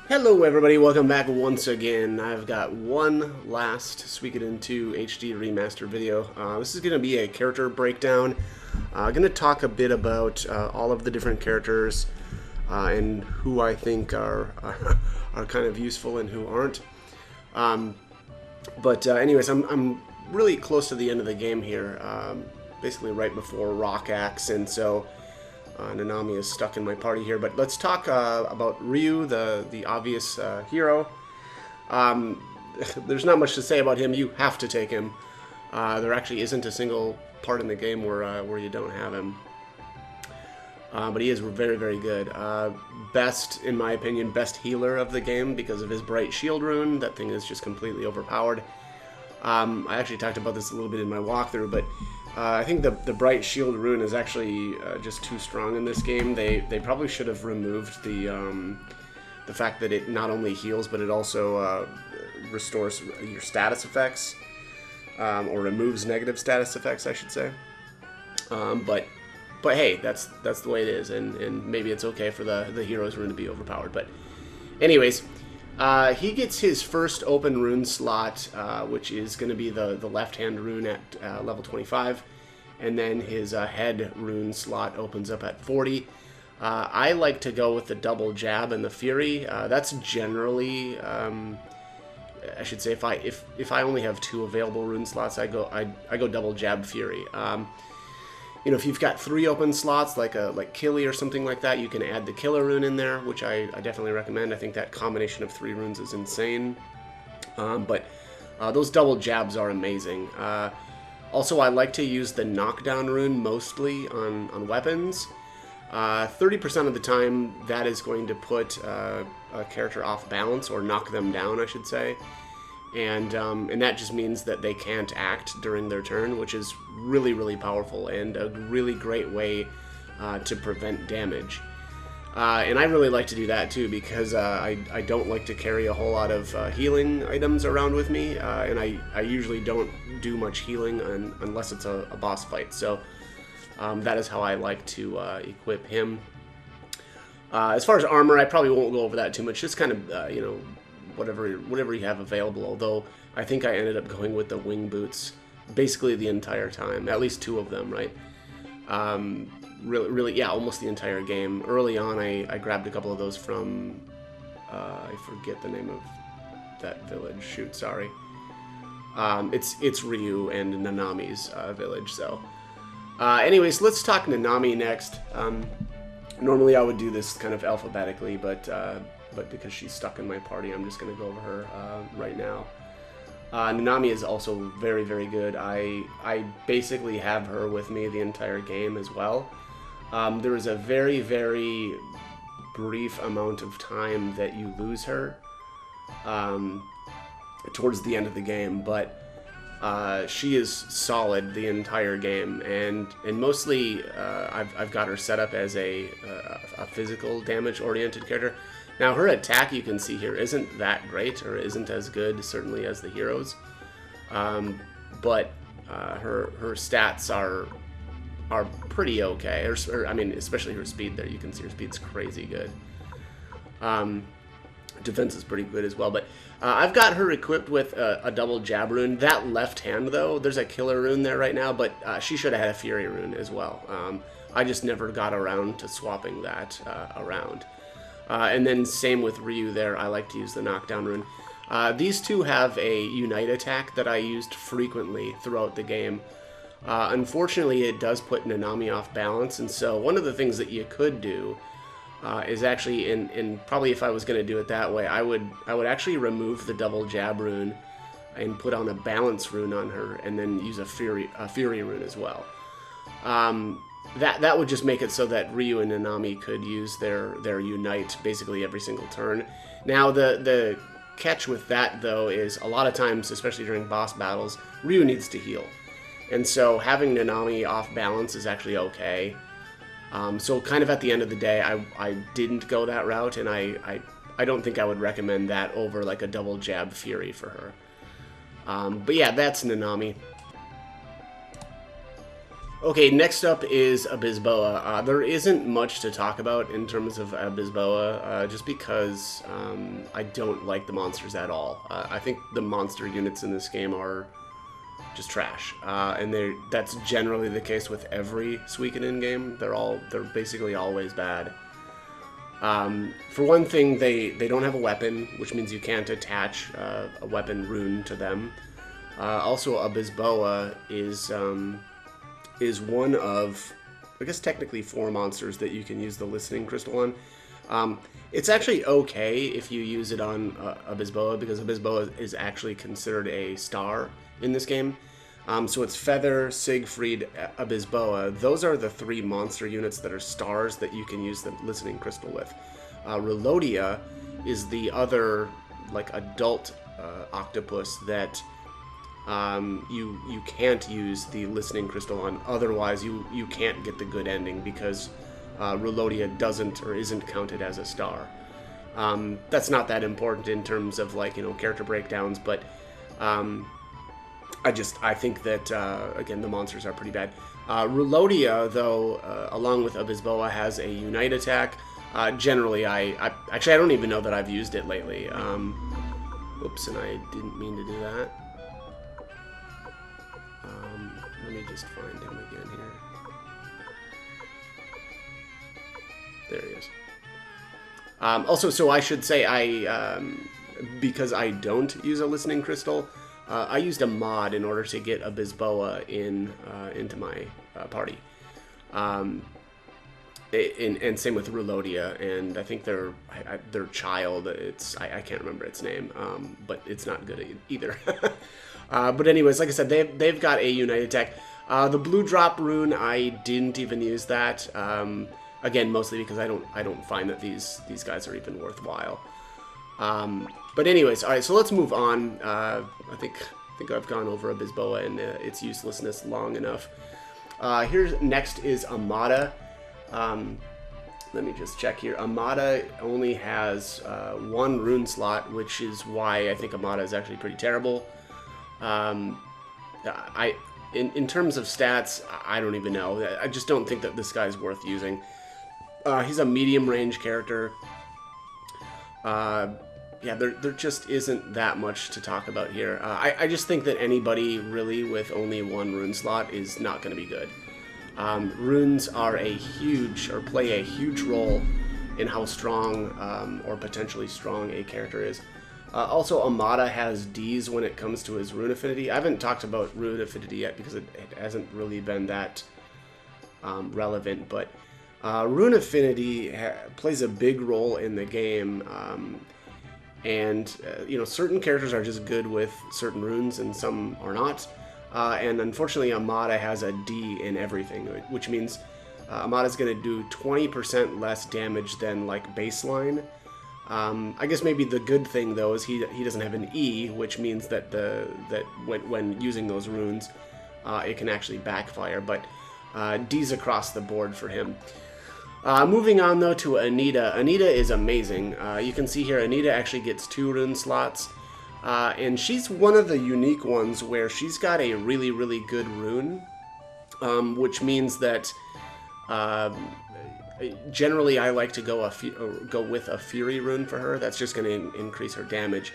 Hello everybody, welcome back once again. I've got one last Suikoden 2 HD Remaster video. This is going to be a character breakdown. I'm going to talk a bit about all of the different characters and who I think are kind of useful and who aren't. Anyways, I'm really close to the end of the game here, basically right before Rock Axe, and so Nanami is stuck in my party here, but let's talk about Ryu, the obvious hero. There's not much to say about him. You have to take him. There actually isn't a single part in the game where you don't have him. But he is very, very good. Best, in my opinion, best healer of the game because of his bright shield rune. That thing is just completely overpowered. I actually talked about this a little bit in my walkthrough, but I think the bright shield rune is actually just too strong in this game. They probably should have removed the fact that it not only heals, but it also restores your status effects, or removes negative status effects, I should say. But hey, that's the way it is, and maybe it's okay for the hero's rune to be overpowered. But anyways, he gets his first open rune slot, which is going to be the left-hand rune at level 25, and then his head rune slot opens up at 40. I like to go with the double jab and the fury. That's generally, I should say, if I only have 2 available rune slots, I go double jab fury. You know, if you've got 3 open slots, like Killy or something like that, you can add the killer rune in there, which I definitely recommend. I think that combination of 3 runes is insane. Those double jabs are amazing. Also, I like to use the knockdown rune mostly on weapons. 30% of the time, that is going to put a character off balance, or knock them down, I should say. And that just means that they can't act during their turn, which is really, really powerful and a really great way to prevent damage. And I really like to do that too, because I don't like to carry a whole lot of healing items around with me, and I usually don't do much healing unless it's a boss fight. So that is how I like to equip him. As far as armor, I probably won't go over that too much. Just kind of, you know, whatever you have available, although I think I ended up going with the wing boots basically the entire time, at least 2 of them, right? Really, yeah, almost the entire game. Early on, I grabbed a couple of those from, I forget the name of that village, shoot, sorry. It's Ryu and Nanami's village, so. Anyways, let's talk Nanami next. Normally I would do this kind of alphabetically, but because she's stuck in my party, I'm just going to go over her right now. Nanami is also very, very good. I basically have her with me the entire game as well. There is a very, very brief amount of time that you lose her towards the end of the game, but she is solid the entire game, and mostly I've got her set up as a physical damage-oriented character. Now, her attack, you can see here, isn't that great, or isn't as good, certainly, as the heroes. But her stats are pretty okay. I mean, especially her speed there. You can see her speed's crazy good. Defense is pretty good as well. But I've got her equipped with a double jab rune. That left hand, though, there's a killer rune there right now, but she should have had a fury rune as well. I just never got around to swapping that around. And then same with Ryu there, I like to use the knockdown rune. These 2 have a unite attack that I used frequently throughout the game. Unfortunately, it does put Nanami off balance, and so one of the things that you could do is actually, in probably if I was going to do it that way, I would actually remove the double jab rune and put on a balance rune on her, and then use a fury rune as well. That would just make it so that Ryu and Nanami could use their unite basically every single turn. Now, the catch with that, though, is a lot of times, especially during boss battles, Ryu needs to heal. And so having Nanami off balance is actually okay. So kind of at the end of the day, I didn't go that route, and I don't think I would recommend that over like a double jab fury for her. But yeah, that's Nanami. Okay, next up is Abysboa. There isn't much to talk about in terms of Abysboa, just because I don't like the monsters at all. I think the monster units in this game are just trash, and that's generally the case with every Suikoden game. They're basically always bad. For one thing, they don't have a weapon, which means you can't attach a weapon rune to them. Also, Abysboa is one of, I guess technically 4 monsters that you can use the listening crystal on. It's actually okay if you use it on Abysboa, because Abysboa is actually considered a star in this game. So it's Feather, Siegfried, Abysboa. Those are the 3 monster units that are stars that you can use the listening crystal with. Relodia is the other, like, adult octopus that you can't use the listening crystal on. Otherwise, you can't get the good ending, because Relodia doesn't or isn't counted as a star. That's not that important in terms of, like, character breakdowns, but I think that again, the monsters are pretty bad. Relodia, though, along with Abysboa, has a unite attack. Generally, I don't even know that I've used it lately. Oops, and I didn't mean to do that. Let me just find him again here. There he is. Also, so I should say, because I don't use a listening crystal, I used a mod in order to get Abysboa into my party. And same with Relodia, and I think their child, I can't remember its name, but it's not good either. But anyways, like I said, they've got a unite attack. The blue drop rune, I didn't even use that. Again, mostly because I don't find that these guys are even worthwhile. But anyways, all right, so let's move on. I think I've gone over Abysboa and its uselessness long enough. Here next is Amada. Let me just check here. Amada only has 1 rune slot, which is why I think Amada is actually pretty terrible. In terms of stats, I don't even know. I just don't think that this guy's worth using. He's a medium range character. Yeah, there just isn't that much to talk about here. I just think that anybody really with only 1 rune slot is not going to be good. Runes are play a huge role in how strong or potentially strong a character is. Also, Amada has Ds when it comes to his rune affinity. I haven't talked about rune affinity yet because it hasn't really been that relevant, but rune affinity plays a big role in the game. And certain characters are just good with certain runes and some are not. And unfortunately, Amada has a D in everything, which means Amada's going to do 20% less damage than, like, baseline. I guess maybe the good thing, though, is he doesn't have an E, which means that when using those runes, it can actually backfire. But D's across the board for him. Moving on, though, to Anita. Anita is amazing. You can see here Anita actually gets 2 rune slots. And she's one of the unique ones where she's got a really, really good rune. Which means that generally I like to go with a Fury rune for her. That's just going to increase her damage.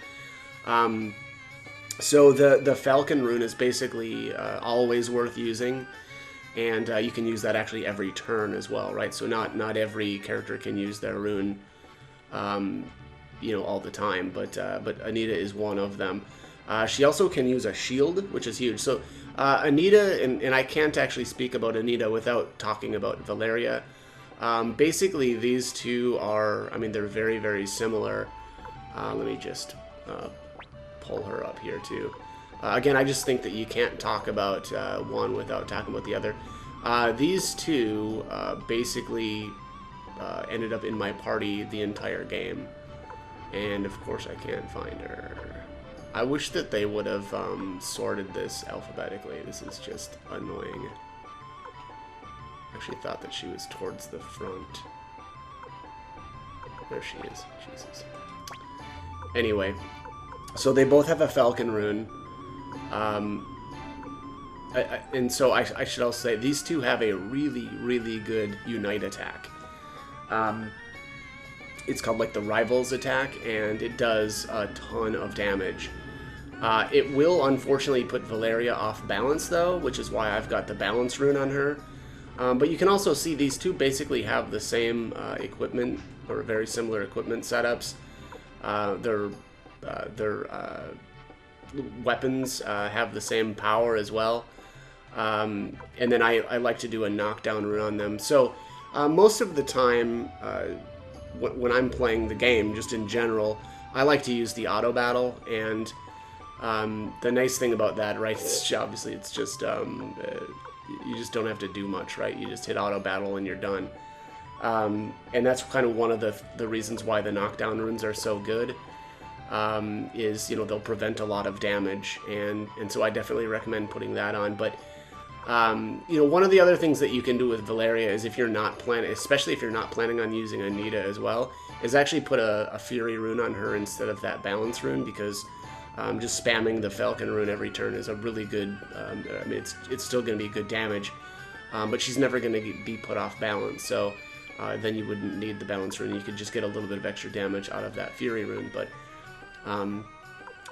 So the Falcon rune is basically always worth using. And you can use that actually every turn as well, right? So not every character can use their rune, all the time. But Anita is one of them. She also can use a shield, which is huge. So Anita, and I can't actually speak about Anita without talking about Valeria. Basically, these two are, they're very, very similar. Let me just pull her up here too. Again, I just think that you can't talk about one without talking about the other. These two basically ended up in my party the entire game. And of course I can't find her. I wish that they would have sorted this alphabetically. This is just annoying. I actually thought that she was towards the front. There she is. Jesus. Anyway, so they both have a Falcon rune. and so I should also say these two have a really, really good Unite attack. It's called like the Rivals attack, and it does a ton of damage. It will unfortunately put Valeria off balance though, which is why I've got the balance rune on her. But you can also see these two basically have the same equipment, or very similar equipment setups. Their weapons have the same power as well. And then I like to do a knockdown rune on them. So most of the time, when I'm playing the game, just in general, I like to use the auto battle. And the nice thing about that, right, is obviously it's just you just don't have to do much, right? You just hit auto battle and you're done. And that's kind of one of the reasons why the knockdown runes are so good. Is, you know, they'll prevent a lot of damage, and so I definitely recommend putting that on. But you know, one of the other things that you can do with Valeria is, if you're not planning, especially if you're not planning on using Anita as well, is actually put a Fury rune on her instead of that balance rune, because just spamming the Falcon rune every turn is a really good. I mean, it's still going to be good damage, but she's never going to be put off balance. So then you wouldn't need the balance rune. You could just get a little bit of extra damage out of that Fury rune, but.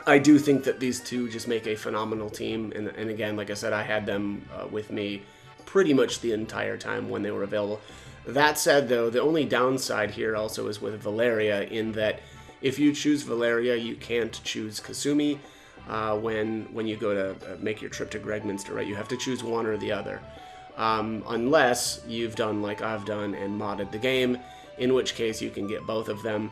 I do think that these two just make a phenomenal team, and again, like I said, I had them with me pretty much the entire time when they were available. That said, though, the only downside here also is with Valeria, in that if you choose Valeria, you can't choose Kasumi when you go to make your trip to Gregminster, right? You have to choose one or the other, unless you've done like I've done and modded the game, in which case you can get both of them.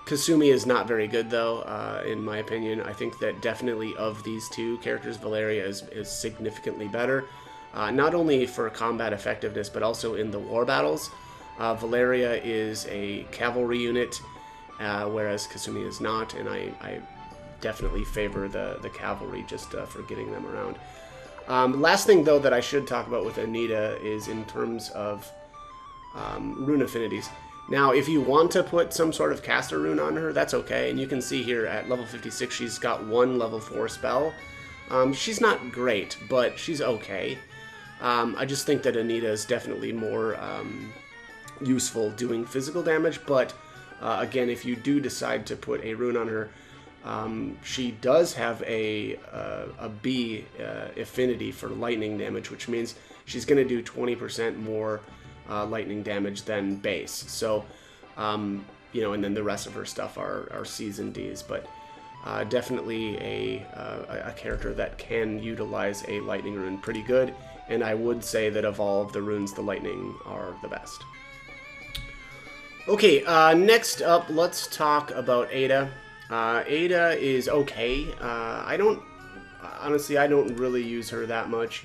Kasumi is not very good, though, in my opinion. I think that definitely of these two characters, Valeria is significantly better. Not only for combat effectiveness, but also in the war battles. Valeria is a cavalry unit, whereas Kasumi is not, and I definitely favor the cavalry just for getting them around. Last thing, though, that I should talk about with Anita is in terms of rune affinities. Now, if you want to put some sort of caster rune on her, that's okay. And you can see here at level 56, she's got one level 4 spell. She's not great, but she's okay. I just think that Anita is definitely more useful doing physical damage. But again, if you do decide to put a rune on her, she does have a B affinity for lightning damage, which means she's going to do 20% more lightning damage than base. So, you know, and then the rest of her stuff are C's and D's, but definitely a character that can utilize a lightning rune pretty good, and I would say that of all of the runes, the lightning are the best. Okay, next up, let's talk about Ada. Ada is okay. Honestly, I don't really use her that much.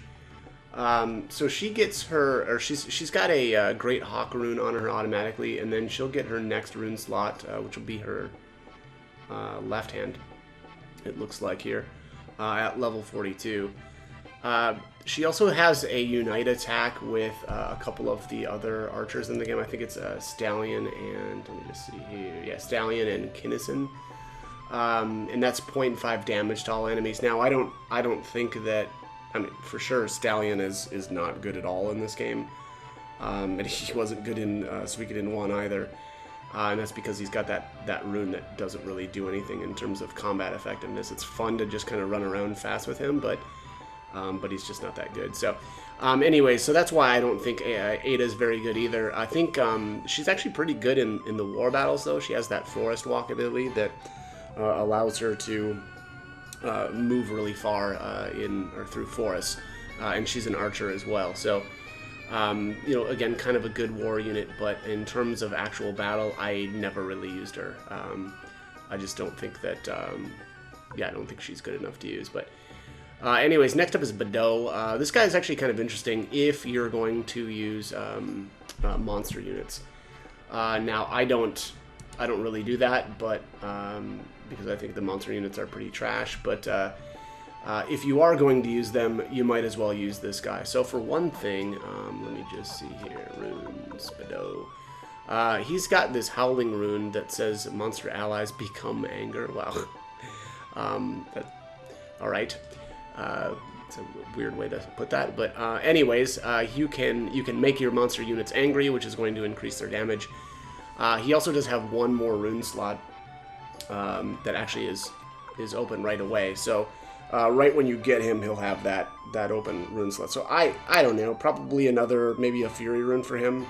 So she gets her, or she's got a Great Hawk rune on her automatically, and then she'll get her next rune slot, which will be her left hand, it looks like here, at level 42. She also has a Unite attack with a couple of the other archers in the game. I think it's Stallion and, let me just see here, yeah, Stallion and Kinnison. And that's 0.5 damage to all enemies. Now, I don't think that, I mean, for sure, Stallion is not good at all in this game. And he wasn't good in Suikoden 1 either. And that's because he's got that rune that doesn't really do anything in terms of combat effectiveness. It's fun to just kind of run around fast with him, but he's just not that good. So, anyway, so that's why I don't think Ada's very good either. I think she's actually pretty good in the war battles, though. She has that forest walk ability that allows her to move really far in or through forests, and she's an archer as well. So, you know, again, kind of a good war unit, but in terms of actual battle, I never really used her. I just don't think that, yeah, I don't think she's good enough to use. But anyways, next up is Bado. This guy is actually kind of interesting if you're going to use monster units. Now, I don't really do that, but because I think the monster units are pretty trash, but if you are going to use them, you might as well use this guy. So for one thing, let me just see here, runes, Bado. He's got this howling rune that says monster allies become anger. Wow. Alright. It's a weird way to put that, but anyways, you can make your monster units angry, which is going to increase their damage. He also does have one more rune slot that actually is open right away. So right when you get him, he'll have that open rune slot. So I don't know, probably maybe a Fury rune for him.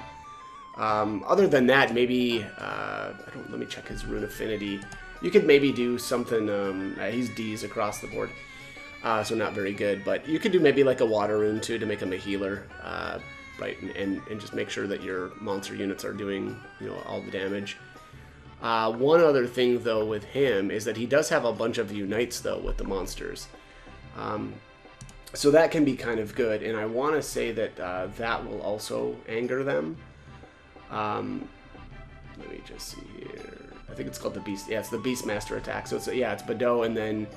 Other than that, maybe let me check his rune affinity. You could maybe do something. He's D's across the board, so not very good. But you could do maybe like a water rune too to make him a healer, right? And just make sure that your monster units are doing all the damage. One other thing though with him is that he does have a bunch of unites though with the monsters, so that can be kind of good. And I want to say that that will also anger them. Let me just see here. I think it's called the Beast. Yeah, it's the Beastmaster attack. So it's Bedeau and then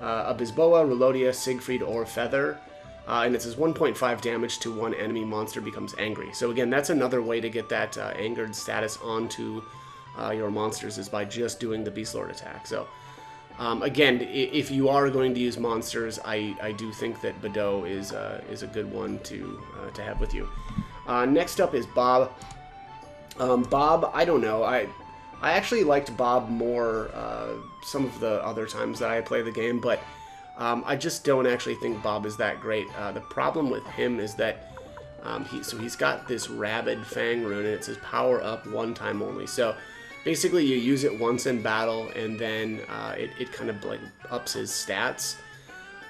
Abisboa, Relodia, Siegfried, or Feather. And it says 1.5 damage to one enemy monster becomes angry. So again, that's another way to get that angered status onto your monsters is by just doing the Beast Lord attack. So again, if you are going to use monsters, I do think that Bedeau is a good one to have with you. Next up is Bob. Bob, I don't know. I actually liked Bob more some of the other times that I play the game, but I just don't actually think Bob is that great. The problem with him is that he's got this Rabid Fang rune, and it says power up one time only. So basically you use it once in battle, and then it kind of like ups his stats.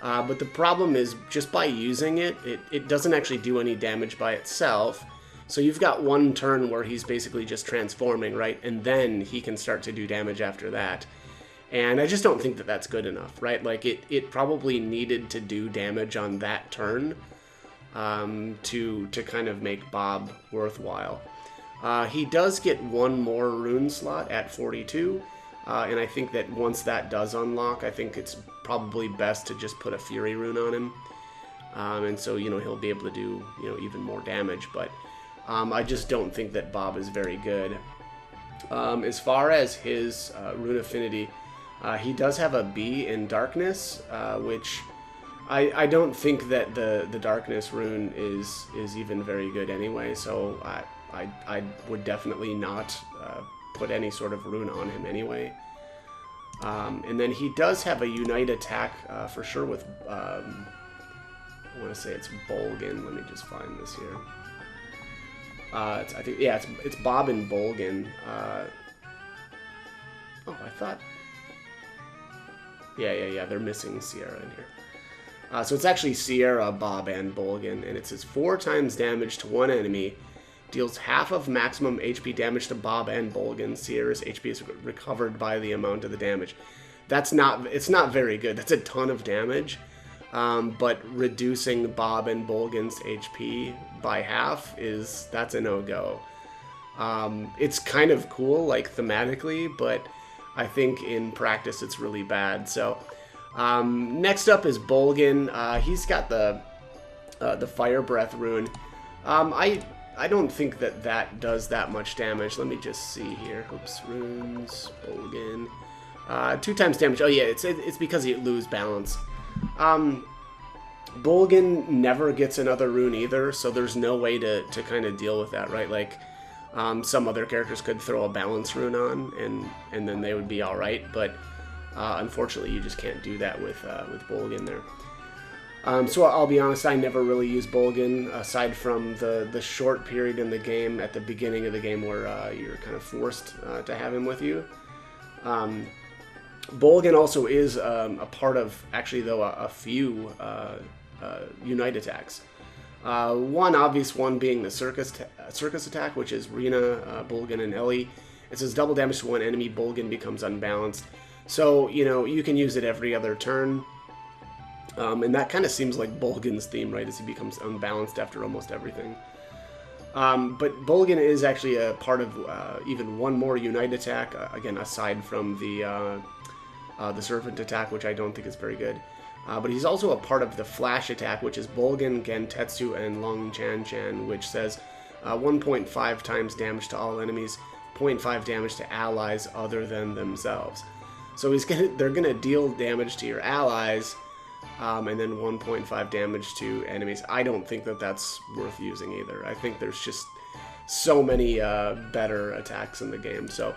But the problem is just by using it doesn't actually do any damage by itself. So you've got one turn where he's basically just transforming, right? And then he can start to do damage after that. And I just don't think that that's good enough, right? Like it probably needed to do damage on that turn to kind of make Bob worthwhile. He does get one more rune slot at 42. And I think that once that does unlock, I think it's probably best to just put a Fury rune on him. And so, he'll be able to do, even more damage. But I just don't think that Bob is very good. As far as his rune affinity, he does have a B in Darkness, which I don't think that the Darkness rune is even very good anyway. So I would definitely not put any sort of rune on him anyway. And then he does have a Unite attack for sure with, I want to say it's Bolgan. Let me just find this here. I think, yeah, it's Bob and Bolgan. Oh, I thought... Yeah, they're missing Sierra in here. So it's actually Sierra, Bob, and Bolgan, and it says 4 times damage to one enemy, deals half of maximum HP damage to Bob and Bolgan. Sierra's HP is recovered by the amount of the damage. It's not very good. That's a ton of damage. But reducing Bob and Bolgan's HP by half that's a no-go. It's kind of cool, like thematically, but I think in practice it's really bad. So next up is Bolgan. He's got the Fire Breath rune. I don't think that does that much damage. Let me just see here. Oops, runes, Bolgan. 2 times damage. Oh yeah, it's because you lose balance. Bolgan never gets another rune either, so there's no way to kind of deal with that, right? Like, some other characters could throw a balance rune on, and then they would be alright, but unfortunately you just can't do that with Bolgan there. So I'll be honest, I never really use Bolgan, aside from the short period in the game, at the beginning of the game, where you're kind of forced to have him with you. Bolgan also is a part of, actually though, a few Unite attacks. One obvious one being the circus attack, which is Rena, Bolgan, and Ellie. It says double damage to one enemy, Bolgan becomes unbalanced. So, you can use it every other turn. And that kind of seems like Bolgan's theme, right, as he becomes unbalanced after almost everything. But Bolgan is actually a part of even one more Unite attack, again, aside from the Serpent attack, which I don't think is very good. But he's also a part of the Flash attack, which is Bolgan, Gentetsu, and Long Chan Chan, which says 1.5 times damage to all enemies, 0.5 damage to allies other than themselves. So they're gonna deal damage to your allies, and then 1.5 damage to enemies. I don't think that that's worth using either. I think there's just so many better attacks in the game. So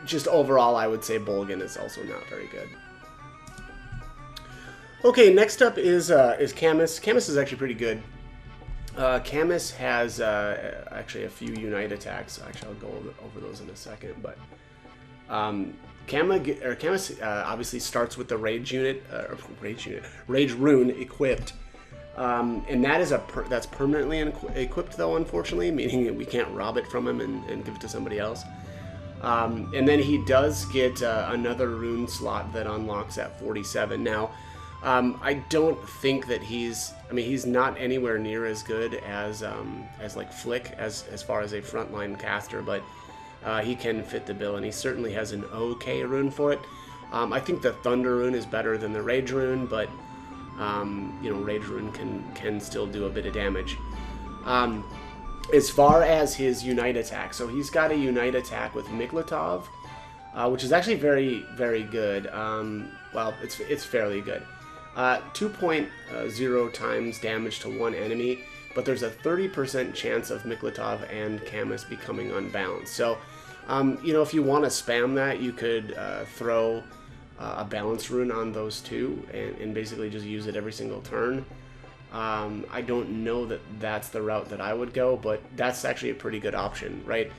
just overall, I would say Bolgan is also not very good. Okay, next up is Camus. Camus is actually pretty good. Camus has actually a few Unite attacks. Actually, I'll go over those in a second. But Camus obviously starts with the Rage Rune equipped, and that is that's permanently equipped though, unfortunately, meaning we can't rob it from him and give it to somebody else. And then he does get another rune slot that unlocks at 47. Now, I don't think that he's not anywhere near as good as like Flick as far as a frontline caster, but he can fit the bill, and he certainly has an okay rune for it. I think the Thunder rune is better than the Rage rune, but Rage rune can still do a bit of damage. As far as his Unite attack, so he's got a Unite attack with Miklatov, which is actually very, very good. Well, it's fairly good. 2.0 times damage to one enemy, but there's a 30% chance of Miklatov and Camus becoming unbalanced. So, if you want to spam that, you could throw a balance rune on those two and basically just use it every single turn. I don't know that that's the route that I would go, but that's actually a pretty good option, right?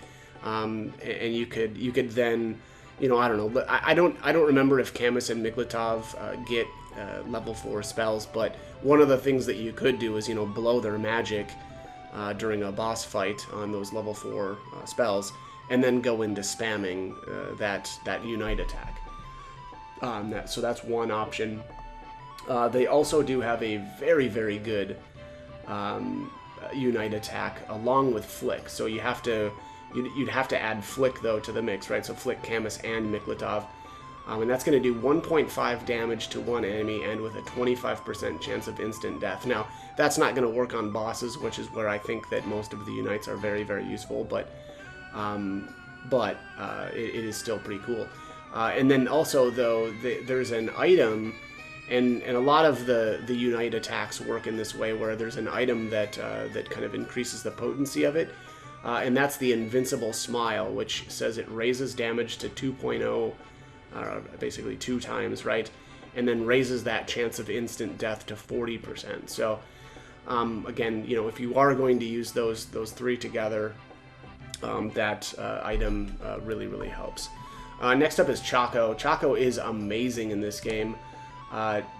And you could then, I don't know. I don't remember if Camus and Miklatov get level 4 spells, but one of the things that you could do is blow their magic during a boss fight on those level 4 spells, and then go into spamming that Unite attack. So that's one option. They also do have a very, very good Unite attack along with Flick. So you'd have to add Flick though to the mix, right? So Flick, Camus, and Miklatov. And that's going to do 1.5 damage to one enemy, and with a 25% chance of instant death. Now, that's not going to work on bosses, which is where I think that most of the Unites are very, very useful, but it is still pretty cool. And then also, though, there's an item, and a lot of the Unite attacks work in this way, where there's an item that kind of increases the potency of it, and that's the Invincible Smile, which says it raises damage to 2.0, basically 2 times, right? And then raises that chance of instant death to 40%. So, again, if you are going to use those 3 together, that item really, really helps. Next up is Chaco. Chaco is amazing in this game.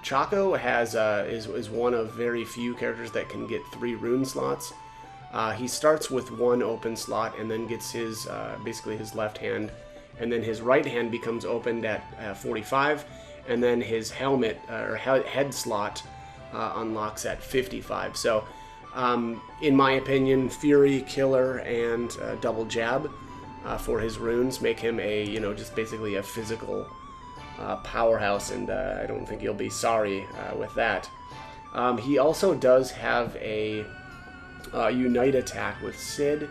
Chaco is one of very few characters that can get 3 rune slots. He starts with 1 open slot and then gets his basically his left hand, and then his right hand becomes opened at 45, and then his helmet or head slot unlocks at 55. So, in my opinion, Fury, Killer, and Double Jab for his runes make him just basically a physical powerhouse, and I don't think you'll be sorry with that. He also does have a Unite attack with Sid,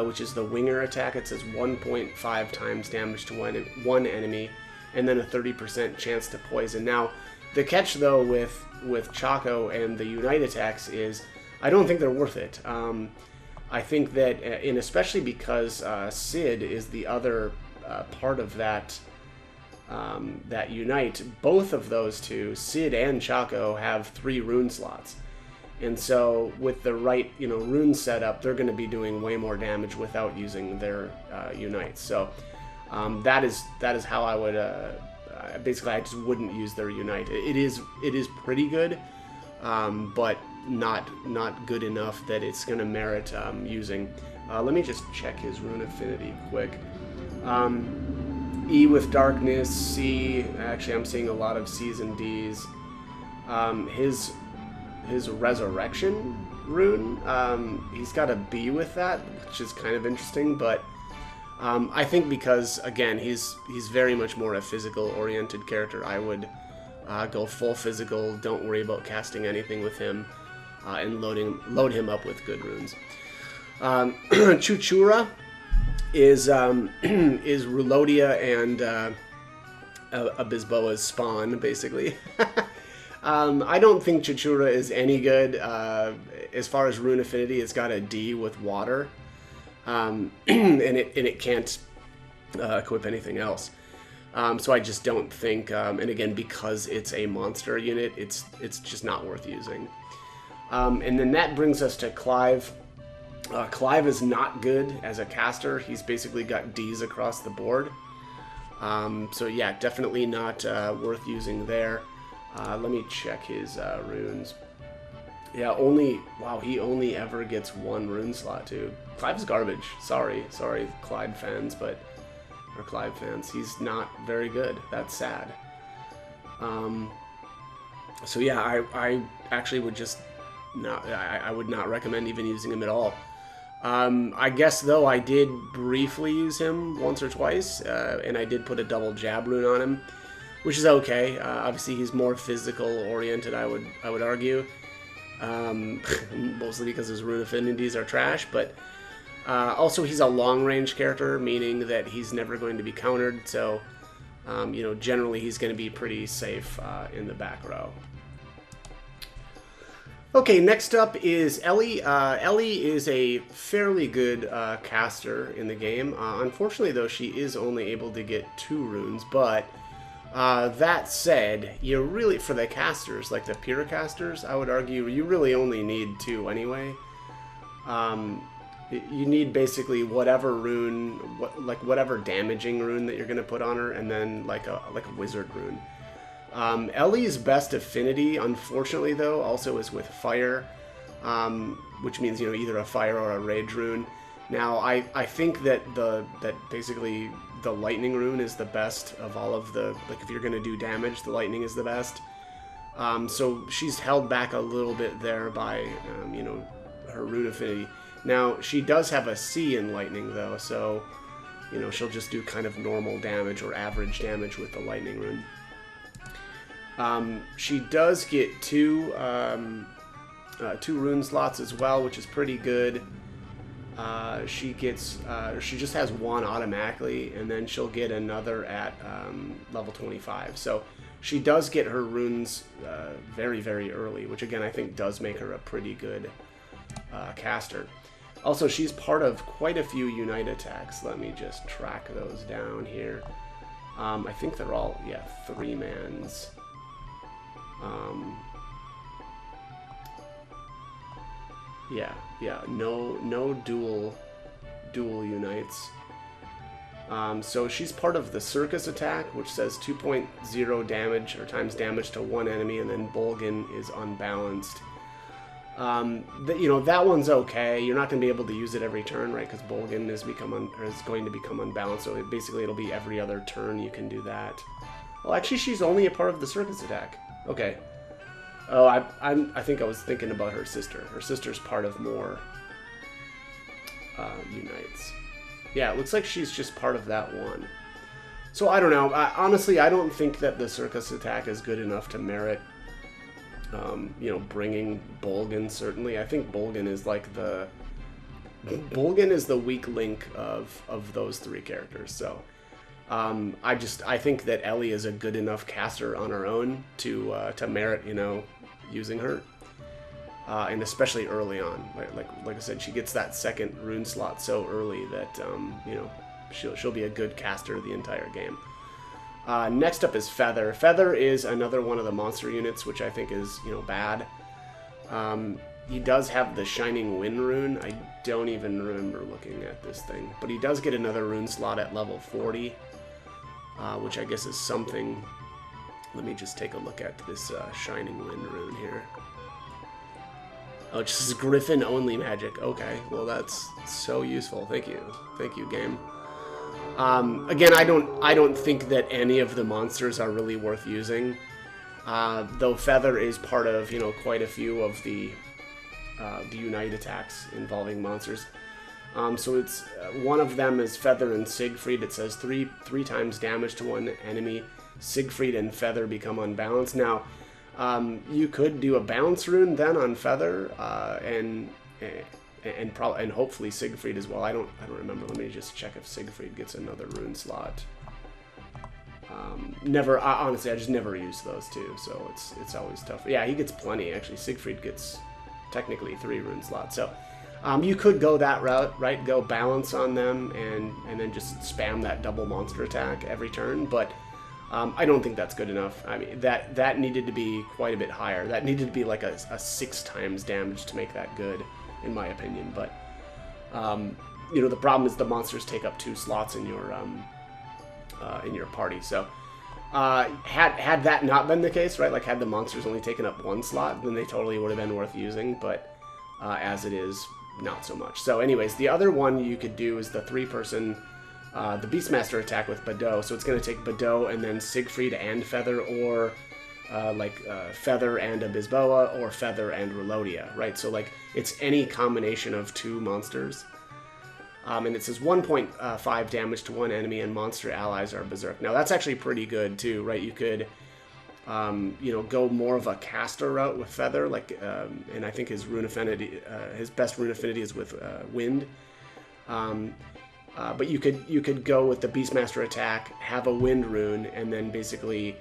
which is the Winger attack. It says 1.5 times damage to one enemy, and then a 30% chance to poison. Now, the catch though with Chaco and the Unite attacks is I don't think they're worth it. I think that, and especially because Sid is the other part of that Unite, both of those two, Sid and Chaco, have 3 rune slots. And so with the right, rune setup, they're going to be doing way more damage without using their Unites. So that is how I would, basically I just wouldn't use their Unite. It is pretty good, but not good enough that it's going to merit using. Let me just check his rune affinity quick. E with Darkness, C, actually I'm seeing a lot of C's and D's. His Resurrection rune, he's got a B with that, which is kind of interesting, but I think because, again, he's very much more a physical-oriented character, I would go full physical, don't worry about casting anything with him, and load him up with good runes. Chuchura is Rulodia and Abisboa's spawn, basically. I don't think Chichura is any good. As far as rune affinity, it's got a D with water, and it can't equip anything else. So I just don't think, and again, because it's a monster unit, it's just not worth using. And then that brings us to Clive. Clive is not good as a caster. He's basically got Ds across the board. So yeah, definitely not worth using there. Let me check his runes. Yeah, wow, he only ever gets 1 rune slot too. Clive's garbage. Sorry, Clive fans, or Clive fans, he's not very good. That's sad. So yeah, I actually would just not. I would not recommend even using him at all. I guess though I did briefly use him once or twice, and I did put a double jab rune on him, which is okay. Obviously, he's more physical oriented. I would argue, mostly because his rune affinities are trash. But also, he's a long range character, meaning that he's never going to be countered. So, you know, generally he's going to be pretty safe in the back row. Okay, next up is Ellie. Ellie is a fairly good caster in the game. Unfortunately, though, she is only able to get 2 runes. But that said, you really, for the casters, like the pure casters, I would argue you really only need 2 anyway. You need basically whatever rune, whatever damaging rune that you're going to put on her, and then like a wizard rune. Ellie's best affinity, unfortunately, though, also is with fire, which means, you know, either a fire or a rage rune. Now, I think that basically the lightning rune is the best of all of the, like, if you're going to do damage, the lightning is the best. So she's held back a little bit there by, you know, her rune affinity. Now, she does have a C in lightning, though, so, you know, she'll just do kind of normal damage or average damage with the lightning rune. She does get 2 rune slots as well, which is pretty good. She just has 1 automatically, and then she'll get another at level 25. So she does get her runes very, very early, which again I think does make her a pretty good caster. Also, she's part of quite a few Unite attacks. Let me just track those down here. I think they're all, yeah, 3-mans. Yeah, no dual unites. So she's part of the circus attack, which says 2.0 damage or times damage to 1 enemy, and then Bolgan is unbalanced. You know, that one's okay. You're not going to be able to use it every turn, right? Because Bolgan is going to become unbalanced. So basically, it'll be every other turn you can do that. Well, actually, she's only a part of the circus attack. Okay. Oh, I think I was thinking about her sister. Her sister's part of more unites. Yeah, it looks like she's just part of that one. So I don't know. Honestly, I don't think that the circus attack is good enough to merit, you know, bringing Bolgan. Certainly, I think Bolgan is like the weak link of those 3 characters. So. I think that Ellie is a good enough caster on her own to merit, you know, using her, and especially early on. Like I said, she gets that 2nd rune slot so early that you know, she'll be a good caster the entire game. Next up is Feather. Feather is another one of the monster units, which I think is, you know, bad. He does have the Shining Wind rune. I don't even remember looking at this thing, but he does get another rune slot at level 40. Which I guess is something. Let me just take a look at this Shining Wind rune here. Oh, it just says Griffin only magic. Okay, well that's so useful. Thank you, game. Again, I don't think that any of the monsters are really worth using. Though Feather is part of, you know, quite a few of the Unite attacks involving monsters. So it's one of them is Feather and Siegfried. It says three times damage to 1 enemy. Siegfried and Feather become unbalanced. Now, you could do a balance rune then on Feather, and hopefully Siegfried as well. I don't remember. Let me just check if Siegfried gets another rune slot. never, honestly, I just never use those two, so it's always tough. Yeah, he gets plenty, actually. Siegfried gets technically 3 rune slots, so you could go that route, right? Go balance on them and then just spam that double monster attack every turn, but I don't think that's good enough. I mean, that needed to be quite a bit higher. That needed to be like a 6 times damage to make that good, in my opinion, but you know, the problem is the monsters take up 2 slots in your party, so had that not been the case, right, like had the monsters only taken up 1 slot, then they totally would have been worth using, but as it is, not so much. So anyways, the other one you could do is the 3-person, the Beastmaster attack with Bado, so it's going to take Bado and then Siegfried and Feather, or Feather and a Bisboa, or Feather and Relodia, right, so like it's any combination of 2 monsters. And it says 1.5 damage to 1 enemy and monster allies are berserk. Now that's actually pretty good too, right? You could, you know, go more of a caster route with Feather, like, and I think his rune affinity, his best rune affinity is with Wind. But you could go with the Beastmaster attack, have a Wind rune, and then basically,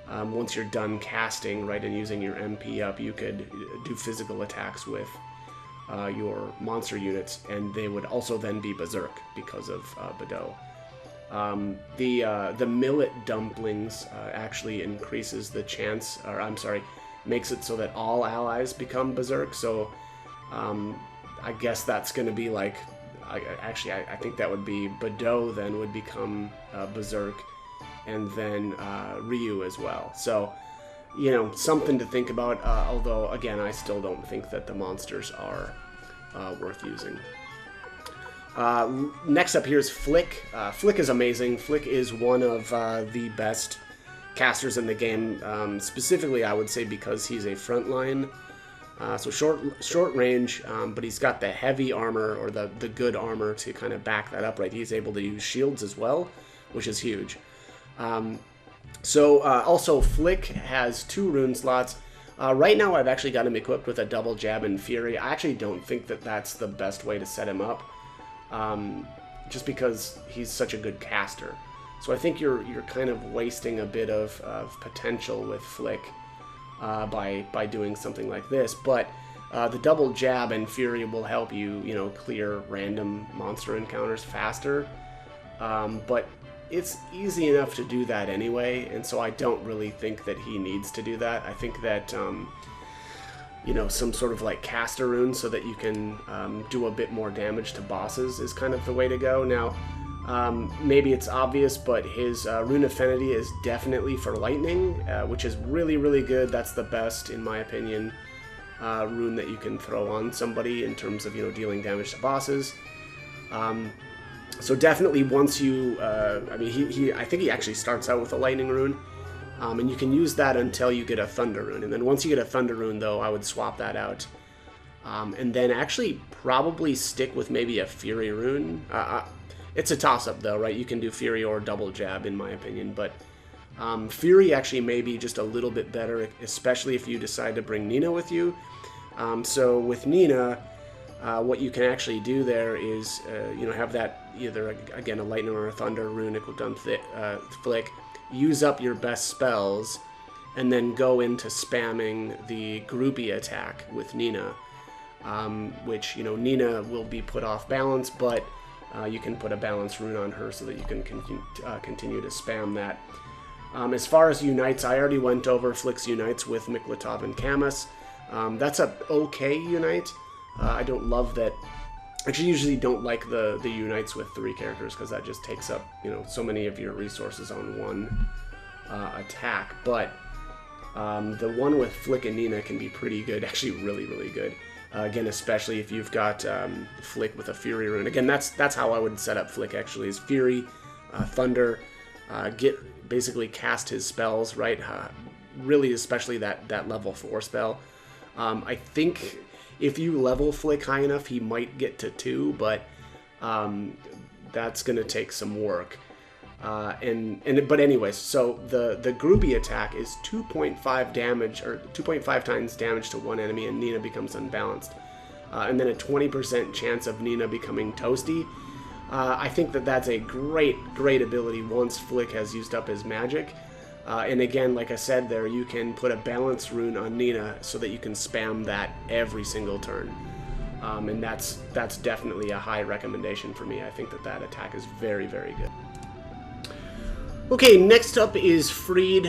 once you're done casting, right, and using your MP up, you could do physical attacks with your monster units, and they would also then be berserk because of Bado. The millet dumplings actually increases the chance, or I'm sorry, makes it so that all allies become berserk. So I guess that's going to be like, I think that would be Bado then would become berserk, and then Ryu as well. So, you know, something to think about, although, again, I still don't think that the monsters are worth using. Next up here is Flick. Flick is amazing. Flick is one of the best casters in the game, specifically, I would say, because he's a frontline. So short range, but he's got the heavy armor, or the good armor to kind of back that up, right? He's able to use shields as well, which is huge. Also, Flick has 2 rune slots. Right now, I've actually got him equipped with a double jab and fury. I actually don't think that that's the best way to set him up, just because he's such a good caster. So I think you're kind of wasting a bit of potential with Flick by doing something like this. But the double jab and fury will help you, you know, clear random monster encounters faster. But it's easy enough to do that anyway, and so I don't really think that he needs to do that. I think that, you know, some sort of like caster rune so that you can do a bit more damage to bosses is kind of the way to go. Now, maybe it's obvious, but his rune affinity is definitely for lightning, which is really, really good. That's the best, in my opinion, rune that you can throw on somebody in terms of, you know, dealing damage to bosses. So definitely once you, I mean, I think he actually starts out with a lightning rune, and you can use that until you get a thunder rune. And then once you get a thunder rune, though, I would swap that out. And then actually probably stick with maybe a fury rune. It's a toss-up, though, right? You can do fury or double jab, in my opinion, but fury actually may be just a little bit better, especially if you decide to bring Nina with you. So with Nina, what you can actually do there is, you know, have that either, again, a lightning or a thunder rune equal to Flick, use up your best spells, and then go into spamming the groupie attack with Nina, which, you know, Nina will be put off balance, but you can put a balance rune on her so that you can continue to spam that. As far as unites, I already went over Flick's unites with Miklatov and Camus. That's a okay unite. I don't love that. Actually, usually don't like the unites with 3 characters, because that just takes up, you know, so many of your resources on one attack. But the one with Flick and Nina can be pretty good, actually really, really good. Again, especially if you've got Flick with a Fury rune. Again, that's how I would set up Flick, actually, is Fury, Thunder, basically cast his spells, right? Really, especially that level 4 spell. I think if you level Flick high enough, he might get to 2, but that's going to take some work. But anyways, so the groupie attack is 2.5 damage, or 2.5 times damage to 1 enemy, and Nina becomes unbalanced. And then a 20% chance of Nina becoming toasty. I think that's a great ability once Flick has used up his magic. And again, like I said there, you can put a balance rune on Nina so that you can spam that every single turn. And that's definitely a high recommendation for me. I think that that attack is very, very good. Okay, next up is Freed.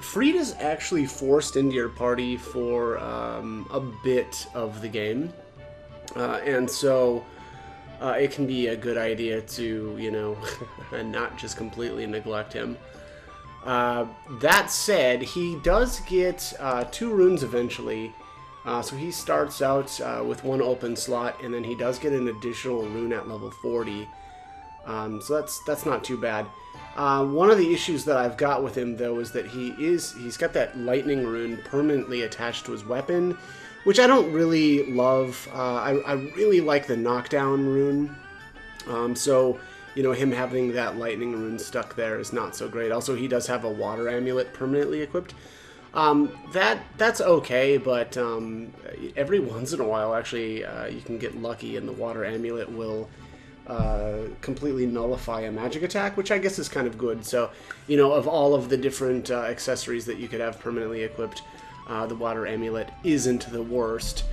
Freed is actually forced into your party for a bit of the game. And so it can be a good idea to, you know, not just completely neglect him. That said, he does get 2 runes eventually. So he starts out with 1 open slot, and then he does get an additional rune at level 40. So that's not too bad. One of the issues that I've got with him, though, is that he's got that lightning rune permanently attached to his weapon, which I don't really love. I really like the knockdown rune. So, you know, him having that lightning rune stuck there is not so great. Also, he does have a water amulet permanently equipped. That's okay, but every once in a while, actually, you can get lucky and the water amulet will completely nullify a magic attack, which I guess is kind of good. So, you know, of all of the different accessories that you could have permanently equipped, the water amulet isn't the worst.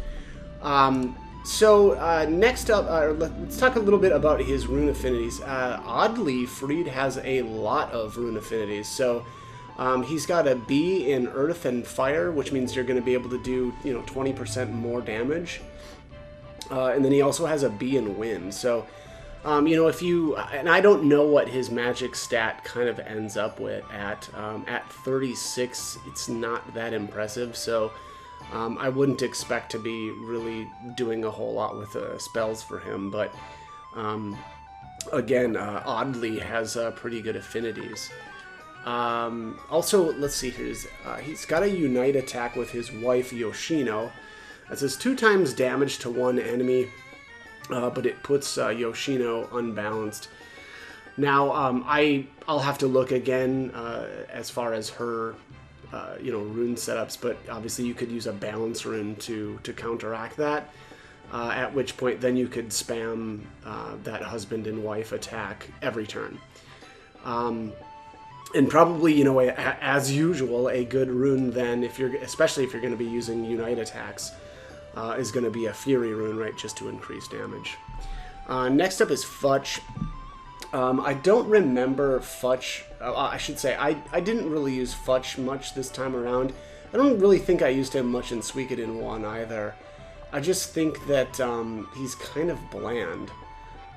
Next up, let's talk a little bit about his rune affinities. Oddly, Freed has a lot of rune affinities. So he's got a B in Earth and Fire, which means you're going to be able to do, you know, 20% more damage. And then he also has a B in Wind. So, you know, if you, and I don't know what his magic stat kind of ends up with at 36, it's not that impressive. So I wouldn't expect to be really doing a whole lot with spells for him. But again, oddly has pretty good affinities. Also, let's see here. He's got a Unite attack with his wife, Yoshino. That says 2 times damage to 1 enemy, but it puts Yoshino unbalanced. Now, I'll have to look again as far as her, you know, rune setups, but obviously you could use a balance rune to counteract that, at which point then you could spam that husband and wife attack every turn. And probably, you know, as usual, a good rune then, especially if you're going to be using Unite attacks, is going to be a Fury rune, right, just to increase damage. Next up is Futch. I don't remember Futch. I should say, I didn't really use Futch much this time around. I don't really think I used him much in Suikoden 1 either. I just think that he's kind of bland.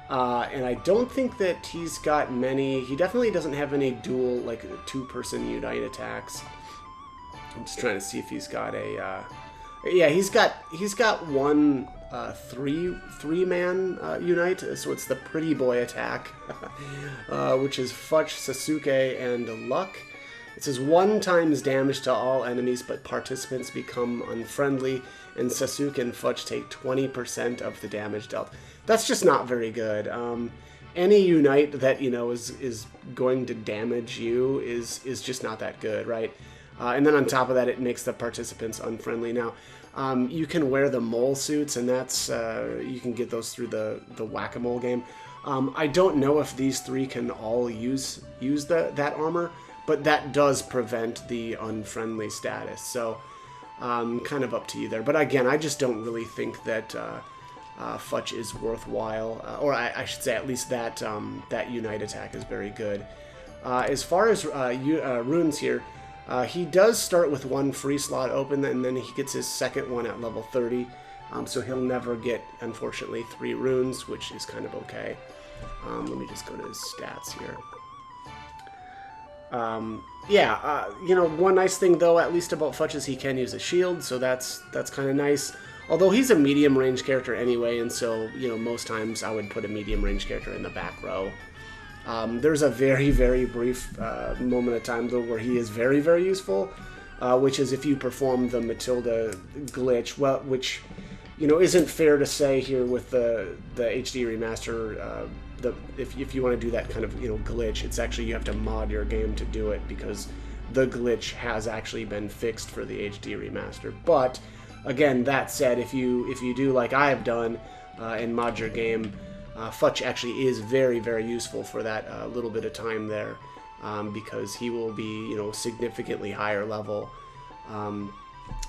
And I don't think that he's got many. He definitely doesn't have any dual, like, 2-person Unite attacks. I'm just trying to see if he's got a. Yeah, he's got one three-man Unite. So it's the Pretty Boy attack, which is Futch, Sasuke, and Luck. It says 1 times damage to all enemies, but participants become unfriendly, and Sasuke and Futch take 20% of the damage dealt. That's just not very good. Any Unite that, you know, is going to damage you is just not that good, right? And then on top of that, it makes the participants unfriendly. Now, you can wear the mole suits, and that's you can get those through the whack-a-mole game. I don't know if these 3 can all use that armor, but that does prevent the unfriendly status. So, kind of up to you there. But again, I just don't really think that Futch is worthwhile, or I should say at least that that Unite attack is very good. As far as runes here, he does start with 1 free slot open, and then he gets his second one at level 30, so he'll never get, unfortunately, 3 runes, which is kind of okay. Let me just go to his stats here. You know, one nice thing, though, at least about Futch, is he can use a shield, so that's kind of nice. Although he's a medium range character anyway, and so, you know, most times I would put a medium range character in the back row. There's a very, very brief moment of time, though, where he is very, very useful, which is if you perform the Matilda glitch, well, which, you know, isn't fair to say here with the HD remaster. If you want to do that kind of, you know, glitch, it's actually you have to mod your game to do it, because the glitch has actually been fixed for the HD remaster. But again, that said, if you do like I have done and mod your game, Futch actually is very, very useful for that little bit of time there. because he will be, you know, significantly higher level, and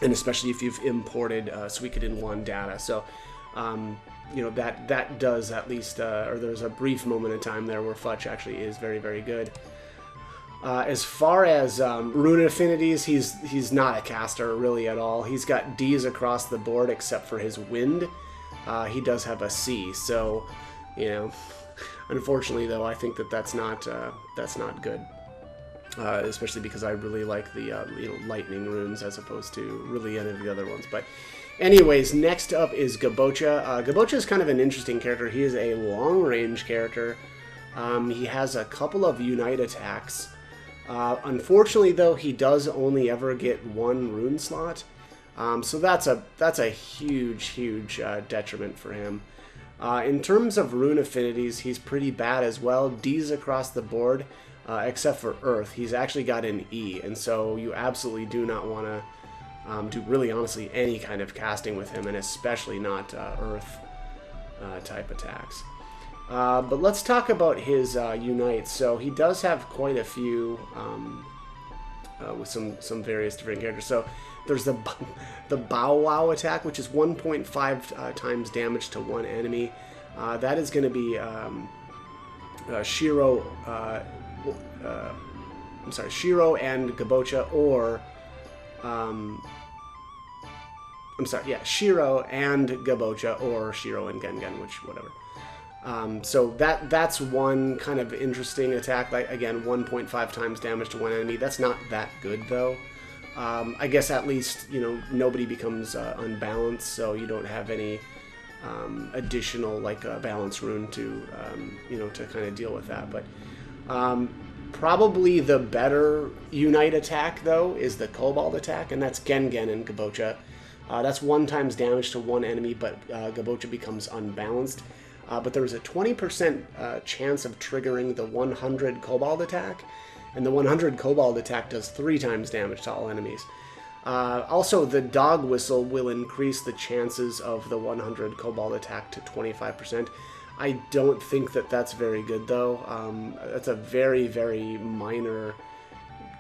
especially if you've imported Suikoden 1 data. So, you know, that does at least, or there's a brief moment in time there where Futch actually is very, very good. As far as rune affinities, he's not a caster really at all. He's got D's across the board except for his wind. He does have a C, so, you know, unfortunately though, I think that's not good. Especially because I really like the you know, lightning runes as opposed to really any of the other ones. But anyways, next up is Gabocha. Gabocha is kind of an interesting character. He is a long-range character. He has a couple of unite attacks. Unfortunately, though, he does only ever get one rune slot. So that's a huge detriment for him. In terms of rune affinities, he's pretty bad as well. D's across the board, except for Earth. He's actually got an E, and so you absolutely do not want to do really honestly any kind of casting with him, and especially not Earth type attacks. But let's talk about his unites. So he does have quite a few with some various different characters. So there's the Bow Wow attack, which is 1.5 times damage to one enemy. That is going to be Shiro. I'm sorry, Shiro and Gabocha, or I'm sorry, yeah, Shiro and Gabocha, or Shiro and Gengen, which whatever. So that's one kind of interesting attack. Like, again, 1.5 times damage to one enemy. That's not that good though. I guess at least, you know, nobody becomes unbalanced, so you don't have any additional like balance rune to you know, to kind of deal with that. But probably the better unite attack though is the Cobalt attack, and that's Gengen and Gabocha. That's 1 times damage to one enemy, but Gabocha becomes unbalanced. But there's a 20% chance of triggering the 100 Cobalt attack, and the 100 Cobalt attack does 3 times damage to all enemies. Also, the Dog Whistle will increase the chances of the 100 Cobalt attack to 25%. I don't think that's very good, though. That's a very, very minor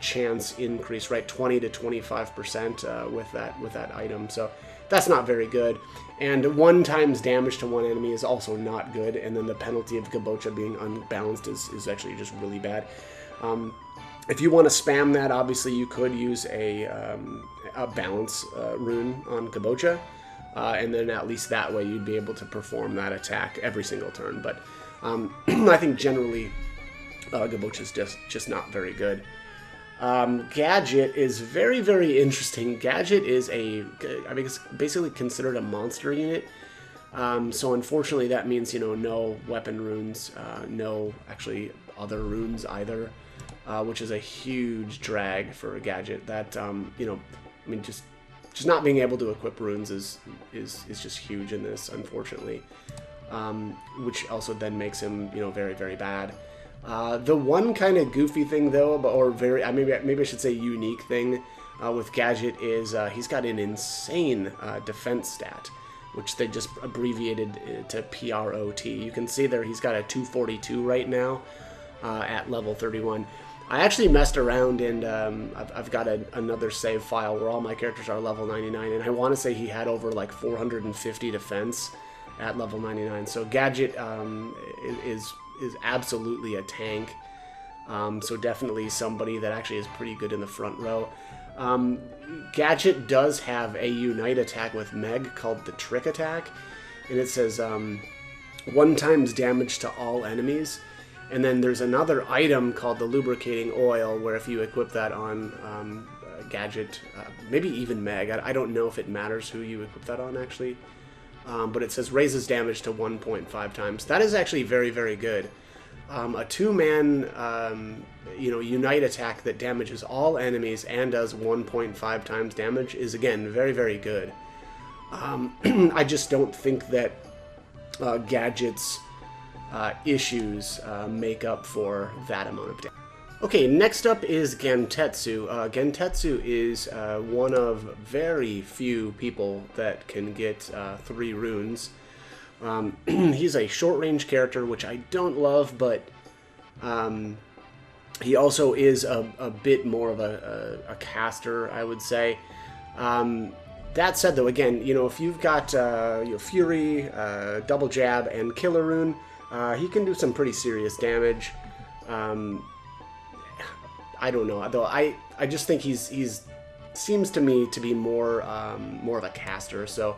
chance increase, right? 20 to 25% with that item. So that's not very good. And 1 times damage to one enemy is also not good. And then the penalty of Gabocha being unbalanced is actually just really bad. If you want to spam that, obviously you could use a balance rune on Gabocha. And then at least that way you'd be able to perform that attack every single turn. But I think generally Gabocha's just not very good. Gadget is very, very interesting. Gadget is I mean, it's basically considered a monster unit. So unfortunately that means, you know, no weapon runes, no actually other runes either, which is a huge drag for a Gadget. That, you know, I mean, just not being able to equip runes is just huge in this, unfortunately. Which also then makes him, you know, very, very bad. The one kind of goofy thing though, or very, maybe I should say unique thing with Gadget is he's got an insane defense stat, which they just abbreviated to PROT. You can see there he's got a 242 right now at level 31. I actually messed around and I've got another save file where all my characters are level 99, and I want to say he had over like 450 defense at level 99. So Gadget is absolutely a tank. So definitely somebody that actually is pretty good in the front row. Gadget does have a unite attack with Meg called the Trick Attack, and it says 1 times damage to all enemies. And then there's another item called the Lubricating Oil, where if you equip that on Gadget, maybe even Meg, I don't know if it matters who you equip that on actually, but it says raises damage to 1.5 times. That is actually very, very good. A 2-man, you know, unite attack that damages all enemies and does 1.5 times damage is, again, very, very good. I just don't think that Gadget's issues make up for that amount of damage. Okay, next up is Gentetsu. Gentetsu is one of very few people that can get 3 runes. He's a short-range character, which I don't love, but He also is a bit more of a caster, I would say. That said, though, again, you know, if you've got Fury, Double Jab, and Killer Rune, he can do some pretty serious damage. I don't know, though. I just think he's seems to me to be more of a caster. So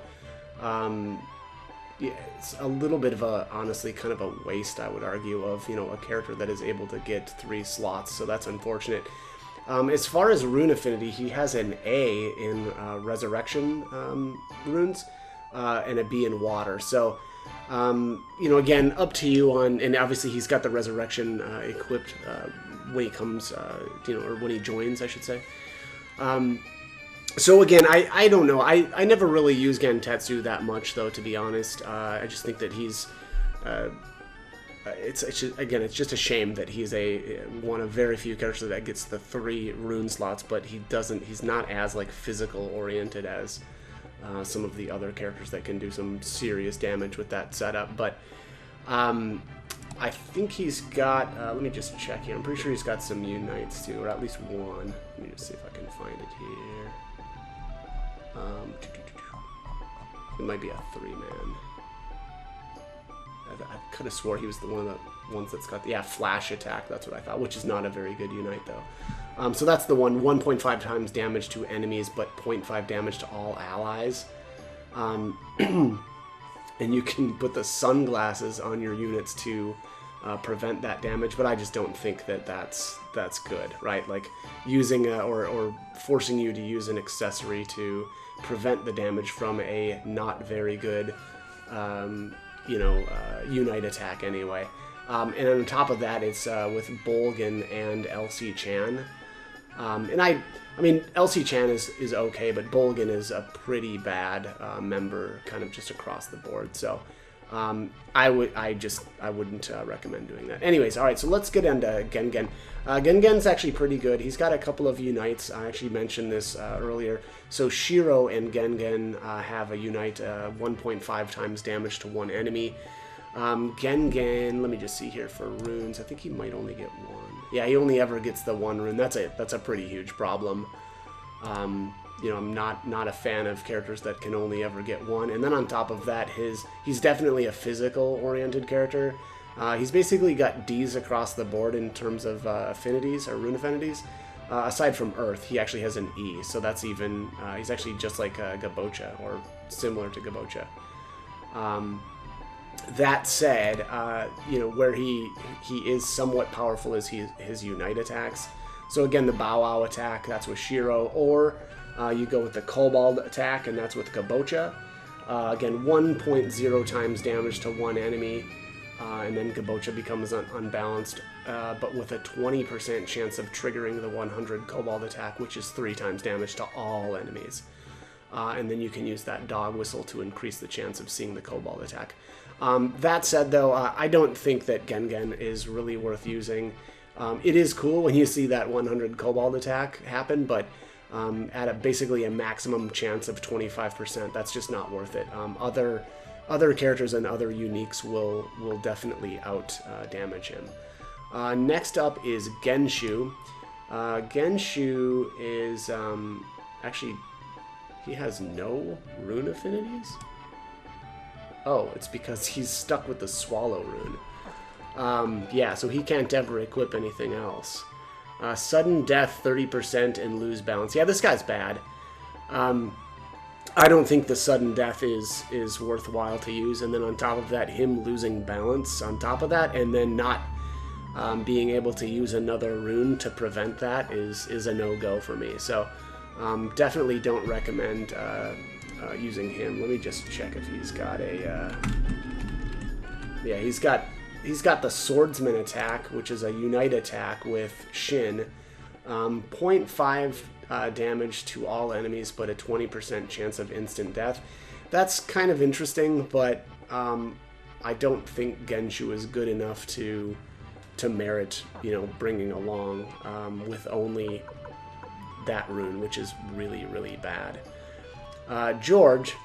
yeah, it's a little bit of a, honestly, kind of a waste, I would argue, of, you know, a character that is able to get 3 slots. So that's unfortunate. As far as rune affinity, he has an A in resurrection runes and a B in water. So, you know, again, up to you on, and obviously he's got the resurrection equipped when he comes, you know, or when he joins, I should say. So again, I don't know. I never really use Gentetsu that much, though, to be honest. I just think that he's... it's just a shame that he's one of very few characters that gets the 3 rune slots, but he's not as, like, physical oriented as some of the other characters that can do some serious damage with that setup. But I think he's got, let me just check here. I'm pretty sure he's got some unites too, or at least one. Let me just see if I can find it here. It might be a 3-man. I could have swore he was one of the ones that's got the, yeah, flash attack. That's what I thought, which is not a very good unite, though. So that's the one, 1.5 times damage to enemies, but 0.5 damage to all allies. And you can put the sunglasses on your units to prevent that damage, but I just don't think that that's good, right? Like using or forcing you to use an accessory to prevent the damage from a not very good you know, unite attack anyway. And on top of that, it's with Bolgan and LC Chan. And I mean, LC Chan is okay, but Bolgan is a pretty bad member, kind of just across the board. So I wouldn't recommend doing that. Anyways, all right, so let's get into Gengen. Gengen's actually pretty good. He's got a couple of unites. I actually mentioned this earlier. So Shiro and Gengen have a unite 1.5 times damage to one enemy. Gengen, let me just see here for runes. I think he might only get 1. Yeah, he only ever gets the 1 rune. That's a pretty huge problem. You know, I'm not a fan of characters that can only ever get 1. And then on top of that, he's definitely a physical-oriented character. He's basically got Ds across the board in terms of affinities, or rune affinities. Aside from Earth, he actually has an E, so that's even... he's actually just like Gabocha, or similar to Gabocha. That said, you know, where he is somewhat powerful is his unite attacks. So again, the Bow Wow attack, that's with Shiro, or you go with the Kobold attack, and that's with Gabocha. Again, 1.0 times damage to one enemy, and then Gabocha becomes unbalanced, but with a 20% chance of triggering the 100 Kobold attack, which is 3 times damage to all enemies. And then you can use that dog whistle to increase the chance of seeing the Kobold attack. That said, though, I don't think that Gengen is really worth using. It is cool when you see that 100 Kobold attack happen, but at basically a maximum chance of 25%, that's just not worth it. Other characters and other uniques will definitely out damage him. Next up is Genshu. Genshu is actually, he has no rune affinities? Oh, it's because he's stuck with the Swallow rune. Yeah, so he can't ever equip anything else. Sudden death, 30%, and lose balance. Yeah, this guy's bad. I don't think the sudden death is worthwhile to use, and then on top of that, him losing balance on top of that, and then not being able to use another rune to prevent that is a no-go for me. So definitely don't recommend using him. Let me just check if he's got a... yeah, he's got the Swordsman attack, which is a unite attack with Shin. 0.5 damage to all enemies, but a 20% chance of instant death. That's kind of interesting, but I don't think Genshu is good enough to merit, you know, bringing along with only that rune, which is really, really bad. George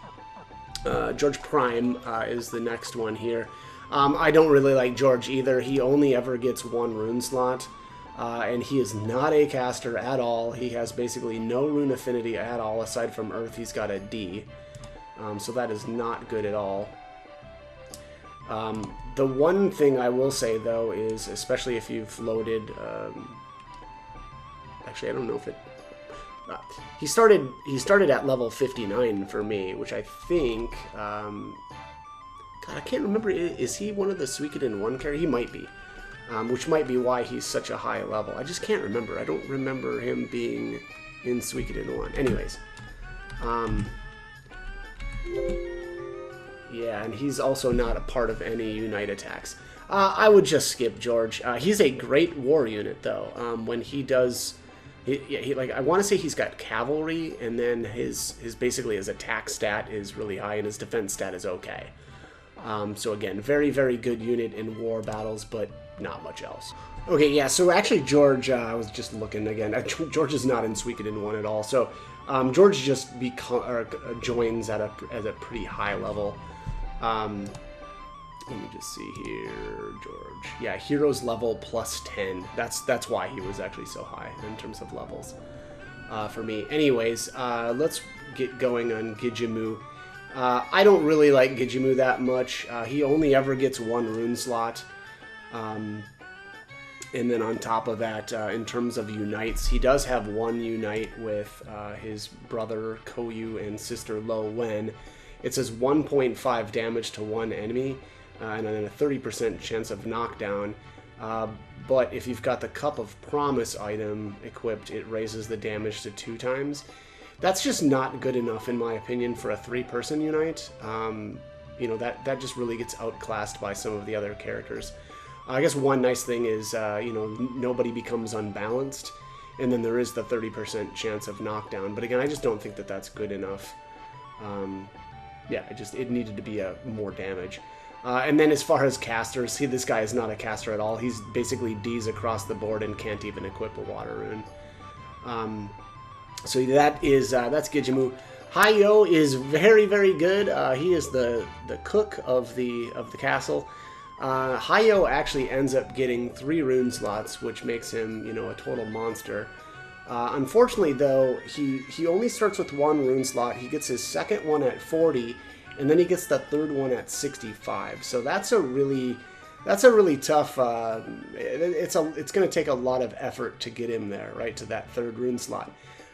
Prime is the next one here. I don't really like George either. He only ever gets 1 rune slot. And he is not a caster at all. He has basically no rune affinity at all. Aside from Earth, he's got a D. So that is not good at all. The one thing I will say, though, is especially if you've loaded... actually, I don't know if it... he started at level 59 for me, which I think... God, I can't remember. Is he one of the Suikoden 1 characters? He might be. Which might be why he's such a high level. I just can't remember. I don't remember him being in Suikoden 1. Anyways. Yeah, and he's also not a part of any Unite attacks. I would just skip George. He's a great war unit, though. When he does... like, I want to say he's got cavalry, and then his basically his attack stat is really high, and his defense stat is okay. So again, very, very good unit in war battles, but not much else. Okay, yeah, so actually George, I was just looking again. George is not in Suikoden 1 at all. So George just joins at a pretty high level. Let me just see here, George. Yeah, heroes level plus 10. That's why he was actually so high in terms of levels for me. Anyways, let's get going on Gijimu. I don't really like Gijimu that much. He only ever gets one rune slot. And then on top of that, in terms of unites, he does have one unite with his brother Koyu and sister Lo Wen. It says 1.5 damage to one enemy, and then a 30% chance of knockdown. But if you've got the Cup of Promise item equipped, it raises the damage to 2 times. That's just not good enough, in my opinion, for a 3-person unite. You know, that just really gets outclassed by some of the other characters. I guess one nice thing is, you know, nobody becomes unbalanced, and then there is the 30% chance of knockdown. But again, I just don't think that that's good enough. Yeah, it needed to be more damage. And then as far as casters, see, this guy is not a caster at all. He's basically D's across the board and can't even equip a water rune. So that's Gijimu. Hayo is very, very good. He is the cook of the castle. Hayo actually ends up getting 3 rune slots, which makes him, you know, a total monster. Unfortunately, though, he only starts with 1 rune slot. He gets his second one at 40, and then he gets the third one at 65. So that's a really tough. It's going to take a lot of effort to get him there, right, to that 3rd rune slot.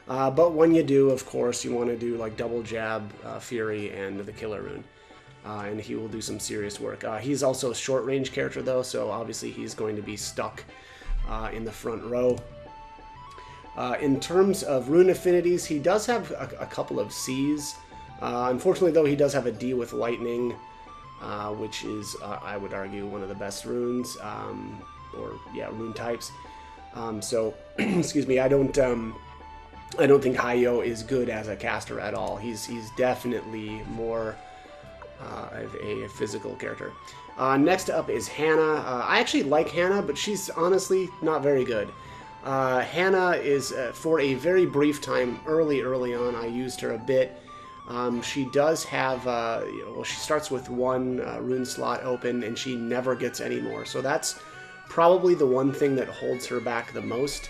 But when you do, of course, you want to do like double jab, Fury, and the killer rune. And he will do some serious work. He's also a short-range character, though, so obviously he's going to be stuck in the front row. In terms of rune affinities, he does have a couple of C's. Unfortunately, though, he does have a D with lightning, which is, I would argue, one of the best runes, rune types. So, excuse me, I don't think Hayo is good as a caster at all. He's definitely more of a physical character. Next up is Hannah. I actually like Hannah, but she's honestly not very good. Hannah is, for a very brief time, early on, I used her a bit. She does have, she starts with 1 rune slot open, and she never gets any more. So that's probably the one thing that holds her back the most.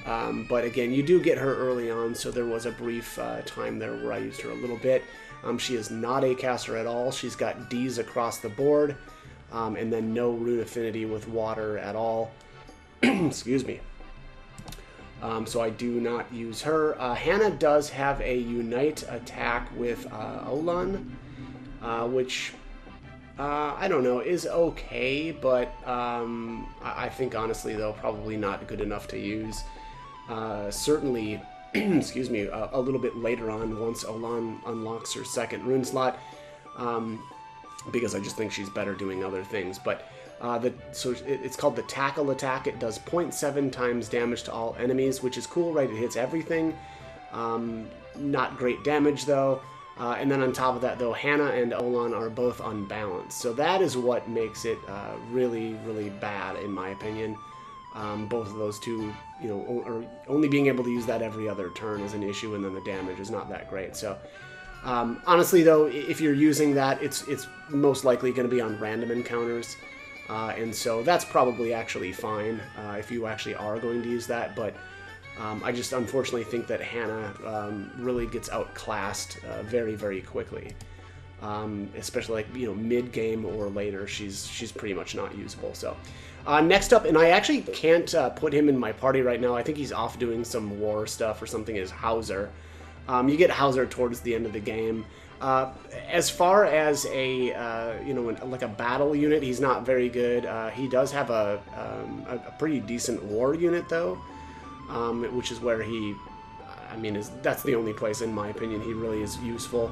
But again, you do get her early on, so there was a brief time there where I used her a little bit. She is not a caster at all. She's got D's across the board, and then no rune affinity with water at all. Excuse me. So I do not use her. Hannah does have a unite attack with Olan, which, I don't know, is okay, but I think honestly, though, probably not good enough to use. Certainly, excuse me, a little bit later on, once Olan unlocks her 2nd rune slot, because I just think she's better doing other things. But so it's called the Tackle Attack. It does 0.7 times damage to all enemies, which is cool, right? It hits everything. Not great damage, though. And then on top of that, though, Hannah and Olan are both unbalanced. So that is what makes it really, really bad, in my opinion. Both of those two, you know, or only being able to use that every other turn is an issue, and then the damage is not that great. So, honestly, though, if you're using that, it's most likely going to be on random encounters. And so that's probably actually fine if you actually are going to use that, but I just unfortunately think that Hannah really gets outclassed very, very quickly. Especially like, you know, mid-game or later, she's pretty much not usable. So next up, and I actually can't put him in my party right now. I think he's off doing some war stuff or something, is Hauser. You get Hauser towards the end of the game. As far as a you know, like a battle unit, he's not very good. He does have a pretty decent war unit though, which is where he, I mean, that's the only place in my opinion he really is useful.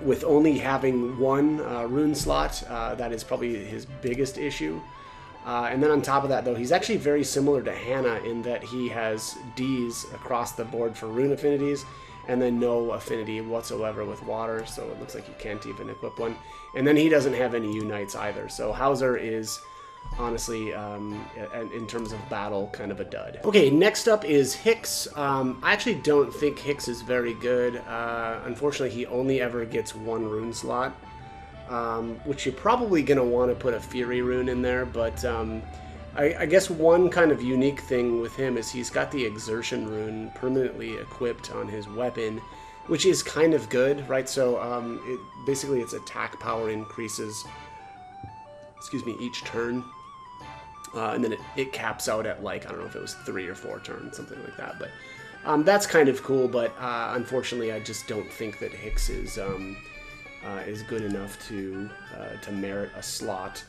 With only having one rune slot, that is probably his biggest issue. And then on top of that, though, he's actually very similar to Hannah in that he has Ds across the board for rune affinities, and then no affinity whatsoever with water, so it looks like you can't even equip one. And then he doesn't have any unites either, so Hauser is honestly, in terms of battle, kind of a dud. Okay, next up is Hicks. I actually don't think Hicks is very good. Unfortunately, he only ever gets one rune slot, which you're probably going to want to put a Fury rune in there, but I guess one kind of unique thing with him is he's got the Exertion rune permanently equipped on his weapon, which is kind of good, right? So basically its attack power increases, excuse me, each turn. And then it caps out at, like, I don't know if it was 3 or 4 turns, something like that. But that's kind of cool, but unfortunately I just don't think that Hicks is good enough to merit a slot.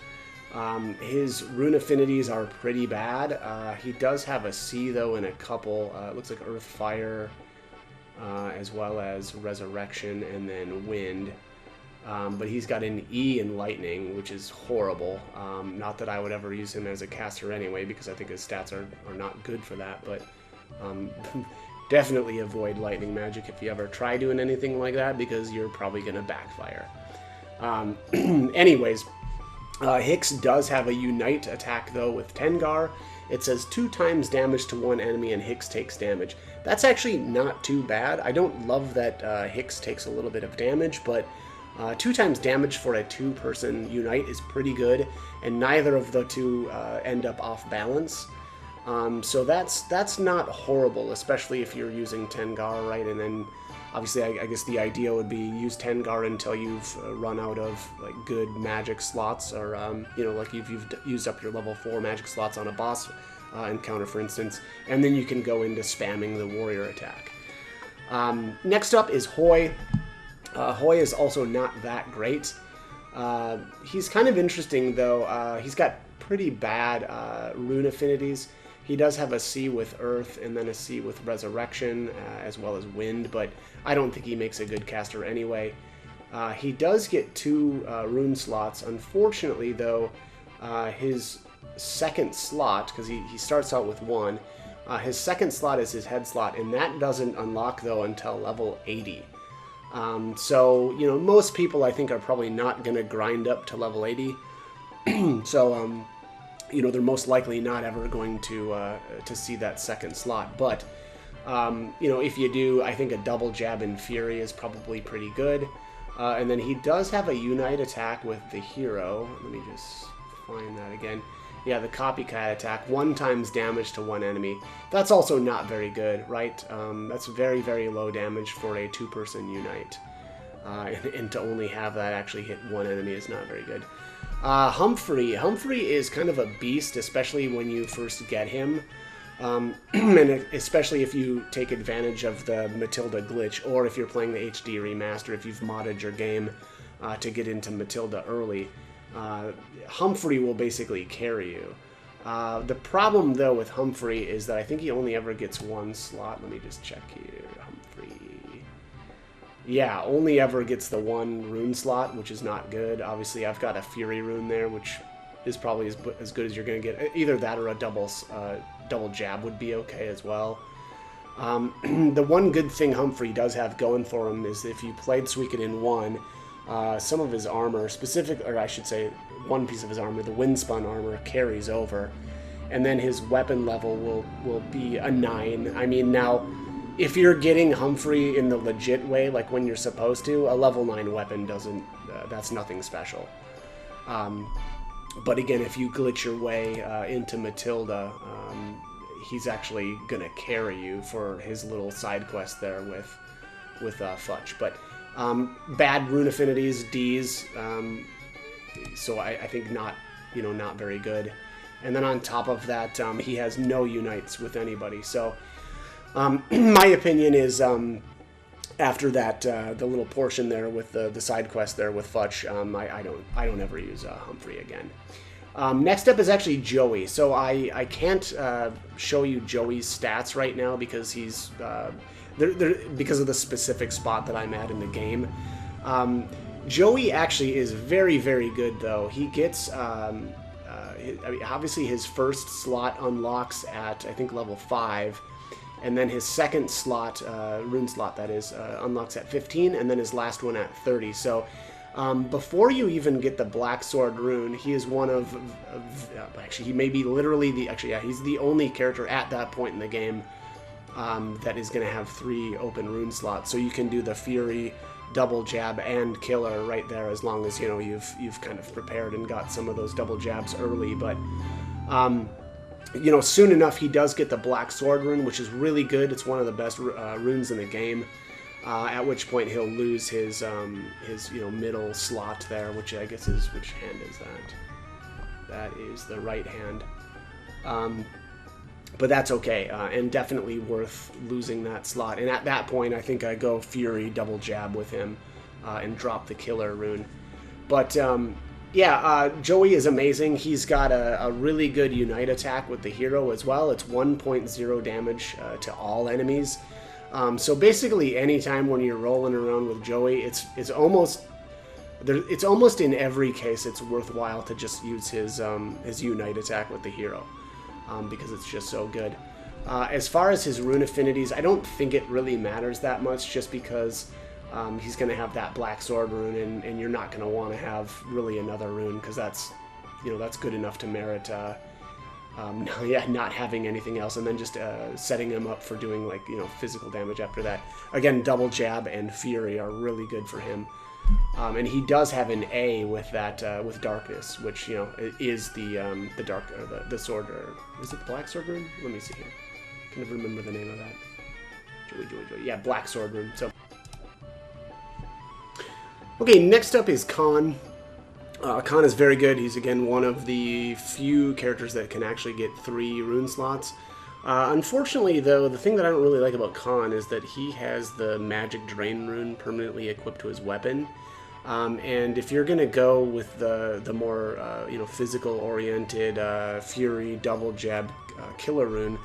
His rune affinities are pretty bad. He does have a C, though, in a couple. It looks like Earth, Fire, as well as Resurrection, and then Wind. But he's got an E in Lightning, which is horrible. Not that I would ever use him as a caster anyway, because I think his stats are not good for that, but definitely avoid Lightning Magic if you ever try doing anything like that, because you're probably going to backfire. Anyways, Hicks does have a Unite attack, though, with Tengar. It says 2 times damage to one enemy and Hicks takes damage. That's actually not too bad. I don't love that Hicks takes a little bit of damage, but 2 times damage for a 2-person Unite is pretty good, and neither of the two end up off balance. So that's not horrible, especially if you're using Tengar, right? And then obviously I guess the idea would be use Tengar until you've run out of like good magic slots, or you know, like you've used up your level 4 magic slots on a boss encounter, for instance, and then you can go into spamming the warrior attack. Next up is Hoy. Hoy is also not that great. He's kind of interesting, though. He's got pretty bad rune affinities. He does have a C with Earth and then a C with Resurrection, as well as Wind, but I don't think he makes a good caster anyway. He does get 2 rune slots. Unfortunately, though, his second slot, because he starts out with 1, his second slot is his head slot, and that doesn't unlock, though, until level 80. So, you know, most people I think are probably not going to grind up to level 80. So, you know, they're most likely not ever going to see that second slot. But, you know, if you do, I think a double jab in Fury is probably pretty good. And then he does have a Unite attack with the hero. Let me just find that again. Yeah, the copycat attack, 1 times damage to one enemy. That's also not very good, right? That's very, very low damage for a 2-person Unite. And to only have that actually hit one enemy is not very good. Humphrey. Humphrey is kind of a beast, especially when you first get him. And especially if you take advantage of the Matilda glitch, or if you're playing the HD Remaster, if you've modded your game to get into Matilda early. Humphrey will basically carry you. The problem, though, with Humphrey is that I think he only ever gets 1 slot. Let me just check here. Humphrey. Yeah, only ever gets the 1 rune slot, which is not good. Obviously, I've got a Fury rune there, which is probably as good as you're going to get. Either that or a double jab would be okay as well. The one good thing Humphrey does have going for him is if you played Suikoden 1, some of his armor, or I should say one piece of his armor, the Windspun armor, carries over, and then his weapon level will be a 9. I mean, now, if you're getting Humphrey in the legit way, like when you're supposed to, a level 9 weapon doesn't, that's nothing special. But again, if you glitch your way into Matilda, he's actually gonna carry you for his little side quest there with Futch. But bad rune affinities, D's. So I think not very good. And then on top of that, he has no unites with anybody. So my opinion is, after that, the little portion there with the side quest there with Futch, I don't ever use Humphrey again. Next up is actually Joey. So I can't show you Joey's stats right now because he's because of the specific spot that I'm at in the game. Joey actually is very, very good, though. He gets, obviously his first slot unlocks at, I think, level 5, and then his second slot, rune slot that is, unlocks at 15, and then his last one at 30. So before you even get the Black Sword rune, he is one of actually, he may be literally he's the only character at that point in the game that is going to have 3 open rune slots. So you can do the Fury, double jab, and killer right there, as long as you've kind of prepared and got some of those double jabs early. But soon enough he does get the Black Sword rune, which is really good. It's one of the best runes in the game. At which point he'll lose his middle slot there, which I guess is, which hand is that? That is the right hand. But that's okay, and definitely worth losing that slot. And at that point, I think I go Fury, double jab with him, and drop the killer rune. But Joey is amazing. He's got a really good unite attack with the hero as well. It's 1.0 damage to all enemies. So basically, anytime when you're rolling around with Joey, it's almost in every case it's worthwhile to just use his unite attack with the hero. Because it's just so good. As far as his rune affinities, I don't think it really matters that much, just because he's going to have that Black Sword rune, and you're not going to want to have really another rune, because that's good enough to merit not having anything else, and then just setting him up for doing physical damage after that. Again, double jab and Fury are really good for him. And he does have an A with that with darkness, which is the dark, or the sword, or is it the Black Sword rune? Let me see here. I can never remember the name of that. Joey. Yeah, Black Sword rune. So okay, next up is Khan. Khan is very good. He's again one of the few characters that can actually get 3 rune slots. Unfortunately, though, the thing that I don't really like about Khan is that he has the Magic Drain rune permanently equipped to his weapon. And if you're going to go with the more physical-oriented Fury, double jab, killer rune,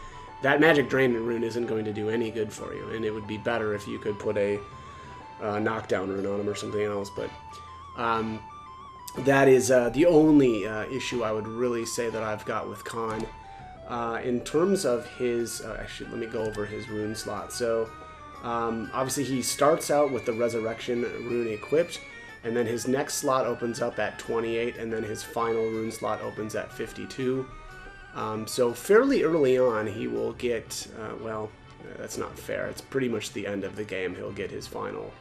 that Magic Drain rune isn't going to do any good for you. And it would be better if you could put a knockdown rune on him or something else. But that is the only issue I would really say that I've got with Khan. In terms of his, actually, let me go over his rune slot. So, obviously, he starts out with the Resurrection rune equipped, and then his next slot opens up at 28, and then his final rune slot opens at 52. So, fairly early on, he will get, well, that's not fair. It's pretty much the end of the game. He'll get his final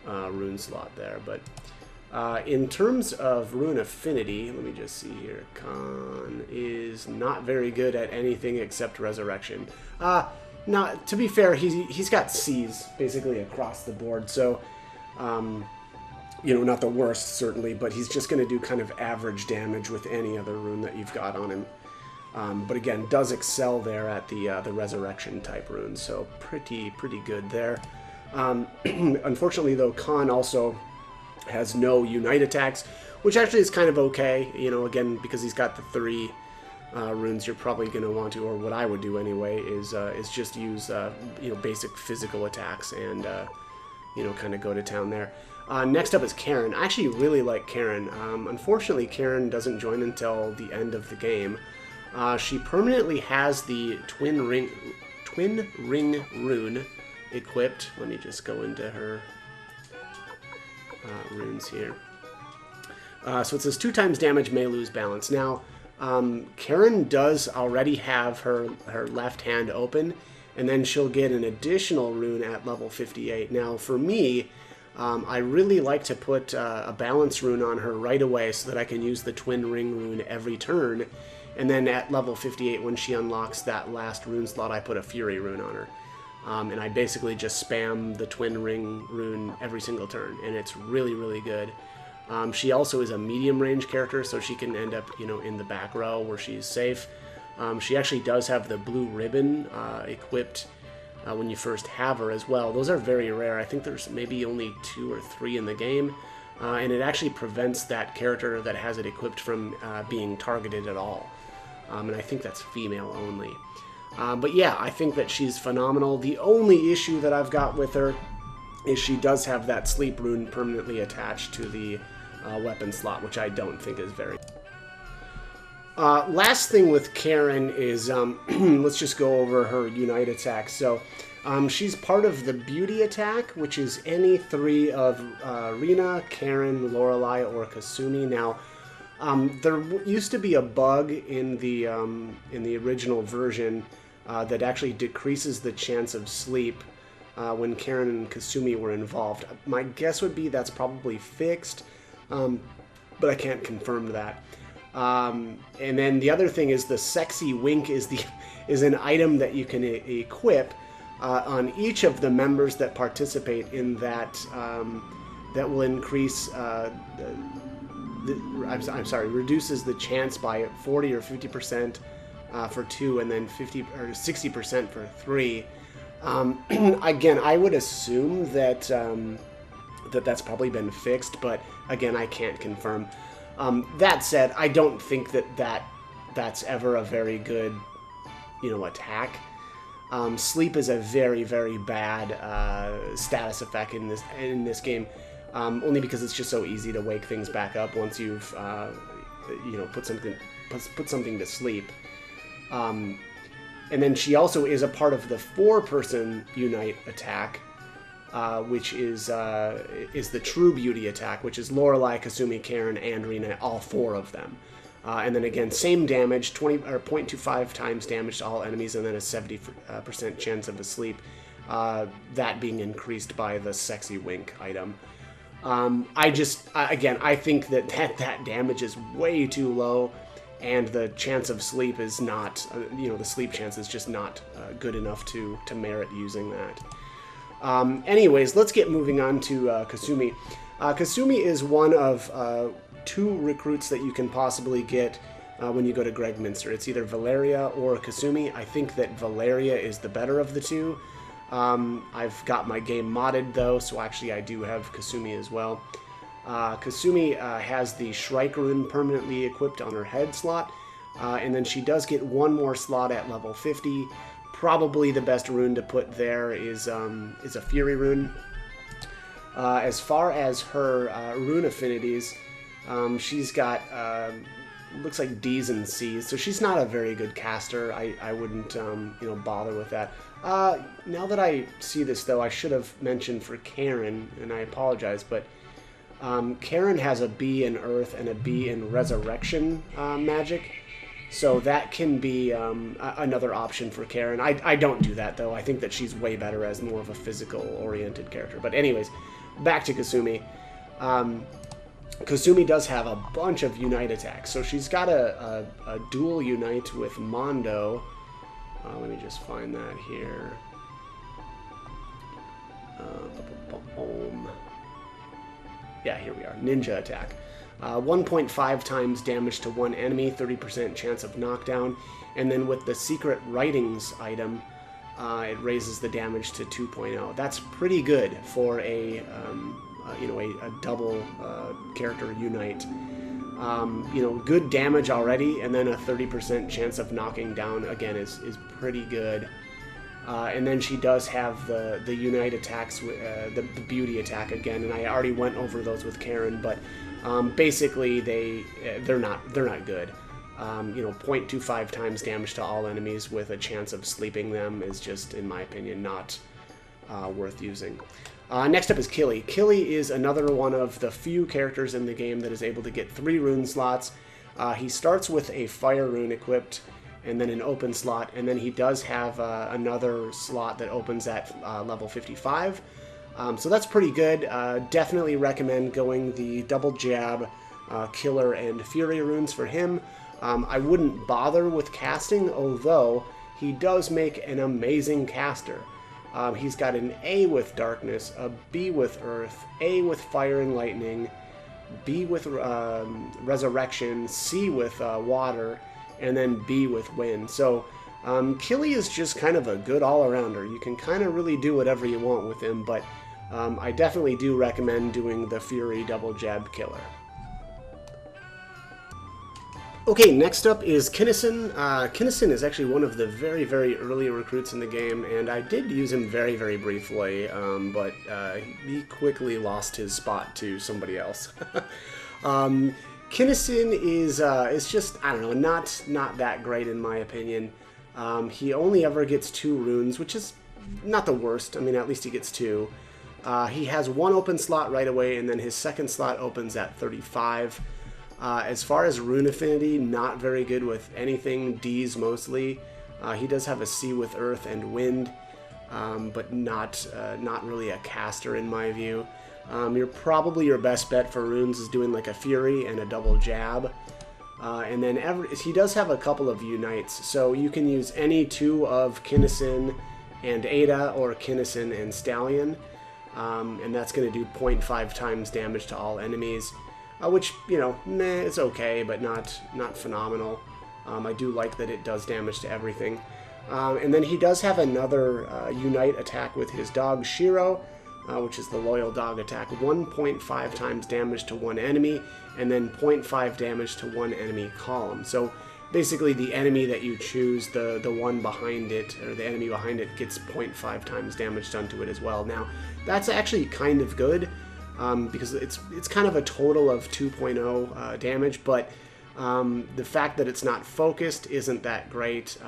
rune slot there, but in terms of rune affinity, let me just see here. Khan is not very good at anything except Resurrection. To be fair, he's got C's basically across the board, so not the worst certainly, but he's just going to do kind of average damage with any other rune that you've got on him. But again, does excel there at the Resurrection type runes, so pretty good there. Unfortunately, though, Khan also has no unite attacks, which actually is kind of okay, again, because he's got the 3 runes. You're probably going to want to, or what I would do anyway, is just use basic physical attacks and kind of go to town there. Next up is Karen. I actually really like Karen. Unfortunately, Karen doesn't join until the end of the game. She permanently has the Twin Ring rune equipped. Let me just go into her runes here. So it says 2 times damage, may lose balance. Now, Karen does already have her left hand open, and then she'll get an additional rune at level 58. Now, for me, I really like to put a balance rune on her right away so that I can use the twin ring rune every turn. And then at level 58, when she unlocks that last rune slot, I put a fury rune on her. And I basically just spam the twin ring rune every single turn, and it's really, really good. She also is a medium range character, so she can end up, in the back row where she's safe. She actually does have the blue ribbon equipped when you first have her as well. Those are very rare. I think there's maybe only 2 or 3 in the game, and it actually prevents that character that has it equipped from being targeted at all. And I think that's female only. But yeah, I think that she's phenomenal. The only issue that I've got with her is she does have that sleep rune permanently attached to the weapon slot, which I don't think is very... last thing with Karen is, let's just go over her Unite attack. So, she's part of the Beauty attack, which is any 3 of Rina, Karen, Lorelei, or Kasumi. Now, there used to be a bug in the original version that actually decreases the chance of sleep when Karen and Kasumi were involved. My guess would be that's probably fixed, but I can't confirm that. And then the other thing is the sexy wink is an item that you can equip on each of the members that participate in that that will increase reduces the chance by 40 or 50% for 2, and then 50 or 60% for 3. Again, I would assume that that's probably been fixed, but again, I can't confirm. That said, I don't think that's ever a very good, attack. Sleep is a very, very bad status effect in this game, only because it's just so easy to wake things back up once you've put something to sleep. And then she also is a part of the 4-person Unite attack, which is the True Beauty attack, which is Lorelei, Kasumi, Karen, and Rina, all 4 of them. And then again, same damage, 0.25 times damage to all enemies, and then a 70% chance of a sleep. That being increased by the Sexy Wink item. I think that damage is way too low, and the chance of sleep is not, the sleep chance is just not good enough to merit using that. Anyways, let's get moving on to Kasumi. Kasumi is one of 2 recruits that you can possibly get when you go to Gregminster. It's either Valeria or Kasumi. I think that Valeria is the better of the 2. I've got my game modded though, so actually I do have Kasumi as well. Kasumi has the Shrike rune permanently equipped on her head slot, and then she does get 1 more slot at level 50. Probably the best rune to put there is a Fury rune. As far as her rune affinities, she's got looks like D's and C's, so she's not a very good caster. I wouldn't bother with that. Now that I see this though, I should have mentioned for Karen, and I apologize, but Karen has a B in Earth and a B in Resurrection magic, so that can be another option for Karen. I don't do that though. I think that she's way better as more of a physical-oriented character. But anyways, back to Kasumi. Kasumi does have a bunch of Unite attacks, so she's got a dual Unite with Mondo. Let me just find that here. Yeah, here we are. Ninja attack. 1.5 times damage to 1 enemy, 30% chance of knockdown. And then with the Secret Writings item, it raises the damage to 2.0. That's pretty good for a double character Unite. Good damage already, and then a 30% chance of knocking down, again, is pretty good. And then she does have the Unite attacks, the Beauty attack again, and I already went over those with Karen, but basically they're not good. 0.25 times damage to all enemies with a chance of sleeping them is just, in my opinion, not worth using. Next up is Killy. Killy is another one of the few characters in the game that is able to get 3 rune slots. He starts with a Fire rune equipped, and then an open slot, and then he does have another slot that opens at level 55. So that's pretty good. Definitely recommend going the double jab, killer, and fury runes for him. I wouldn't bother with casting, although he does make an amazing caster. He's got an A with darkness, a B with earth, A with fire and lightning, B with resurrection, C with water, and then B with wind. So Killy is just kind of a good all-arounder. You can kind of really do whatever you want with him, but I definitely do recommend doing the Fury Double Jab Killer. Okay, next up is Kinnison. Kinnison is actually one of the very, very early recruits in the game, and I did use him very, very briefly, but he quickly lost his spot to somebody else. Kinnison is just, I don't know, not that great in my opinion. He only ever gets 2 runes, which is not the worst. I mean, at least he gets 2. He has 1 open slot right away, and then his second slot opens at 35. As far as rune affinity, not very good with anything, D's mostly. He does have a C with earth and wind, but not really a caster in my view. Probably your best bet for runes is doing like a fury and a double jab. And then he does have a couple of unites, so you can use any 2 of Kinnison and Ada or Kinnison and Stallion, and that's going to do 0.5 times damage to all enemies. Which, you know, it's okay, but not phenomenal. I do like that it does damage to everything. And then he does have another Unite attack with his dog Shiro, which is the Loyal Dog attack. 1.5 times damage to 1 enemy, and then 0.5 damage to 1 enemy column. So basically the enemy that you choose, the one behind it, or the enemy behind it, gets 0.5 times damage done to it as well. Now, that's actually kind of good. Because it's kind of a total of 2.0 damage, but the fact that it's not focused isn't that great.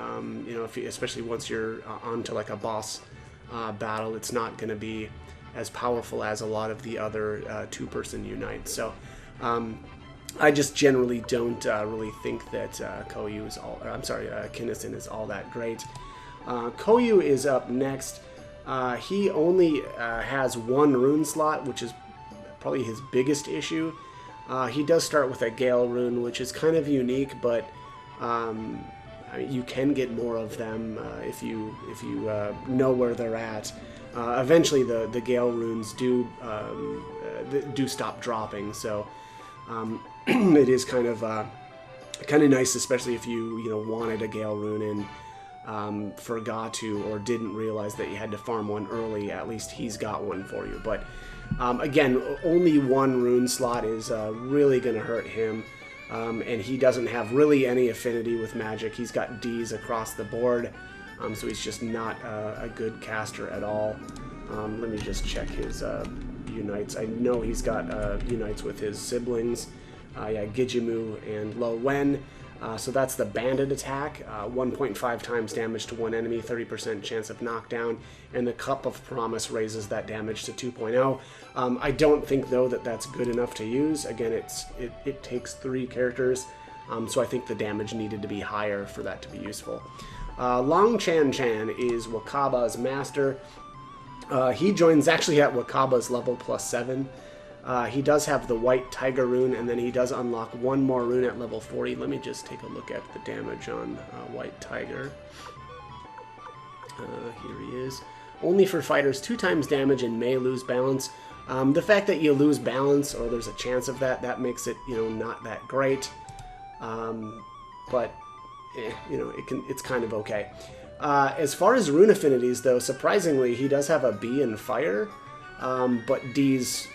You know, especially once you're onto like a boss battle, it's not going to be as powerful as a lot of the other 2-person unites. So I just generally don't really think that Kinnison is all that great. Koyu is up next. He only has 1 rune slot, which is probably his biggest issue. He does start with a Gale rune, which is kind of unique, but I mean, you can get more of them if you know where they're at. Eventually, the Gale runes do stop dropping, so it is kind of nice, especially if you wanted a Gale rune and forgot to or didn't realize that you had to farm one early. At least he's got one for you, but again, only 1 rune slot is really going to hurt him, and he doesn't have really any affinity with magic. He's got D's across the board, so he's just not a good caster at all. Let me just check his unites. I know he's got unites with his siblings, Gijimu and Lo Wen. So that's the Bandit attack, 1.5 times damage to 1 enemy, 30% chance of knockdown, and the Cup of Promise raises that damage to 2.0. I don't think, though, that that's good enough to use. Again, it takes 3 characters, so I think the damage needed to be higher for that to be useful. Long Chan Chan is Wakaba's master. He joins actually at Wakaba's level +7. He does have the White Tiger rune, and then he does unlock 1 more rune at level 40. Let me just take a look at the damage on White Tiger. Here he is. Only for fighters, 2 times damage and may lose balance. The fact that you lose balance, or there's a chance of that makes it, not that great. But, it's kind of okay. As far as rune affinities, though, surprisingly, he does have a B in fire. But D's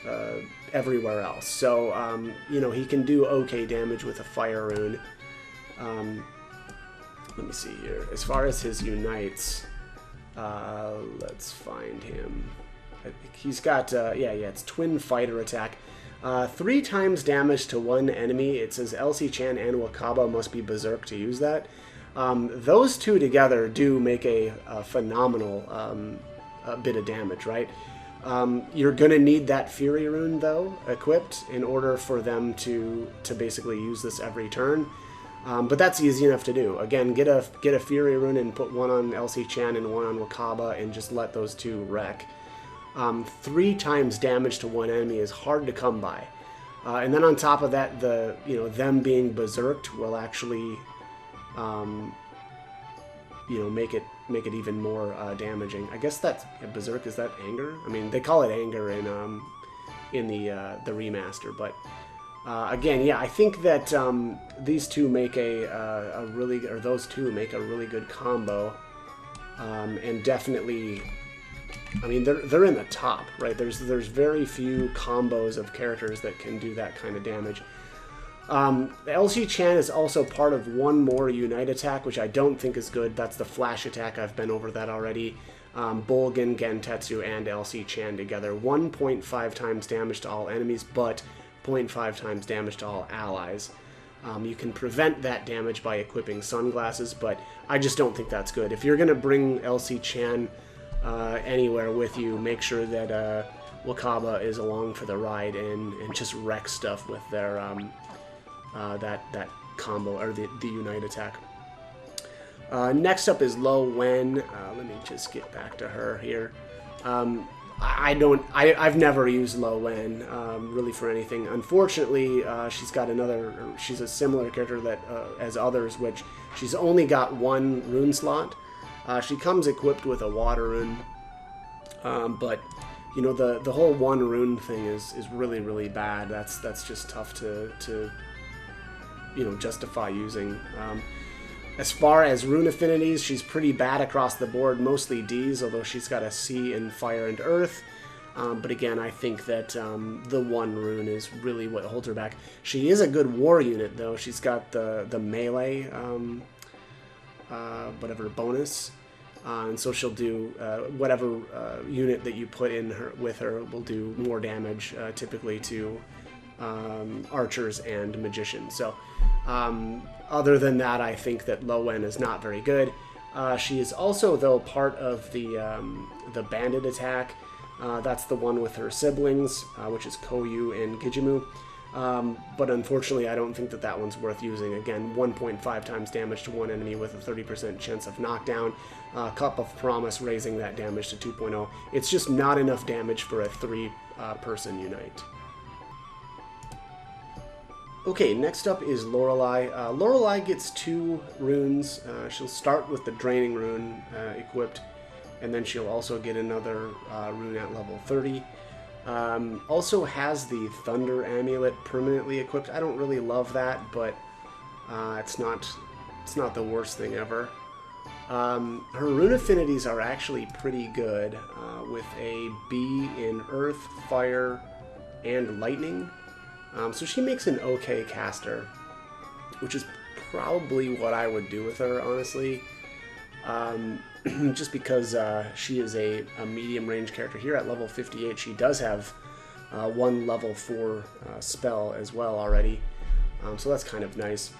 everywhere else. So, he can do okay damage with a fire rune. Let me see here. As far as his unites, let's find him. I think he's got, it's Twin Fighter attack. 3 times damage to 1 enemy. It says Elsie Chan and Wakaba must be berserk to use that. Those 2 together do make a phenomenal bit of damage, right? You're going to need that Fury rune, though, equipped in order for them to basically use this every turn. But that's easy enough to do. Again, get a Fury rune and put 1 on Elsie Chan and 1 on Wakaba and just let those 2 wreck. 3 times damage to one enemy is hard to come by. And then on top of that, them being berserked will actually, make it even more damaging. I guess that's berserk. Is that anger? I mean, they call it anger in the remaster, but again, yeah, I think that these two make those two make a really good combo, and definitely. I mean, they're in the top, right? There's very few combos of characters that can do that kind of damage. The LC Chan is also part of one more Unite attack, which I don't think is good. That's the Flash attack. I've been over that already. Bolgan, Gentetsu, and LC Chan together. 1.5 times damage to all enemies, but 0.5 times damage to all allies. You can prevent that damage by equipping sunglasses, but I just don't think that's good. If you're going to bring LC Chan anywhere with you, make sure that Wakaba is along for the ride and just wreck stuff with their that combo or the Unite attack. Next up is Lo Wen. Let me just get back to her here. I've never used Lo Wen really for anything. Unfortunately, she's a similar character that as others, which she's only got 1 rune slot. She comes equipped with a water rune, but the whole 1 rune thing is really, really bad. That's just tough to justify using. As far as rune affinities, she's pretty bad across the board, mostly D's, although she's got a C in fire and earth. But again, I think that the 1 rune is really what holds her back. She is a good war unit, though. She's got the melee, whatever bonus, and so she'll do whatever unit that you put in her with her will do more damage, typically to archers and magicians. So other than that, I think that Lo Wen is not very good. She is also, though, part of the bandit attack. That's the one with her siblings, which is Koyu and Gijimu. But unfortunately, I don't think that one's worth using. Again, 1.5 times damage to one enemy with a 30% chance of knockdown. Cup of Promise raising that damage to 2.0. It's just not enough damage for a 3-person Unite. Okay, next up is Lorelei. Lorelei gets 2 runes. She'll start with the Draining Rune equipped, and then she'll also get another rune at level 30. Also has the Thunder Amulet permanently equipped. I don't really love that, but it's not the worst thing ever. Her rune affinities are actually pretty good, with a B in Earth, Fire, and Lightning. So she makes an okay caster, which is probably what I would do with her, honestly. Just because she is a medium range character. Here at level 58, she does have 1 level 4 spell as well already. So that's kind of nice.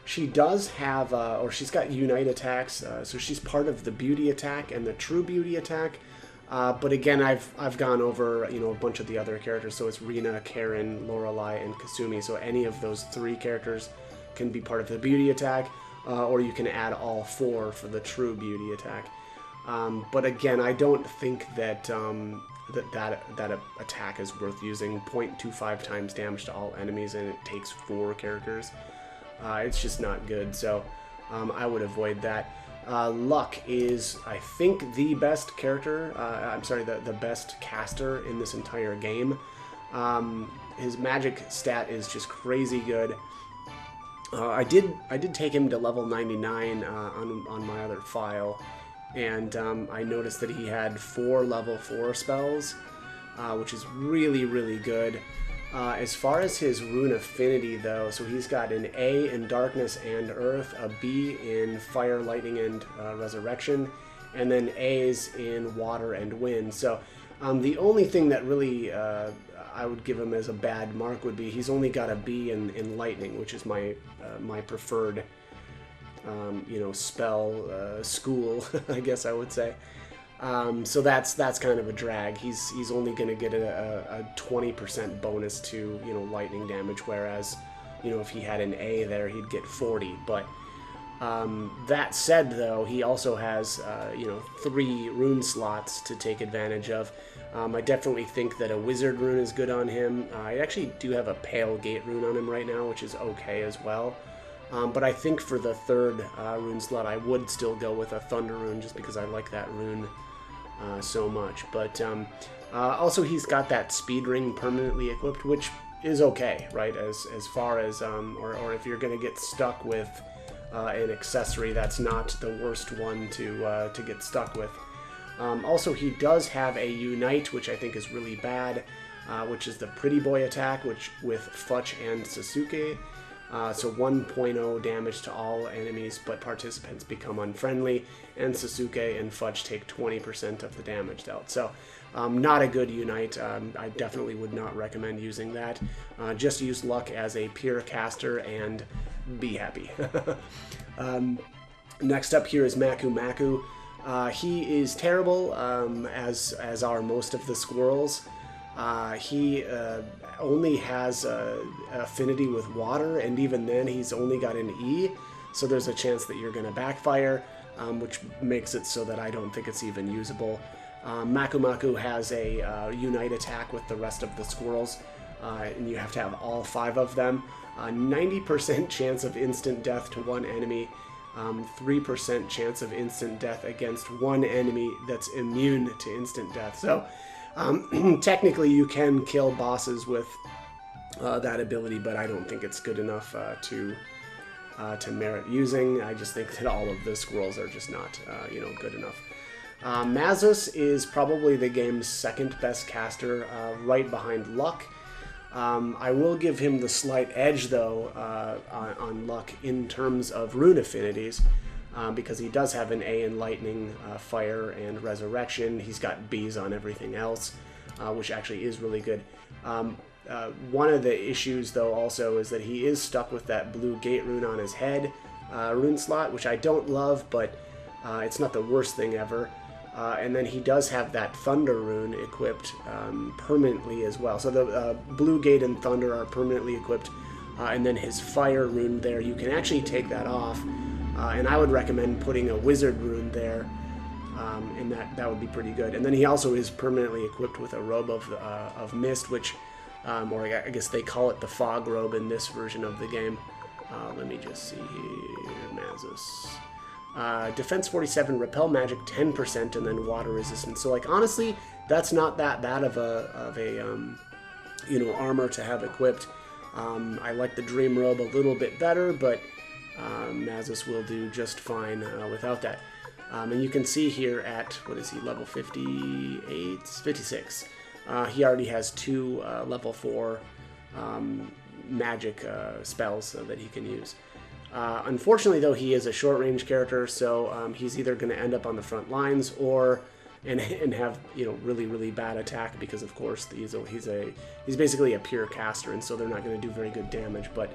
She does have, or she's got Unite attacks, so she's part of the Beauty attack and the True Beauty attack. But again, I've gone over a bunch of the other characters, so it's Rina, Karen, Lorelei, and Kasumi. So any of those 3 characters can be part of the Beauty attack, or you can add all 4 for the True Beauty attack. But again, I don't think that that attack is worth using. 0.25 times damage to all enemies, and it takes 4 characters. It's just not good, so I would avoid that. Luck is, I think, the best character, the best caster in this entire game. His magic stat is just crazy good. I did take him to level 99 on my other file, and I noticed that he had 4 level 4 spells, which is really, really good. As far as his rune affinity, though, so he's got an A in Darkness and Earth, a B in Fire, Lightning, and Resurrection, and then A's in Water and Wind. So the only thing that really I would give him as a bad mark would be he's only got a B in Lightning, which is my preferred spell school, I guess I would say. So that's kind of a drag. He's only going to get a 20% bonus to Lightning damage, whereas if he had an A there, he'd get 40. But That said, though, he also has, 3 rune slots to take advantage of. I definitely think that a wizard rune is good on him. I actually do have a pale gate rune on him right now, which is okay as well. But I think for the 3rd rune slot, I would still go with a thunder rune just because I like that rune so much. But also he's got that speed ring permanently equipped, which is okay, right? As far as, or if you're going to get stuck with an accessory, that's not the worst one to get stuck with. Also, he does have a Unite, which I think is really bad, which is the Pretty Boy attack, which with Futch and Sasuke. So 1.0 damage to all enemies, but participants become unfriendly, and Sasuke and Futch take 20% of the damage dealt. So not a good Unite. I definitely would not recommend using that. Just use Luck as a pure caster and be happy. Next up here is Maku Maku. He is terrible, as are most of the squirrels. He only has affinity with water, and even then he's only got an E, so there's a chance that you're going to backfire, which makes it so that I don't think it's even usable. Maku Maku has a Unite attack with the rest of the squirrels, and you have to have all 5 of them. 90% chance of instant death to one enemy, 3% chance of instant death against one enemy that's immune to instant death. So technically you can kill bosses with that ability, but I don't think it's good enough to merit using. I just think that all of the squirrels are just not good enough. Mazus is probably the game's 2nd best caster, right behind Luck. I will give him the slight edge, though, on Luck in terms of rune affinities, because he does have an A in Lightning, Fire, and Resurrection. He's got Bs on everything else, which actually is really good. One of the issues, though, also is that he is stuck with that blue gate rune on his head rune slot, which I don't love, but it's not the worst thing ever. And then he does have that Thunder rune equipped permanently as well. So the Blue Gate and Thunder are permanently equipped. And then his Fire rune there, you can actually take that off. And I would recommend putting a Wizard rune there. And that would be pretty good. And then he also is permanently equipped with a Robe of Mist, which, or I guess they call it the Fog Robe in this version of the game. Let me just see here, Mazus. Defense 47, repel magic 10%, and then water resistance. So, like, honestly, that's not that bad of a armor to have equipped. I like the Dream Robe a little bit better, but Mazus will do just fine without that. And you can see here at, what is he, level 58? 56. He already has 2 level 4 magic spells that he can use. Unfortunately, though, he is a short-range character, so he's either going to end up on the front lines or and have really, really bad attack because, of course, he's basically a pure caster, and so they're not going to do very good damage. But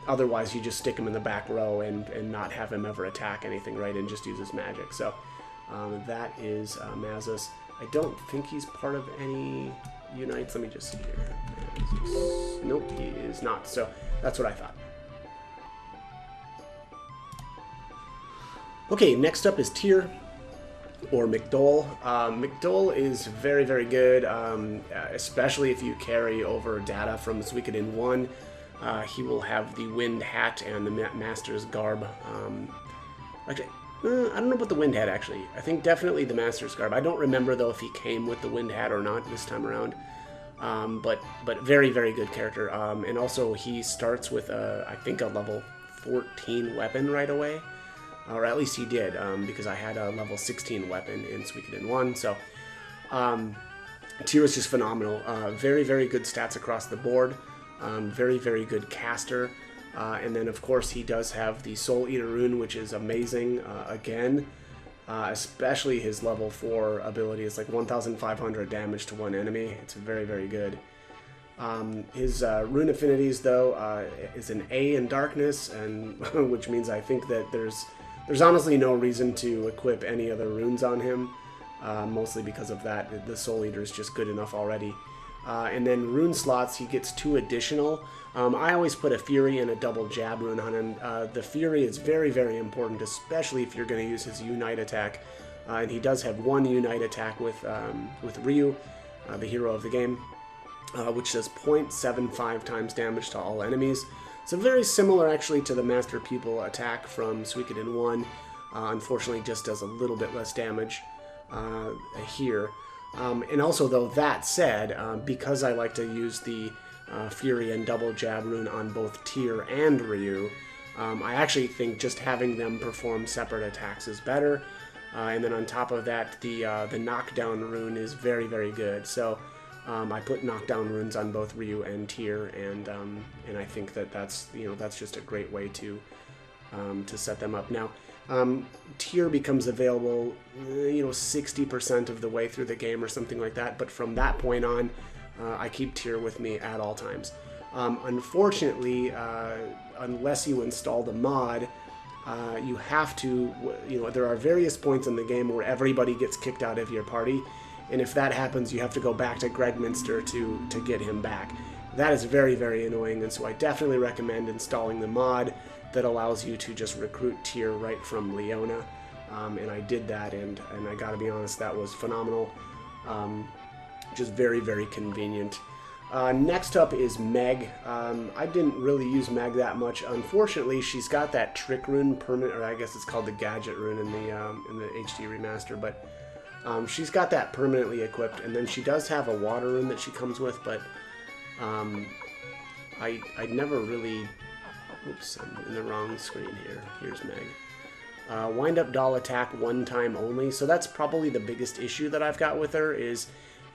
otherwise, you just stick him in the back row and not have him ever attack anything, right, and just use his magic. So that is Mazus. I don't think he's part of any Unites. Let me just see here. Mazus. Nope, he is not. So that's what I thought. Okay, next up is Tyr, or McDole. McDole is very, very good, especially if you carry over data from Suikoden 1. He will have the Wind Hat and the Master's Garb. Actually, I don't know about the Wind Hat, actually. I think definitely the Master's Garb. I don't remember, though, if he came with the Wind Hat or not this time around. But very, very good character. And also, he starts with, I think, a level 14 weapon right away. Or at least he did, because I had a level 16 weapon in Suikoden 1. So, Tyr is just phenomenal. Very, very good stats across the board. Very, very good caster. And then, of course, he does have the Soul Eater rune, which is amazing, again. Especially his level 4 ability. It's like 1,500 damage to one enemy. It's very, very good. His rune affinities, though, is an A in Darkness, and which means I think that there's honestly no reason to equip any other runes on him, mostly because of that. The Soul Eater is just good enough already. And then rune slots, he gets 2 additional. I always put a Fury and a double jab rune on him. The Fury is very, very important, especially if you're going to use his Unite attack. And he does have 1 Unite attack with Ryu, the hero of the game, which does 0.75 times damage to all enemies. So very similar, actually, to the Master Pupil attack from Suikoden 1. Unfortunately, just does a little bit less damage here. And also, though, that said, because I like to use the Fury and double jab rune on both Tyr and Ryu, I actually think just having them perform separate attacks is better. And then on top of that, the knockdown rune is very, very good. So I put knockdown runes on both Ryu and Tyr, and I think that that's just a great way to set them up. Now, Tyr becomes available 60% of the way through the game or something like that, but from that point on, I keep Tyr with me at all times. Unfortunately, unless you install the mod, you have to, there are various points in the game where everybody gets kicked out of your party, and if that happens, you have to go back to Gregminster to get him back. That is very, very annoying, and so I definitely recommend installing the mod that allows you to just recruit Tyr right from Leona, and I did that, and I gotta be honest, that was phenomenal. Just very, very convenient. Next up is Meg. I didn't really use Meg that much. Unfortunately, she's got that trick rune permanent, or I guess it's called the gadget rune in the HD remaster, but she's got that permanently equipped, and then she does have a water rune that she comes with, but I never really... Oops, I'm in the wrong screen here. Here's Meg. Wind up doll attack 1 time only, so that's probably the biggest issue that I've got with her is,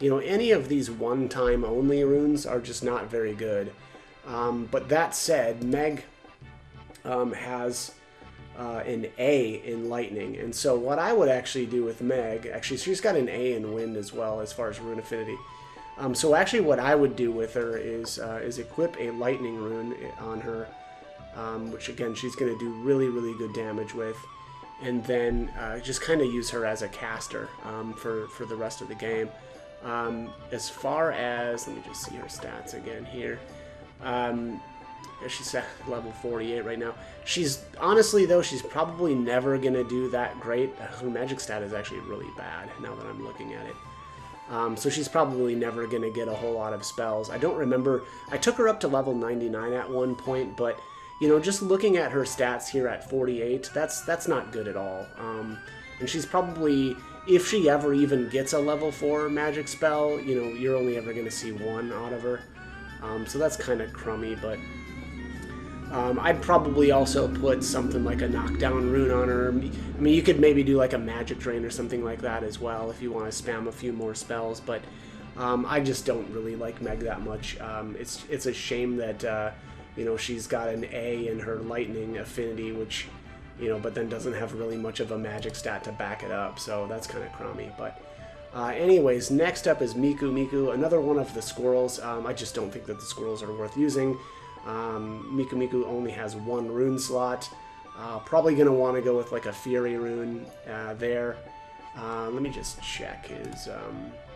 any of these 1 time only runes are just not very good. But that said, Meg has an A in lightning, and so what I would actually do with Meg, actually she's got an A in wind as well as far as rune affinity. So actually what I would do with her is equip a lightning rune on her, which again she's going to do really, really good damage with, and then just kind of use her as a caster for the rest of the game. As far as, let me just see her stats again here. She's at level 48 right now. She's, honestly though, she's probably never going to do that great. Her magic stat is actually really bad now that I'm looking at it. So she's probably never going to get a whole lot of spells. I don't remember, I took her up to level 99 at one point, but just looking at her stats here at 48, that's not good at all. And she's probably, if she ever even gets a level 4 magic spell, you're only ever going to see 1 out of her. So that's kind of crummy, but I'd probably also put something like a knockdown rune on her. I mean, you could maybe do like a magic drain or something like that as well if you want to spam a few more spells, but I just don't really like Meg that much. It's a shame that she's got an A in her lightning affinity, which but then doesn't have really much of a magic stat to back it up, so that's kind of crummy. But anyways, next up is Miku. Miku, another one of the squirrels. I just don't think that the squirrels are worth using. Miku only has 1 rune slot. Probably going to want to go with like a Fury rune there. Let me just check his...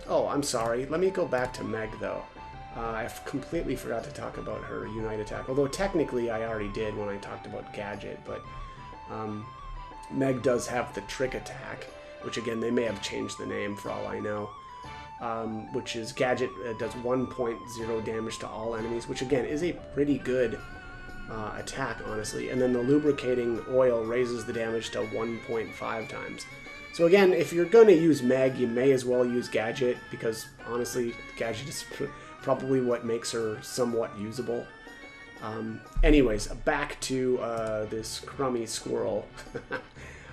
oh, I'm sorry. Let me go back to Meg, though. I completely forgot to talk about her Unite attack, although technically I already did when I talked about Gadget, but Meg does have the trick attack, which again, they may have changed the name for all I know, which is Gadget does 1.0 damage to all enemies, which again is a pretty good attack, honestly, and then the lubricating oil raises the damage to 1.5 times. So again, if you're going to use Meg, you may as well use Gadget, because honestly, Gadget is probably what makes her somewhat usable. Anyways, back to this crummy squirrel.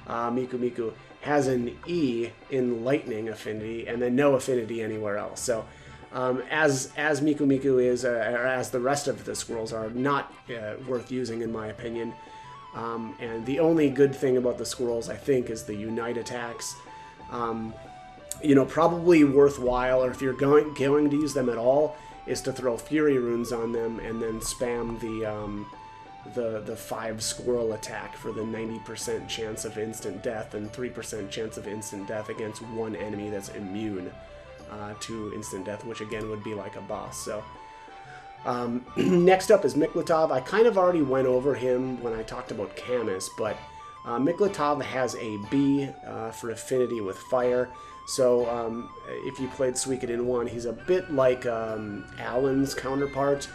Miku has an E in lightning affinity, and then no affinity anywhere else. So as Miku is, or as the rest of the squirrels are, not worth using in my opinion. And the only good thing about the squirrels, I think, is the Unite attacks. Probably worthwhile, or if you're going to use them at all, is to throw Fury runes on them and then spam the 5 squirrel attack for the 90% chance of instant death and 3% chance of instant death against 1 enemy that's immune. to instant death, which again would be like a boss. So next up is Miklatov. I kind of already went over him when I talked about Camus, but Miklatov has a B for affinity with fire. So if you played Suikoden 1, he's a bit like Alan's counterpart.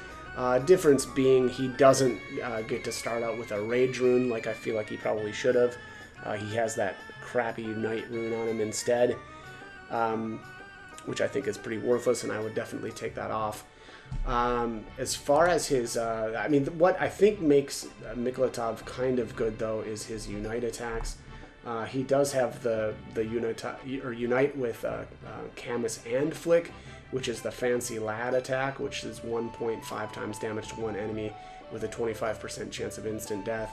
Difference being he doesn't get to start out with a rage rune like I feel like he probably should have. He has that crappy Unite rune on him instead, which I think is pretty worthless, and I would definitely take that off. As far as his, I mean, what I think makes Miklatov kind of good though is his Unite attacks. He does have the Unite with Camus and Flick, which is the fancy lad attack, which is 1.5 times damage to one enemy with a 25% chance of instant death.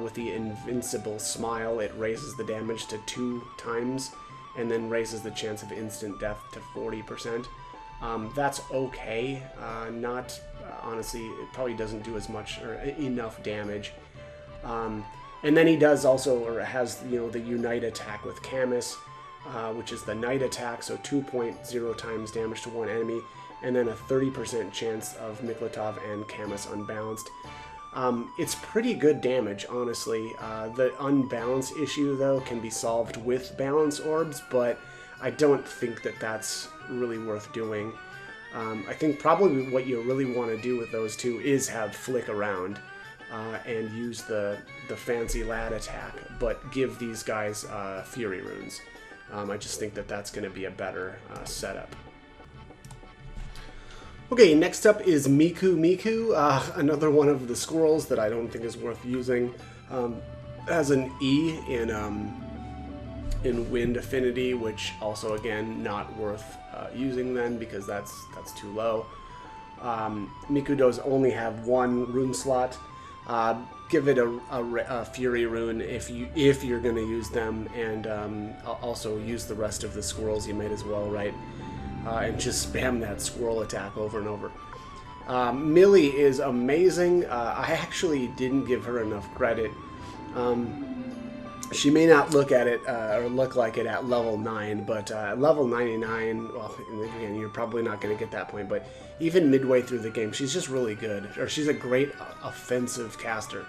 With the Invincible Smile, it raises the damage to 2 times and then raises the chance of instant death to 40%. That's okay. Not honestly, it probably doesn't do as much or enough damage. And then he does also, or has, the Unite attack with Camus, which is the Night attack, so 2.0 times damage to one enemy, and then a 30% chance of Miklatov and Camus unbalanced. It's pretty good damage, honestly. The unbalance issue, though, can be solved with balance orbs, but I don't think that that's really worth doing. I think probably what you really want to do with those two is have Flick around and use the fancy lad attack, but give these guys Fury runes. I just think that that's going to be a better setup. Okay, next up is Miku, another one of the squirrels that I don't think is worth using. Has an E in wind affinity, which also again not worth using then because that's too low. Miku does only have one rune slot. Give it a Fury rune if you're going to use them, and also use the rest of the squirrels you might as well, right? And just spam that squirrel attack over and over. Millie is amazing. I actually didn't give her enough credit. She may not look at it or look like it at level 9, but level 99, well, again, you're probably not going to get that point, but even midway through the game, she's just really good. Or she's a great offensive caster.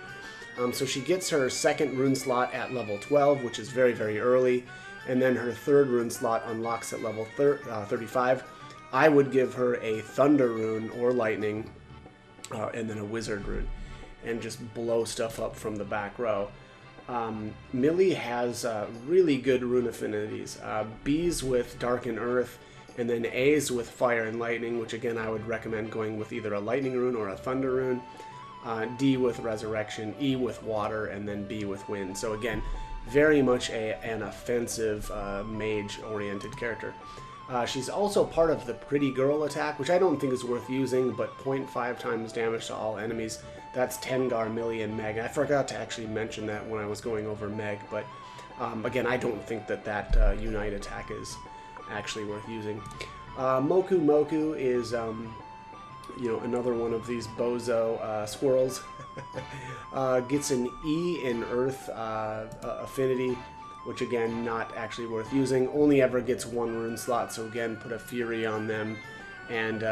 So she gets her second rune slot at level 12, which is very, very early, and then her third rune slot unlocks at level 35. I would give her a Thunder rune or Lightning, and then a Wizard rune, and just blow stuff up from the back row. Millie has really good rune affinities. B's with Dark and Earth, and then A's with Fire and Lightning, which again I would recommend going with either a Lightning rune or a Thunder rune. D with Resurrection, E with Water, and then B with Wind. So again, very much an offensive mage-oriented character. She's also part of the Pretty Girl attack, which I don't think is worth using, but 0.5 times damage to all enemies. That's Tengar, Millie, and Meg. I forgot to actually mention that when I was going over Meg, but again, I don't think that Unite attack is actually worth using. Moku is another one of these bozo squirrels. Gets an E in Earth affinity, which again, not actually worth using. Only ever gets one rune slot, so again, put a Fury on them and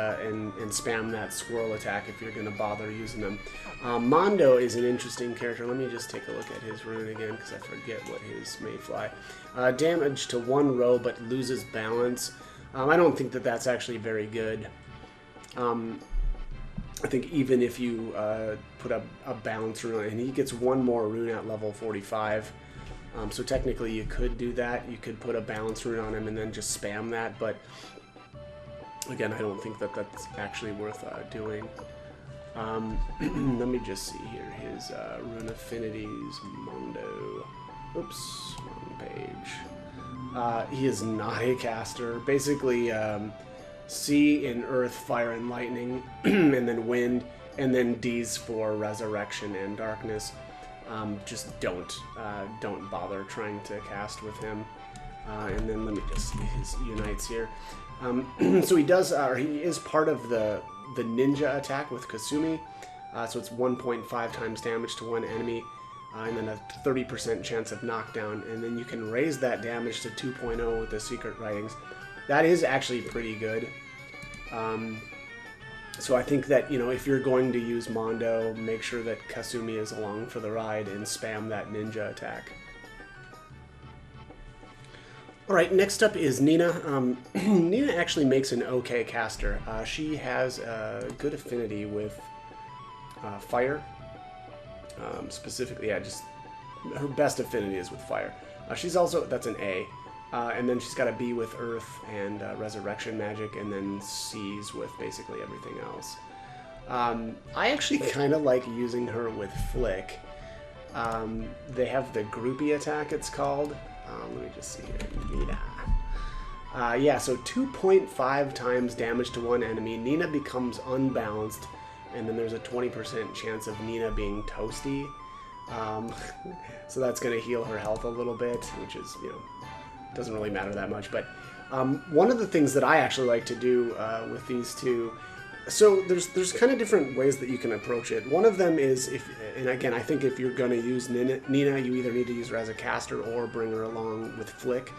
spam that squirrel attack if you're going to bother using them. Mondo is an interesting character. Let me just take a look at his rune again, because I forget what his Mayfly. Damage to one row, but loses balance. I don't think that that's actually very good. I think even if you put a balance rune on, and he gets one more rune at level 45, so technically you could do that. You could put a balance rune on him and then just spam that, but again, I don't think that that's actually worth doing. Let me just see here, his rune affinities, Mondo. Oops, wrong page. He is not a caster. Basically, C in Earth, Fire, and Lightning, and then Wind, and then D's for Resurrection and Darkness. Just don't bother trying to cast with him. And then let me just see his Unites here. So he is part of the Ninja attack with Kasumi. So it's 1.5 times damage to one enemy, and then a 30% chance of knockdown. And then you can raise that damage to 2.0 with the Secret Writings. that is actually pretty good. So I think that, you know, if you're going to use Mondo, make sure that Kasumi is along for the ride and spam that ninja attack. Alright, next up is Nina. Nina actually makes an okay caster. She has a good affinity with fire. Specifically, yeah, just her best affinity is with fire. She's also, that's an A. And then she's got a B with Earth and Resurrection Magic, and then C's with basically everything else. I actually kind of like using her with Flick. They have the groupie attack, it's called. Let me just see here. Nina. Yeah, so 2.5 times damage to one enemy. Nina becomes unbalanced, and then there's a 20% chance of Nina being toasty. So that's going to heal her health a little bit, which is, you know, doesn't really matter that much. But one of the things that I actually like to do with these two, so there's kind of different ways that you can approach it. One of them is, and again, I think if you're going to use Nina, you either need to use her as a caster or bring her along with Flick.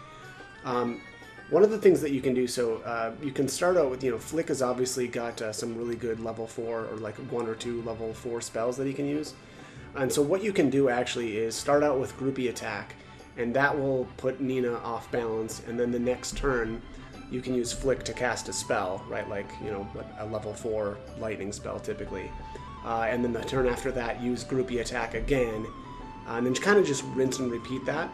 One of the things that you can do, so you can start out with, you know, Flick has obviously got some really good level 4 or like 1 or 2 level 4 spells that he can use. And so what you can do actually is start out with groupie attack, and that will put Nina off balance, and then the next turn you can use Flick to cast a spell, right, like, you know, a level 4 lightning spell typically. And then the turn after that, use groupie attack again, and then kind of just rinse and repeat that.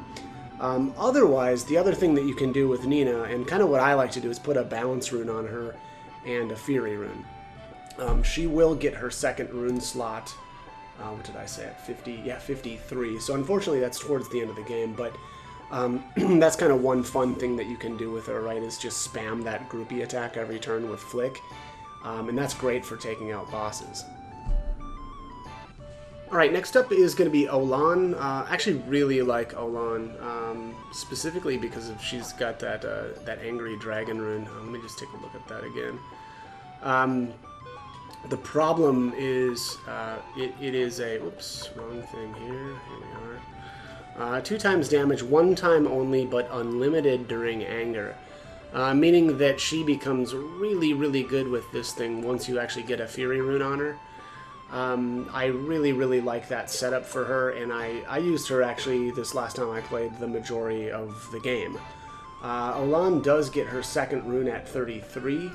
Otherwise, the other thing that you can do with Nina, and kind of what I like to do, is put a balance rune on her and a fury rune. She will get her second rune slot, what did I say, at 50? Yeah, 53. So unfortunately that's towards the end of the game, but that's kind of one fun thing that you can do with her, right, is just spam that groupie attack every turn with Flick. And that's great for taking out bosses. Alright, next up is going to be Olan. I actually really like Olan, specifically because she's got that angry dragon rune. Let me just take a look at that again. The problem is, it is a, whoops, wrong thing here, here we are. 2 times damage, 1 time only, but unlimited during anger. Meaning that she becomes really, really good with this thing once you actually get a Fury rune on her. I really, really like that setup for her, and I used her actually this last time I played the majority of the game. Olan does get her second rune at 33.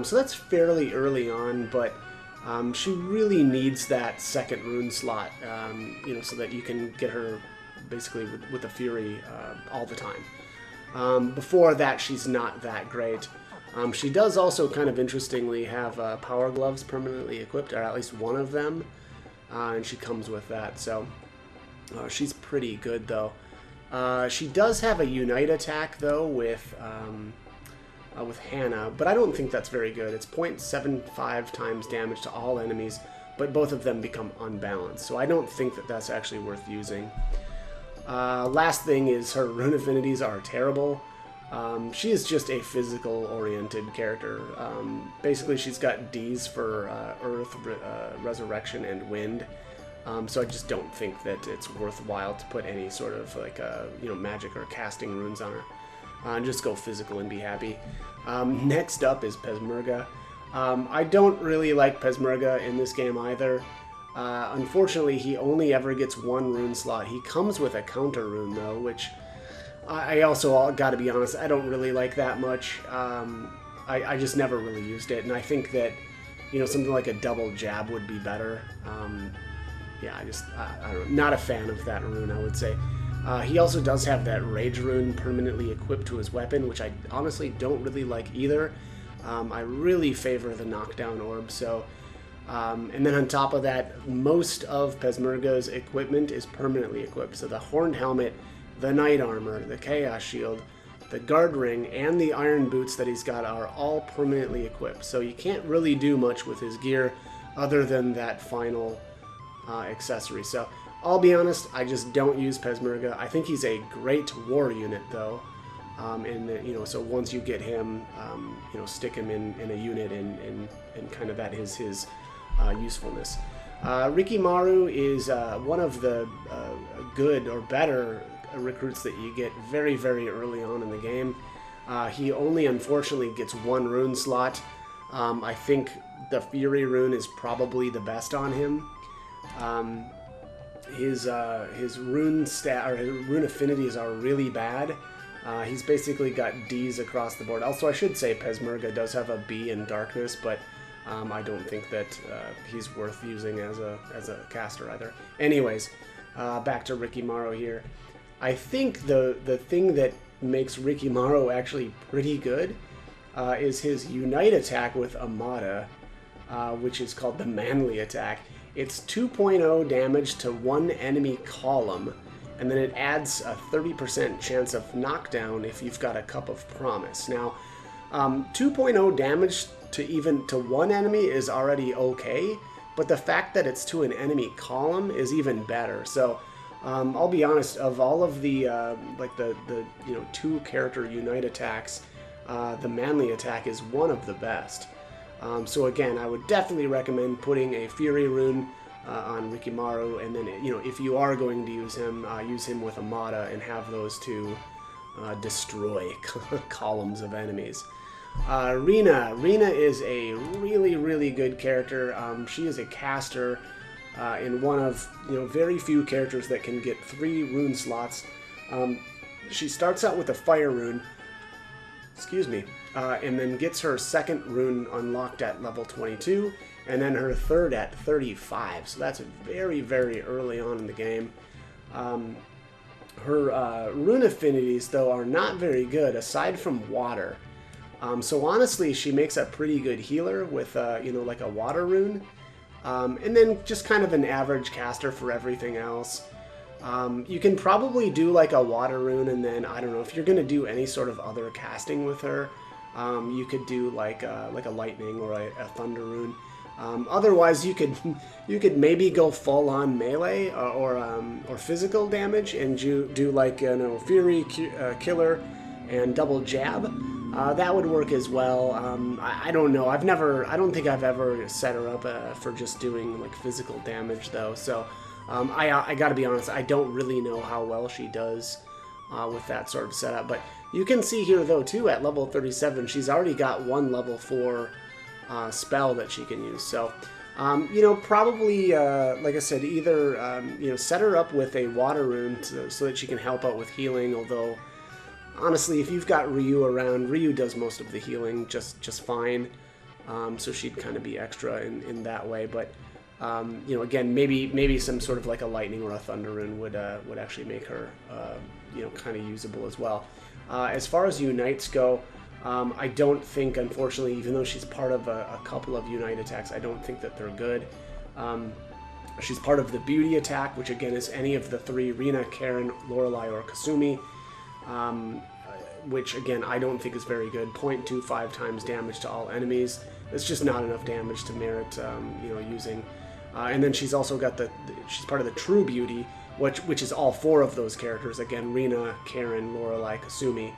So that's fairly early on, but she really needs that second rune slot, you know, so that you can get her basically with the Fury all the time. Before that, she's not that great. She does also kind of interestingly have Power Gloves permanently equipped, or at least one of them, and she comes with that, so she's pretty good though. She does have a Unite attack though with Hannah, but I don't think that's very good. It's 0.75 times damage to all enemies, but both of them become unbalanced, so I don't think that that's actually worth using. Last thing is her rune affinities are terrible. She is just a physical-oriented character. Basically, she's got Ds for Earth, Resurrection, and Wind. So I just don't think that it's worthwhile to put any sort of like you know, magic or casting runes on her. Just go physical and be happy. Next up is Peshmerga. I don't really like Peshmerga in this game either. Unfortunately, he only ever gets 1 rune slot. He comes with a counter rune though, which I also gotta be honest, I don't really like that much. I just never really used it, and I think that, you know, something like a double jab would be better. Yeah, I don't know, not a fan of that rune, I would say. He also does have that rage rune permanently equipped to his weapon, which I honestly don't really like either. I really favor the knockdown orb, so... and then on top of that, most of Peshmerga's equipment is permanently equipped. So the horned helmet, the knight armor, the chaos shield, the guard ring, and the iron boots that he's got are all permanently equipped. So you can't really do much with his gear other than that final accessory. So I'll be honest, I just don't use Peshmerga. I think he's a great war unit though. And you know, so once you get him, you know, stick him in a unit, and kind of that is his usefulness. Rikimaru is one of the good or better recruits that you get very, very early on in the game. He only unfortunately gets one rune slot. I think the Fury rune is probably the best on him. His rune his rune affinities are really bad. He's basically got D's across the board. Also, I should say Peshmerga does have a B in darkness, but I don't think that he's worth using as a caster either. Anyways, back to Rikimaru here. I think the thing that makes Rikimaru actually pretty good is his Unite attack with Amada, which is called the Manly attack. It's 2.0 damage to one enemy column, and then it adds a 30% chance of knockdown if you've got a Cup of Promise. Now, 2.0 damage to one enemy is already okay, but the fact that it's to an enemy column is even better. So, I'll be honest, of all of the like the two character Unite attacks, the Manly attack is one of the best. So again, I would definitely recommend putting a Fury rune on Rikimaru, and then if you are going to use him with Amada and have those two destroy columns of enemies. Rina is a really good character. She is a caster in one of very few characters that can get 3 rune slots. She starts out with a fire rune. Excuse me. And then gets her second rune unlocked at level 22, and then her third at 35. So that's very early on in the game. Her rune affinities, though, are not very good, aside from water. So honestly, she makes a pretty good healer with, like a water rune. And then just kind of an average caster for everything else. You can probably do like a water rune, and then, I don't know, if you're going to do any sort of other casting with her, you could do like a lightning or a thunder rune. Otherwise, you could maybe go full on melee or physical damage and do like Fury Killer and double jab. That would work as well. I don't know. I don't think I've ever set her up for just doing like physical damage though. So I gotta be honest. I don't really know how well she does with that sort of setup, but you can see here, though, too, at level 37, she's already got one level 4 spell that she can use. So, probably, like I said, either, set her up with a water rune so that she can help out with healing, although, honestly, if you've got Ryu around, Ryu does most of the healing just fine, so she'd kind of be extra in that way, but, again, maybe some sort of like a lightning or a thunder rune would actually make her, kind of usable as well. As far as Unites go, I don't think, unfortunately, even though she's part of a couple of Unite attacks, I don't think that they're good. She's part of the Beauty attack, which again is any of the 3, Rina, Karen, Lorelei, or Kasumi, which again I don't think is very good. 0.25 times damage to all enemies. It's just not enough damage to merit, using. And then she's also got she's part of the True Beauty, which is all 4 of those characters. Again, Rina, Karen, Lorelei, Kasumi.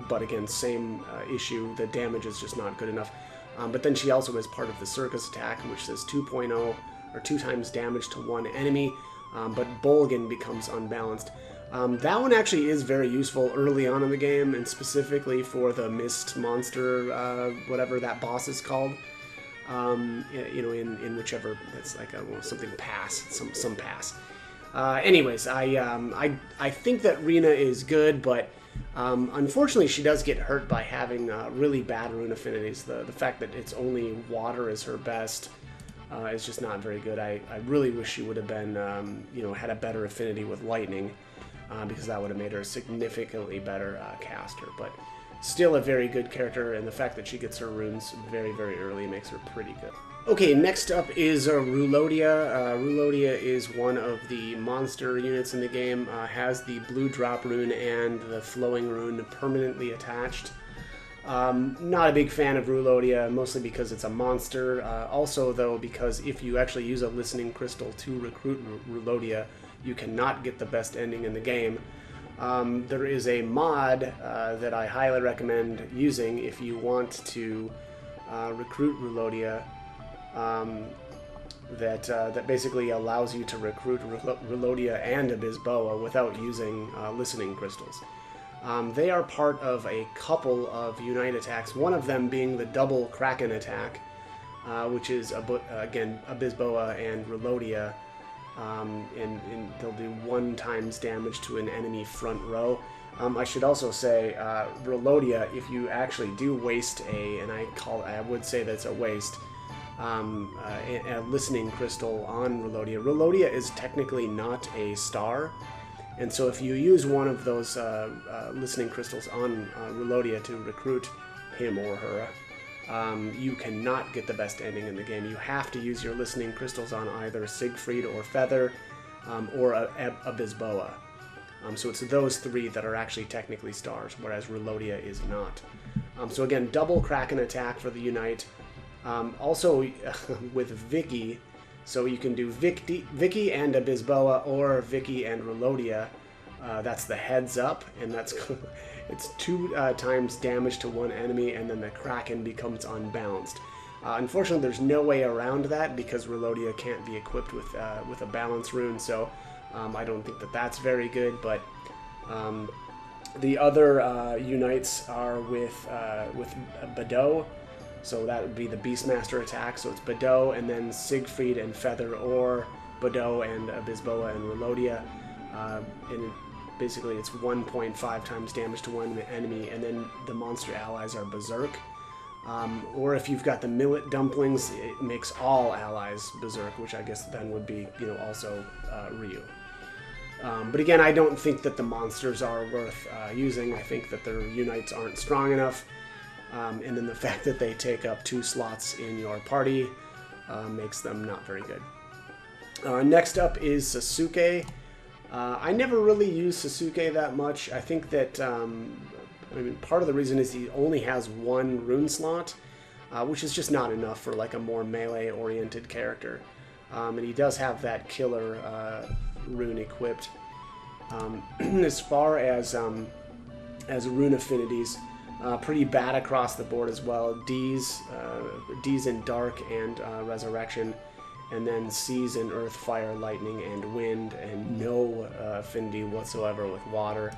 But again, same issue. The damage is just not good enough. But then she also is part of the Circus attack, which says 2.0 or 2 times damage to one enemy. But Bolgan becomes unbalanced. That one actually is very useful early on in the game, and specifically for the Mist monster, whatever that boss is called. In whichever, it's like something pass, some pass. Anyways, I think that Rina is good, but unfortunately she does get hurt by having really bad rune affinities. The fact that it's only water is her best is just not very good. I really wish she would have been, had a better affinity with lightning, because that would have made her a significantly better caster. But still a very good character, and the fact that she gets her runes very early makes her pretty good. Okay, next up is Rulodia. Rulodia is one of the monster units in the game, has the blue drop rune and the flowing rune permanently attached. Not a big fan of Rulodia, mostly because it's a monster. Also, though, because if you actually use a listening crystal to recruit Rulodia, you cannot get the best ending in the game. There is a mod that I highly recommend using if you want to recruit Rulodia. That basically allows you to recruit Rulodia and Abysboa without using listening crystals. They are part of a couple of Unite attacks, one of them being the double Kraken attack, which is, again, Abysboa and Relodia, and they'll do 1 times damage to an enemy front row. I should also say, Relodia, if you actually do waste and I would say that's a waste, a listening crystal on Relodia. Relodia is technically not a star, and so if you use one of those listening crystals on Relodia to recruit him or her, you cannot get the best ending in the game. You have to use your listening crystals on either Siegfried or Feather or Abysboa. So it's those 3 that are actually technically stars, whereas Relodia is not. So again, double Kraken attack for the Unite. Also with Vicky, so you can do Vicky and Abysboa or Vicky and Relodia. That's the heads up, and that's it's 2 times damage to 1 enemy, and then the Kraken becomes unbalanced. Unfortunately, there's no way around that because Relodia can't be equipped with a balance rune, so I don't think that that's very good. But the other Unites are with Bado. So that would be the Beastmaster attack. So it's Bado and then Siegfried and Feather, or Bado and Abysboa and Relodia. And basically it's 1.5 times damage to 1 enemy, and then the monster allies are Berserk. Or if you've got the Millet Dumplings, it makes all allies Berserk, which I guess then would be, also Ryu. But again, I don't think that the monsters are worth using. I think that their Unites aren't strong enough. And then the fact that they take up 2 slots in your party makes them not very good. Next up is Sasuke. I never really use Sasuke that much. I think that part of the reason is he only has 1 rune slot, which is just not enough for like a more melee-oriented character. And he does have that killer rune equipped. As far as rune affinities, pretty bad across the board as well. D's in Dark and Resurrection, and then C's in Earth, Fire, Lightning, and Wind, and no affinity whatsoever with Water.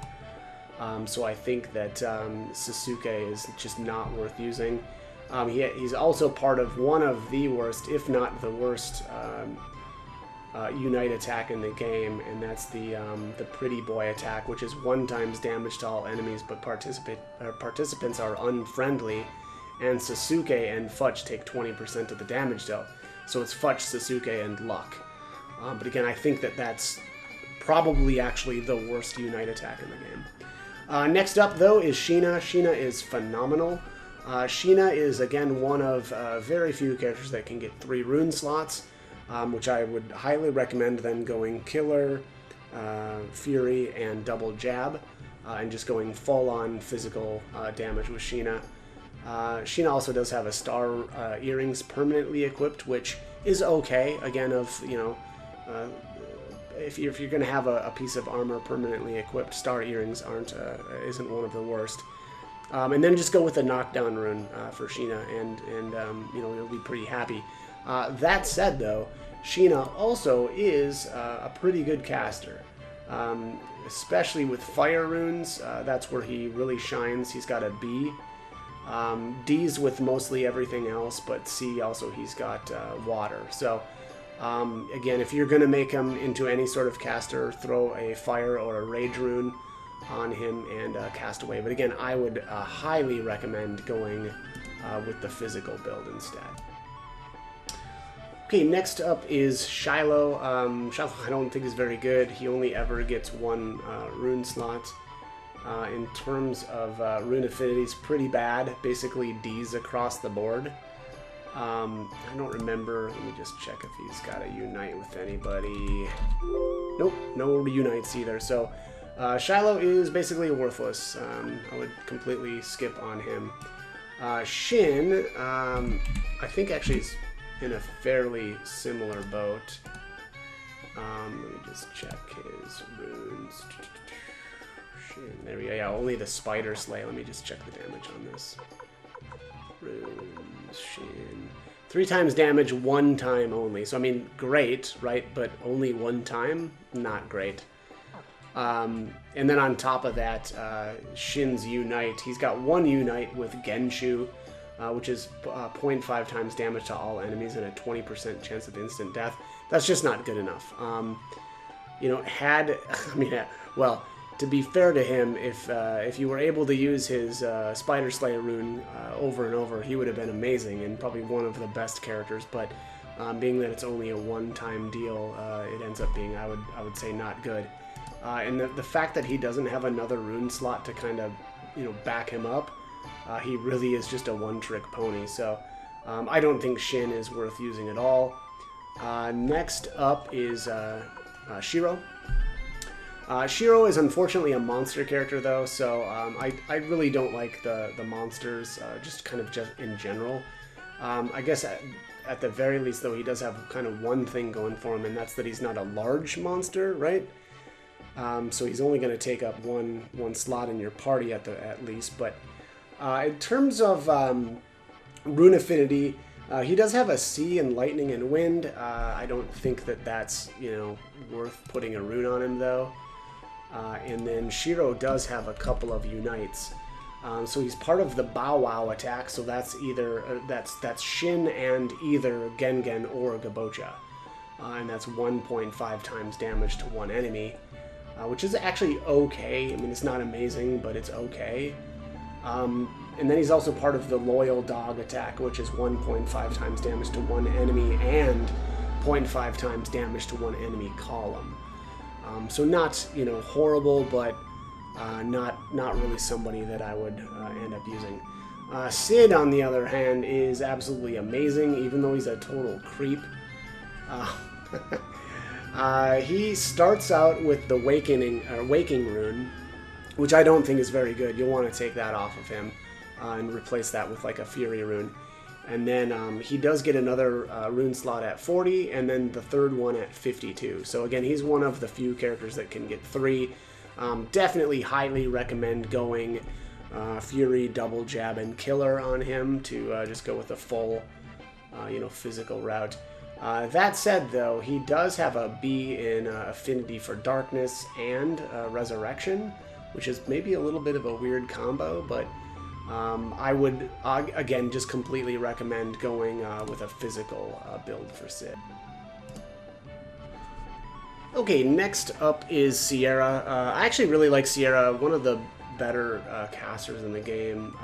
So I think that Sasuke is just not worth using. He's also part of one of the worst, if not the worst, Unite attack in the game, and that's the Pretty Boy attack, which is 1 times damage to all enemies, but participants are unfriendly, and Sasuke and Fudge take 20% of the damage dealt. So it's Fudge, Sasuke, and Luck. But again, I think that that's probably actually the worst Unite attack in the game. Next up, though, is Sheena. Sheena is phenomenal. Sheena is, again, one of very few characters that can get 3 rune slots, which I would highly recommend then going Killer, Fury, and Double Jab, and just going full-on physical damage with Sheena. Sheena also does have a Star Earrings permanently equipped, which is okay. Again, if you're going to have a piece of armor permanently equipped, Star Earrings isn't one of the worst. And then just go with the Knockdown rune for Sheena, and you'll be pretty happy. That said, though, Sheena also is a pretty good caster, especially with fire runes. That's where he really shines. He's got a B. D's with mostly everything else, but C also he's got water. So again, if you're going to make him into any sort of caster, throw a fire or a rage rune on him and cast away. But again, I would highly recommend going with the physical build instead. Okay, next up is Shiloh. Shiloh I don't think is very good. He only ever gets 1 rune slot. In terms of rune affinities, pretty bad. Basically D's across the board. I don't remember. Let me just check if he's got a unite with anybody. Nope, no unites either. So Shiloh is basically worthless. I would completely skip on him. Shin, I think actually is in a fairly similar boat. Let me just check his runes. Shin, there we go. Yeah, only the Spider Slay. Let me just check the damage on this. Runes, Shin. 3 times damage, 1 time only. So, I mean, great, right? But only 1 time? Not great. And then on top of that, Shin's Unite. He's got one Unite with Genshu, which is 0.5 times damage to all enemies and a 20% chance of instant death. That's just not good enough. You know, well, to be fair to him, if you were able to use his Spider Slayer rune over and over, he would have been amazing and probably one of the best characters. But being that it's only a one-time deal, it ends up being, I would say, not good. And the fact that he doesn't have another rune slot to kind of, you know, back him up, he really is just a one-trick pony. So I don't think Shin is worth using at all. Next up is Shiro. Shiro is unfortunately a monster character though, so I really don't like the monsters, just in general. I guess at the very least though, he does have kind of one thing going for him, and that's that he's not a large monster, right? So he's only going to take up one slot in your party at least. But in terms of rune affinity, he does have a sea and lightning and wind. I don't think that that's, you know, worth putting a rune on him though. And then Shiro does have a couple of unites. So he's part of the Bow Wow attack. So that's either that's Shin and either Gengen or Gabocha, and that's 1.5 times damage to one enemy. Which is actually okay. I mean, it's not amazing, but it's okay. And then he's also part of the Loyal Dog attack, which is 1.5 times damage to one enemy and 0.5 times damage to one enemy column. So not, you know, horrible, but not really somebody that I would end up using. Sid, on the other hand, is absolutely amazing, even though he's a total creep. He starts out with the Waking rune, which I don't think is very good. You'll want to take that off of him and replace that with like a Fury rune. And then he does get another rune slot at 40, and then the third one at 52. So again, he's one of the few characters that can get 3. Definitely highly recommend going Fury, Double Jab, and Killer on him to just go with a full, you know, physical route. That said, though, he does have a B in affinity for darkness and resurrection, which is maybe a little bit of a weird combo, but I would, again, just completely recommend going with a physical build for Sid. Okay, next up is Sierra. I actually really like Sierra, one of the better casters in the game.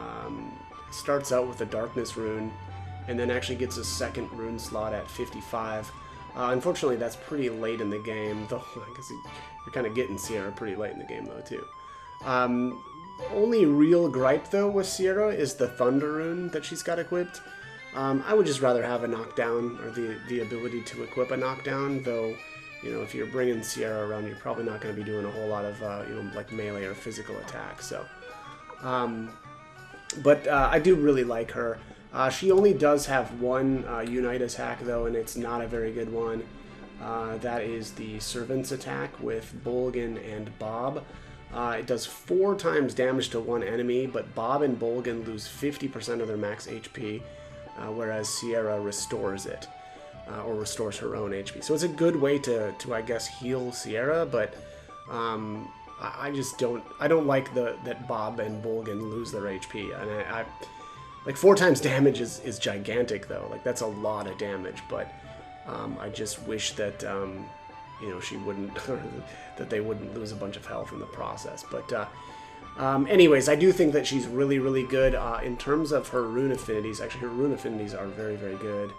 Starts out with the Darkness rune, and then actually gets a second rune slot at 55. Unfortunately, that's pretty late in the game, though I guess you're kind of getting Sierra pretty late in the game, though, too. Only real gripe, though, with Sierra is the Thunder rune that she's got equipped. I would just rather have a knockdown, or the ability to equip a knockdown, though, you know, if you're bringing Sierra around, you're probably not going to be doing a whole lot of, you know, like melee or physical attacks, so. But I do really like her. She only does have one Unite attack, though, and it's not a very good one. That is the Servant's attack with Bolgan and Bob. It does 4 times damage to one enemy, but Bob and Bolgan lose 50% of their max HP, whereas Sierra restores it, or restores her own HP. So it's a good way to I guess, heal Sierra, but I just don't like that Bob and Bolgan lose their HP, and I like 4 times damage is gigantic though. Like that's a lot of damage, but I just wish that you know, she wouldn't, that they wouldn't lose a bunch of health in the process. But anyways, I do think that she's really, really good in terms of her rune affinities. Actually, her rune affinities are very, very good.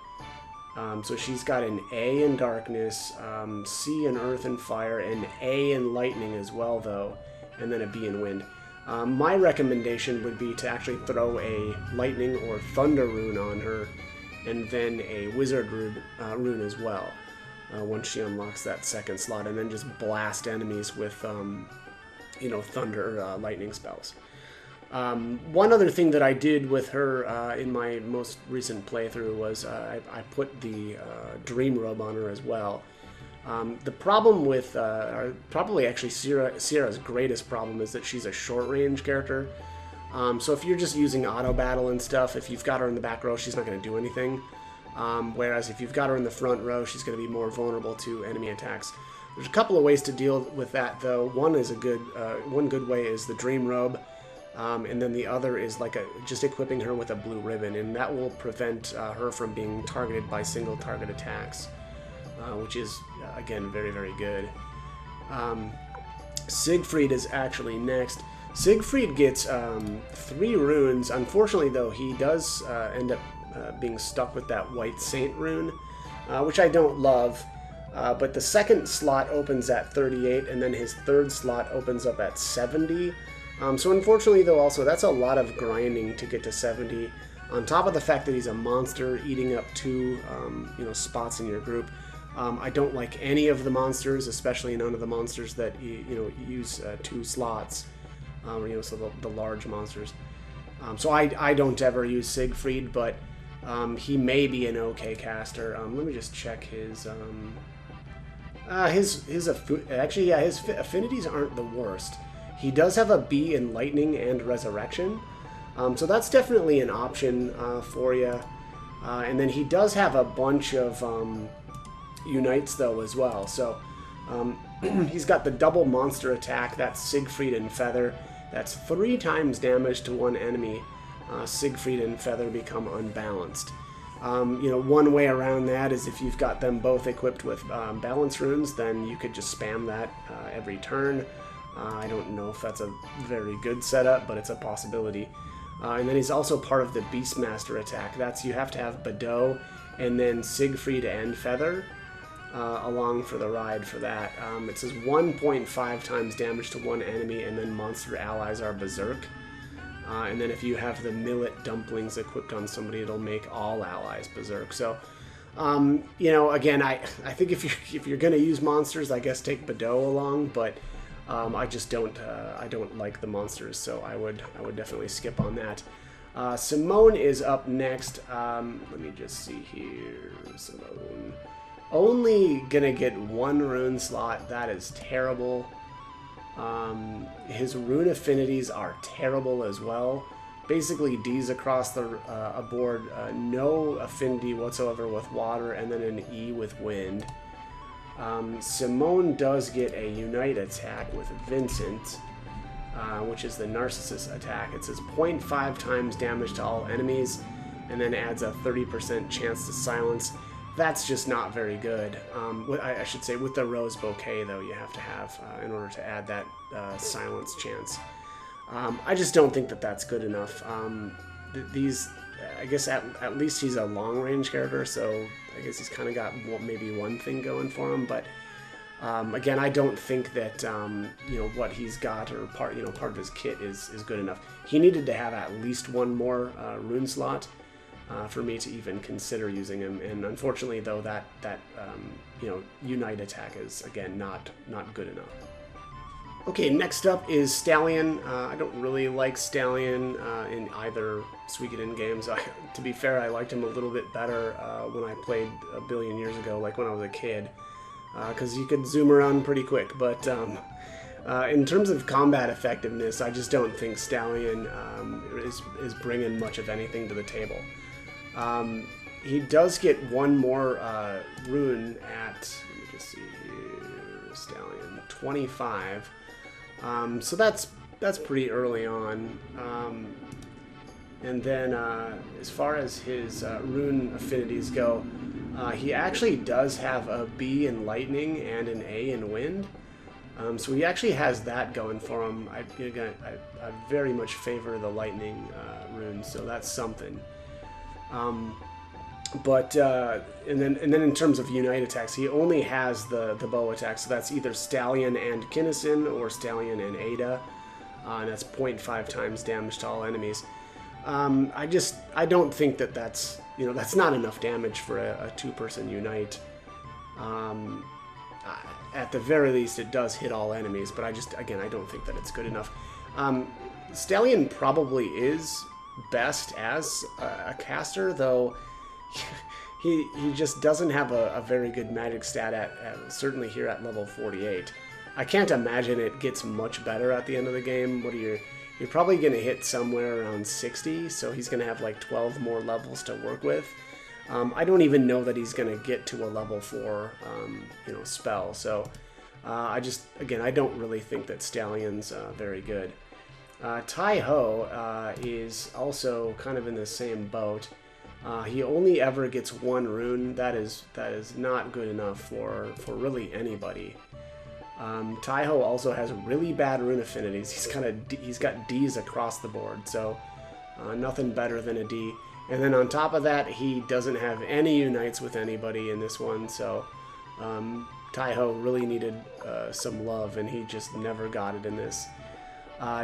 So she's got an A in darkness, C in earth and fire, and A in lightning as well, though, and then a B in wind. My recommendation would be to actually throw a lightning or thunder rune on her, and then a wizard rune as well, once she unlocks that second slot, and then just blast enemies with, you know, thunder lightning spells. One other thing that I did with her in my most recent playthrough was I put the Dream Robe on her as well. The problem with, probably actually Sierra's greatest problem is that she's a short-range character. So if you're just using auto battle and stuff, if you've got her in the back row, she's not going to do anything. Whereas if you've got her in the front row, she's going to be more vulnerable to enemy attacks. There's a couple of ways to deal with that, though. One good way is the Dream Robe, and then the other is like just equipping her with a blue ribbon, and that will prevent her from being targeted by single target attacks, which is again very, very good. Siegfried is actually next. Siegfried gets 3 runes. Unfortunately, though, he does end up being stuck with that White Saint rune, which I don't love. But the second slot opens at 38, and then his third slot opens up at 70. So unfortunately, though, also that's a lot of grinding to get to 70. On top of the fact that he's a monster eating up 2 spots in your group. I don't like any of the monsters, especially none of the monsters that use 2 slots. So the large monsters. So I don't ever use Siegfried, but he may be an okay caster. Let me just check his affinities aren't the worst. He does have a B in Lightning and Resurrection, so that's definitely an option for you. And then he does have a bunch of Unites though as well. So he's got the double monster attack. That's Siegfried and Feather. That's 3 times damage to one enemy. Siegfried and Feather become unbalanced. One way around that is if you've got them both equipped with balance runes, then you could just spam that every turn. I don't know if that's a very good setup, but it's a possibility. And then he's also part of the Beastmaster attack. That's you have to have Bedeau and then Siegfried and Feather along for the ride for that. It says 1.5 times damage to one enemy, and then monster allies are berserk. And then if you have the millet dumplings equipped on somebody, it'll make all allies berserk. So, again, I think if you're gonna use monsters, I guess take Bedeau along, but I just don't like the monsters, so I would definitely skip on that. Simone is up next. Let me just see here. Simone. Only gonna get 1 rune slot. That is terrible. His rune affinities are terrible as well. Basically, D's across the board. No affinity whatsoever with water, and then an E with wind. Simone does get a Unite attack with Vincent, which is the Narcissus attack. It says 0.5 times damage to all enemies, and then adds a 30% chance to silence. That's just not very good. I should say with the Rose Bouquet, though, you have to have in order to add that silence chance. I just don't think that that's good enough. I guess at least he's a long-range character, so I guess he's kind of got maybe one thing going for him. But again, I don't think that what he's got or part of his kit is good enough. He needed to have at least 1 more rune slot for me to even consider using him, and unfortunately, though, that Unite attack is again not good enough. Okay, next up is Stallion. I don't really like Stallion in either Suikoden games. To be fair, I liked him a little bit better when I played a billion years ago, like when I was a kid, because you could zoom around pretty quick. But in terms of combat effectiveness, I just don't think Stallion is bringing much of anything to the table. He does get 1 more rune at, let me just see here, Stallion, 25. So that's pretty early on. And then as far as his rune affinities go, he actually does have a B in Lightning and an A in Wind. So he actually has that going for him. I very much favor the Lightning rune, so that's something. And then in terms of Unite attacks, he only has the bow attack, so that's either Stallion and Kinnison or Stallion and Ada, and that's 0.5 times damage to all enemies. I don't think that's not enough damage for a 2-person Unite. At the very least, it does hit all enemies, but I don't think that it's good enough. Stallion probably is best as a caster, though he just doesn't have a very good magic stat at certainly here at level 48. I can't imagine it gets much better at the end of the game. You're probably going to hit somewhere around 60, so he's going to have like 12 more levels to work with. I don't even know that he's going to get to a level 4 spell, so Again, I don't really think that Stallion's very good. Tai-Ho is also kind of in the same boat. He only ever gets 1 rune. That is not good enough for really anybody. Tai-Ho also has really bad rune affinities. He's got D's across the board, so nothing better than a D. And then on top of that, he doesn't have any unites with anybody in this one, so Tai-Ho really needed some love, and he just never got it in this.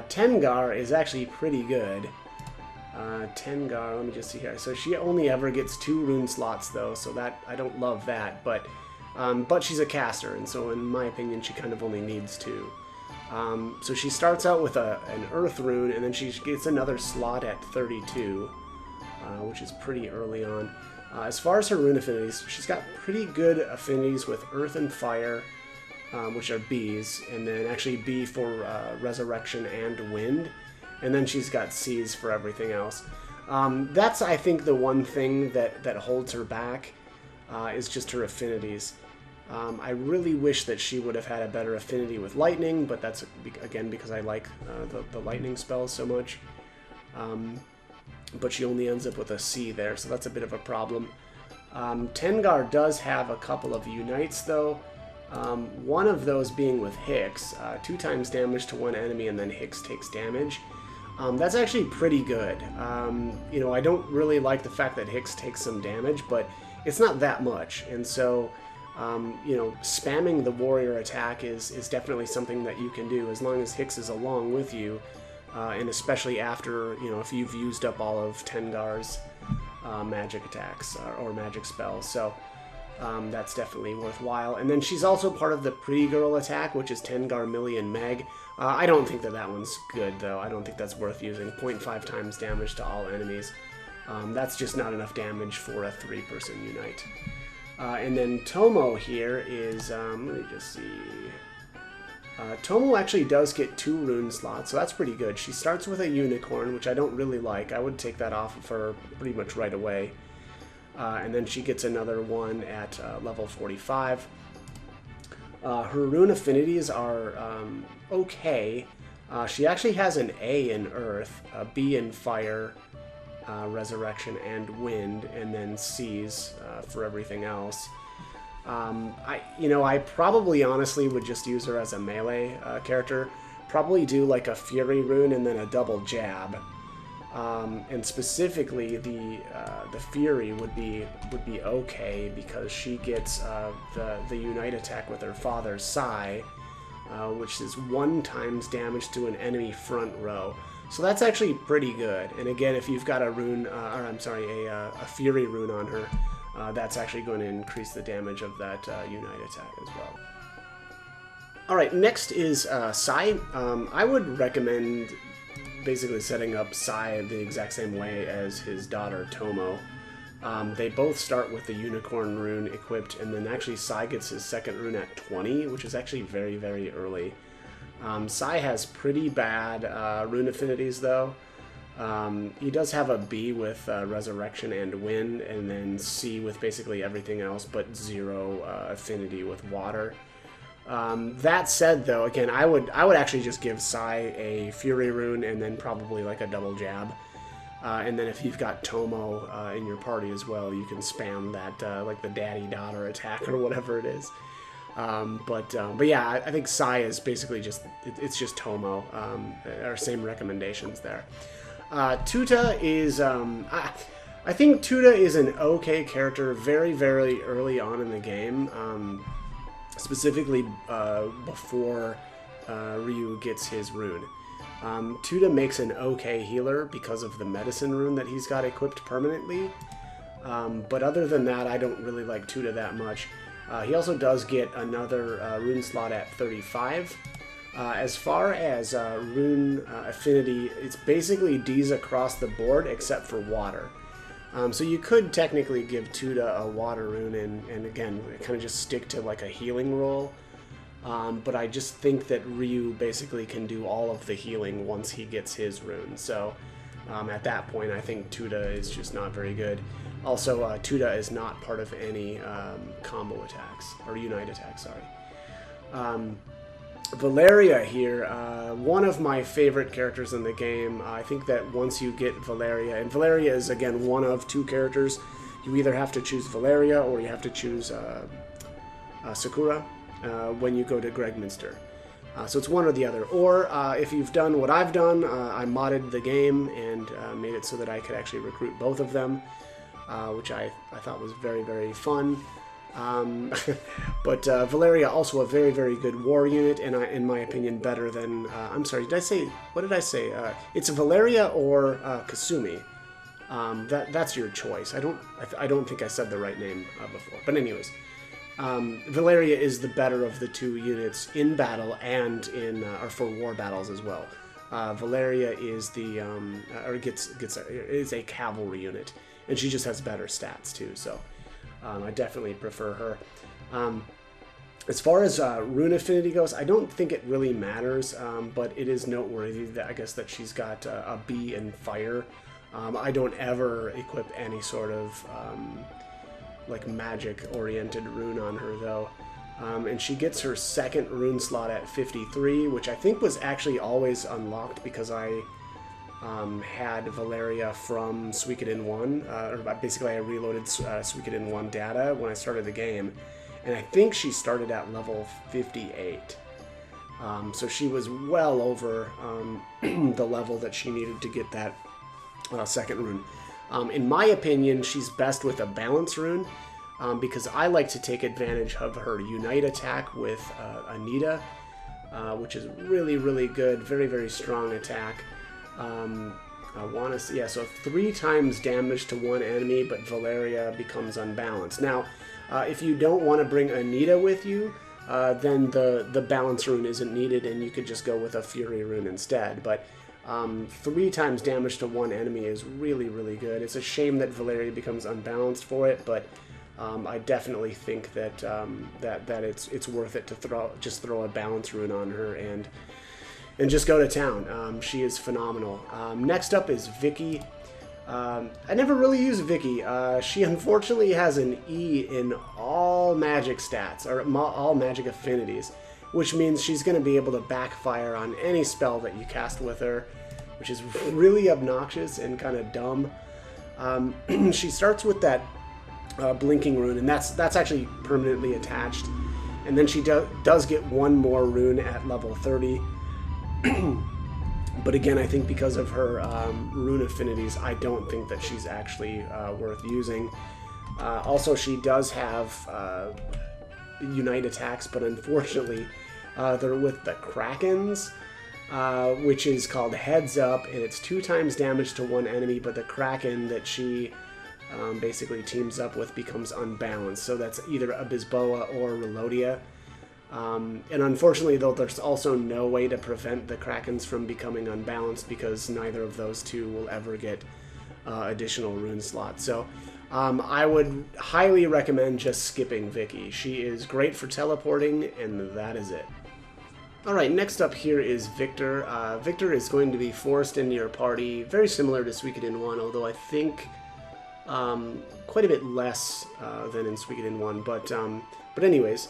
Tengar is actually pretty good. Tengar, let me just see here. So she only ever gets 2 rune slots, though, so that I don't love that, but she's a caster, and so in my opinion, she kind of only needs 2. So she starts out with an Earth rune, and then she gets another slot at 32, which is pretty early on. As far as her rune affinities, she's got pretty good affinities with Earth and Fire, which are B's, and then actually B for Resurrection and Wind, and then she's got C's for everything else. That's, I think, the one thing that holds her back, is just her affinities. I really wish that she would have had a better affinity with Lightning, but that's, again, because I like the Lightning spells so much. But she only ends up with a C there, so that's a bit of a problem. Tengar does have a couple of unites, though. One of those being with Hicks, 2 times damage to 1 enemy, and then Hicks takes damage. That's actually pretty good. You know, I don't really like the fact that Hicks takes some damage, but it's not that much, and so you know, spamming the warrior attack is definitely something that you can do as long as Hicks is along with you, and especially after, you know, if you've used up all of Tengar's magic attacks or magic spells. So that's definitely worthwhile. And then she's also part of the Pretty Girl attack, which is Tengar, Millie, and Meg. I don't think that one's good, though. I don't think that's worth using. 0.5 times damage to all enemies. That's just not enough damage for a 3-person unite. And then Tomo here is, let me just see. Tomo actually does get 2 rune slots, so that's pretty good. She starts with a unicorn, which I don't really like. I would take that off of her pretty much right away. And then she gets another one at level 45. Her rune affinities are okay. She actually has an A in Earth, a B in Fire, Resurrection, and Wind, and then C's for everything else. I probably honestly would just use her as a melee character. Probably do like a Fury rune and then a double jab. And specifically, the Fury would be okay because she gets the Unite attack with her father Sai, which is 1 times damage to an enemy front row. So that's actually pretty good. And again, if you've got a rune, a Fury rune on her, that's actually going to increase the damage of that Unite attack as well. Alright, next is Sai. I would recommend basically setting up Sai the exact same way as his daughter Tomo. They both start with the Unicorn rune equipped, and then actually Sai gets his 2nd rune at 20, which is actually very, very early. Sai has pretty bad rune affinities, though. He does have a B with Resurrection and Wind, and then C with basically everything else, but 0 affinity with Water. That said, though, again, I would actually just give Sai a Fury rune and then probably like a double jab. And then if you've got Tomo in your party as well, you can spam that like the daddy-daughter attack or whatever it is. But yeah, I think Sai is basically it's just Tomo. Our same recommendations there. Tuta is, I think Tuta is an okay character very, very early on in the game. Specifically before Ryu gets his rune. Tuta makes an okay healer because of the medicine rune that he's got equipped permanently. But other than that, I don't really like Tuta that much. He also does get another rune slot at 35. As far as rune affinity, it's basically D's across the board except for water. So you could technically give Tuta a water rune and again, kind of just stick to like a healing roll. But I just think that Ryu basically can do all of the healing once he gets his rune. So at that point, I think Tuta is just not very good. Also, Tuta is not part of any combo attacks, or Unite attacks, sorry. Valeria here, one of my favorite characters in the game. I think that once you get Valeria, and Valeria is again one of two characters, you either have to choose Valeria or you have to choose Sakura when you go to Gregminster. So it's one or the other. Or if you've done what I've done, I modded the game and made it so that I could actually recruit both of them, which I thought was very, very fun. But Valeria, also a very, very good war unit, and in my opinion, better than... I'm sorry, did I say... What did I say? It's Valeria or Kasumi. That's your choice. I don't think I said the right name before. But anyways, Valeria is the better of the two units in battle and in or for war battles as well. Valeria is the is a cavalry unit, and she just has better stats too. So I definitely prefer her. As far as rune affinity goes, I don't think it really matters, but it is noteworthy that I guess that she's got a B in fire. I don't ever equip any sort of like magic-oriented rune on her though, and she gets her second rune slot at 53, which I think was actually always unlocked because I had Valeria from Suikoden 1, or basically I reloaded Suikoden 1 data when I started the game, and I think she started at level 58. So she was well over the level that she needed to get that second rune. In my opinion, she's best with a balance rune, because I like to take advantage of her Unite attack with Anita, which is really, really good, very, very strong attack. I want to see, yeah, so 3 times damage to one enemy, but Valeria becomes unbalanced. Now, if you don't want to bring Anita with you, then the balance rune isn't needed, and you could just go with a Fury rune instead. But 3 times damage to one enemy is really, really good. It's a shame that Valeria becomes unbalanced for it, but I definitely think that that it's worth it to throw a balance rune on her and just go to town. She is phenomenal. Next up is Vicky. I never really use Vicky. She unfortunately has an E in all magic stats, or all magic affinities, which means she's going to be able to backfire on any spell that you cast with her, which is really obnoxious and kind of dumb. She starts with that blinking rune, and that's actually permanently attached. And then she does get one more rune at level 30. But again, I think because of her rune affinities, I don't think that she's actually worth using. Also, she does have Unite attacks, but unfortunately they're with the Krakens, which is called Heads Up, and it's 2 times damage to one enemy, but the Kraken that she basically teams up with becomes unbalanced. So that's either Abisboa or Relodia. And unfortunately, though, there's also no way to prevent the Krakens from becoming unbalanced because neither of those two will ever get additional rune slots. So I would highly recommend just skipping Vicky. She is great for teleporting, and that is it. Alright, next up here is Victor. Victor is going to be forced into your party, very similar to Suikoden 1, although I think quite a bit less than in Suikoden 1. But anyways,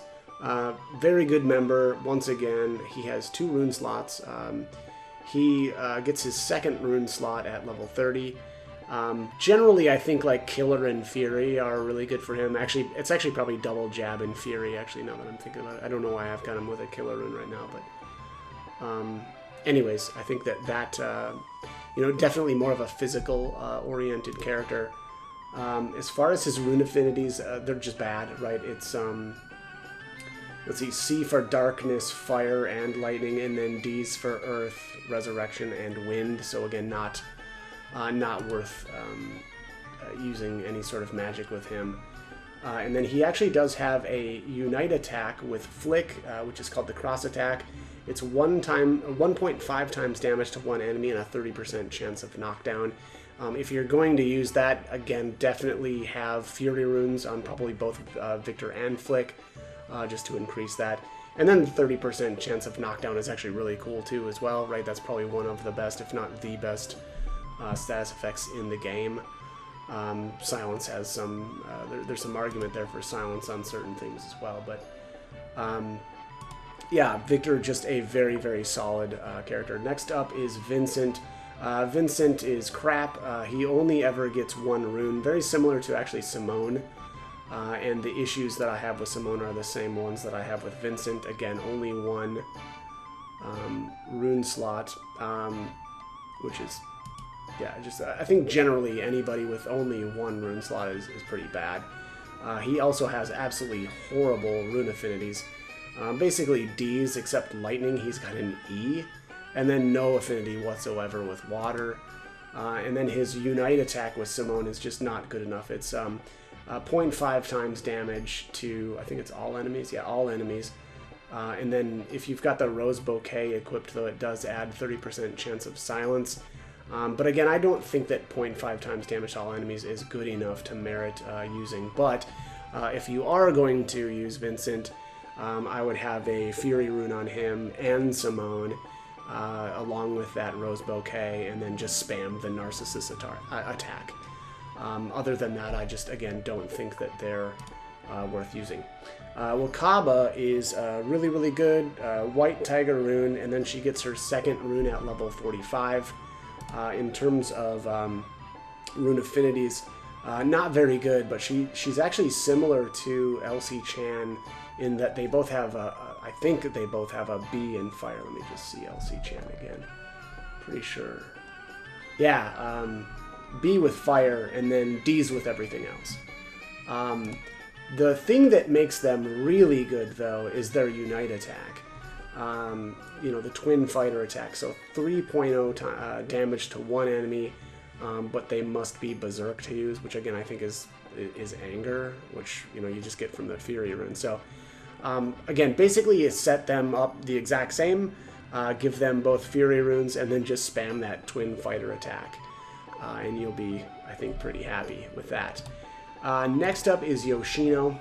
very good member. Once again, he has 2 rune slots. He gets his second rune slot at level 30. Generally, I think like Killer and Fury are really good for him. Actually, it's actually probably double Jab and Fury, actually, now that I'm thinking about it. I don't know why I've got him with a Killer rune right now, but anyways, I think that you know, definitely more of a physical oriented character. As far as his rune affinities, they're just bad, right? It's let's see, C for darkness, fire, and lightning, and then D's for earth, resurrection, and wind. So again, not worth using any sort of magic with him. And then he actually does have a Unite attack with Flick, which is called the Cross Attack. It's 1.5 times damage to one enemy and a 30% chance of knockdown. If you're going to use that, again, definitely have Fury runes on probably both Victor and Flick, just to increase that. And then the 30% chance of knockdown is actually really cool too as well, right? That's probably one of the best, if not the best, status effects in the game. Silence has some, there's some argument there for silence on certain things as well, but yeah, Victor, just a very, very solid character. Next up is Vincent. Vincent is crap. He only ever gets one rune, very similar to actually Simone. And the issues that I have with Simone are the same ones that I have with Vincent. Again, only one rune slot, which is, yeah, just I think generally anybody with only one rune slot is pretty bad. He also has absolutely horrible rune affinities. Basically D's except lightning. He's got an E, and then no affinity whatsoever with water. And then his unite attack with Simone is just not good enough. It's 0.5 times damage to, I think it's all enemies. Yeah, all enemies. And then if you've got the Rose Bouquet equipped, though, it does add 30% chance of silence. But again, I don't think that 0.5 times damage to all enemies is good enough to merit using. But if you are going to use Vincent, I would have a Fury Rune on him and Simone, along with that Rose Bouquet, and then just spam the Narcissus attack. Other than that, I just, again, don't think that they're worth using. Wakaba is really, really good. White Tiger Rune, and then she gets her second rune at level 45. In terms of rune affinities, not very good, but she's actually similar to Elsie Chan in that they both have I think that they both have a B in fire. Let me just see Elsie Chan again. Pretty sure. Yeah, B with fire, and then D's with everything else. The thing that makes them really good, though, is their unite attack. You know, the twin fighter attack. So 3.0 damage to one enemy, but they must be berserk to use, which again I think is anger, which, you know, you just get from the Fury Rune. So again, basically you set them up the exact same, give them both Fury Runes, and then just spam that twin fighter attack, and you'll be, I think, pretty happy with that. Next up is Yoshino.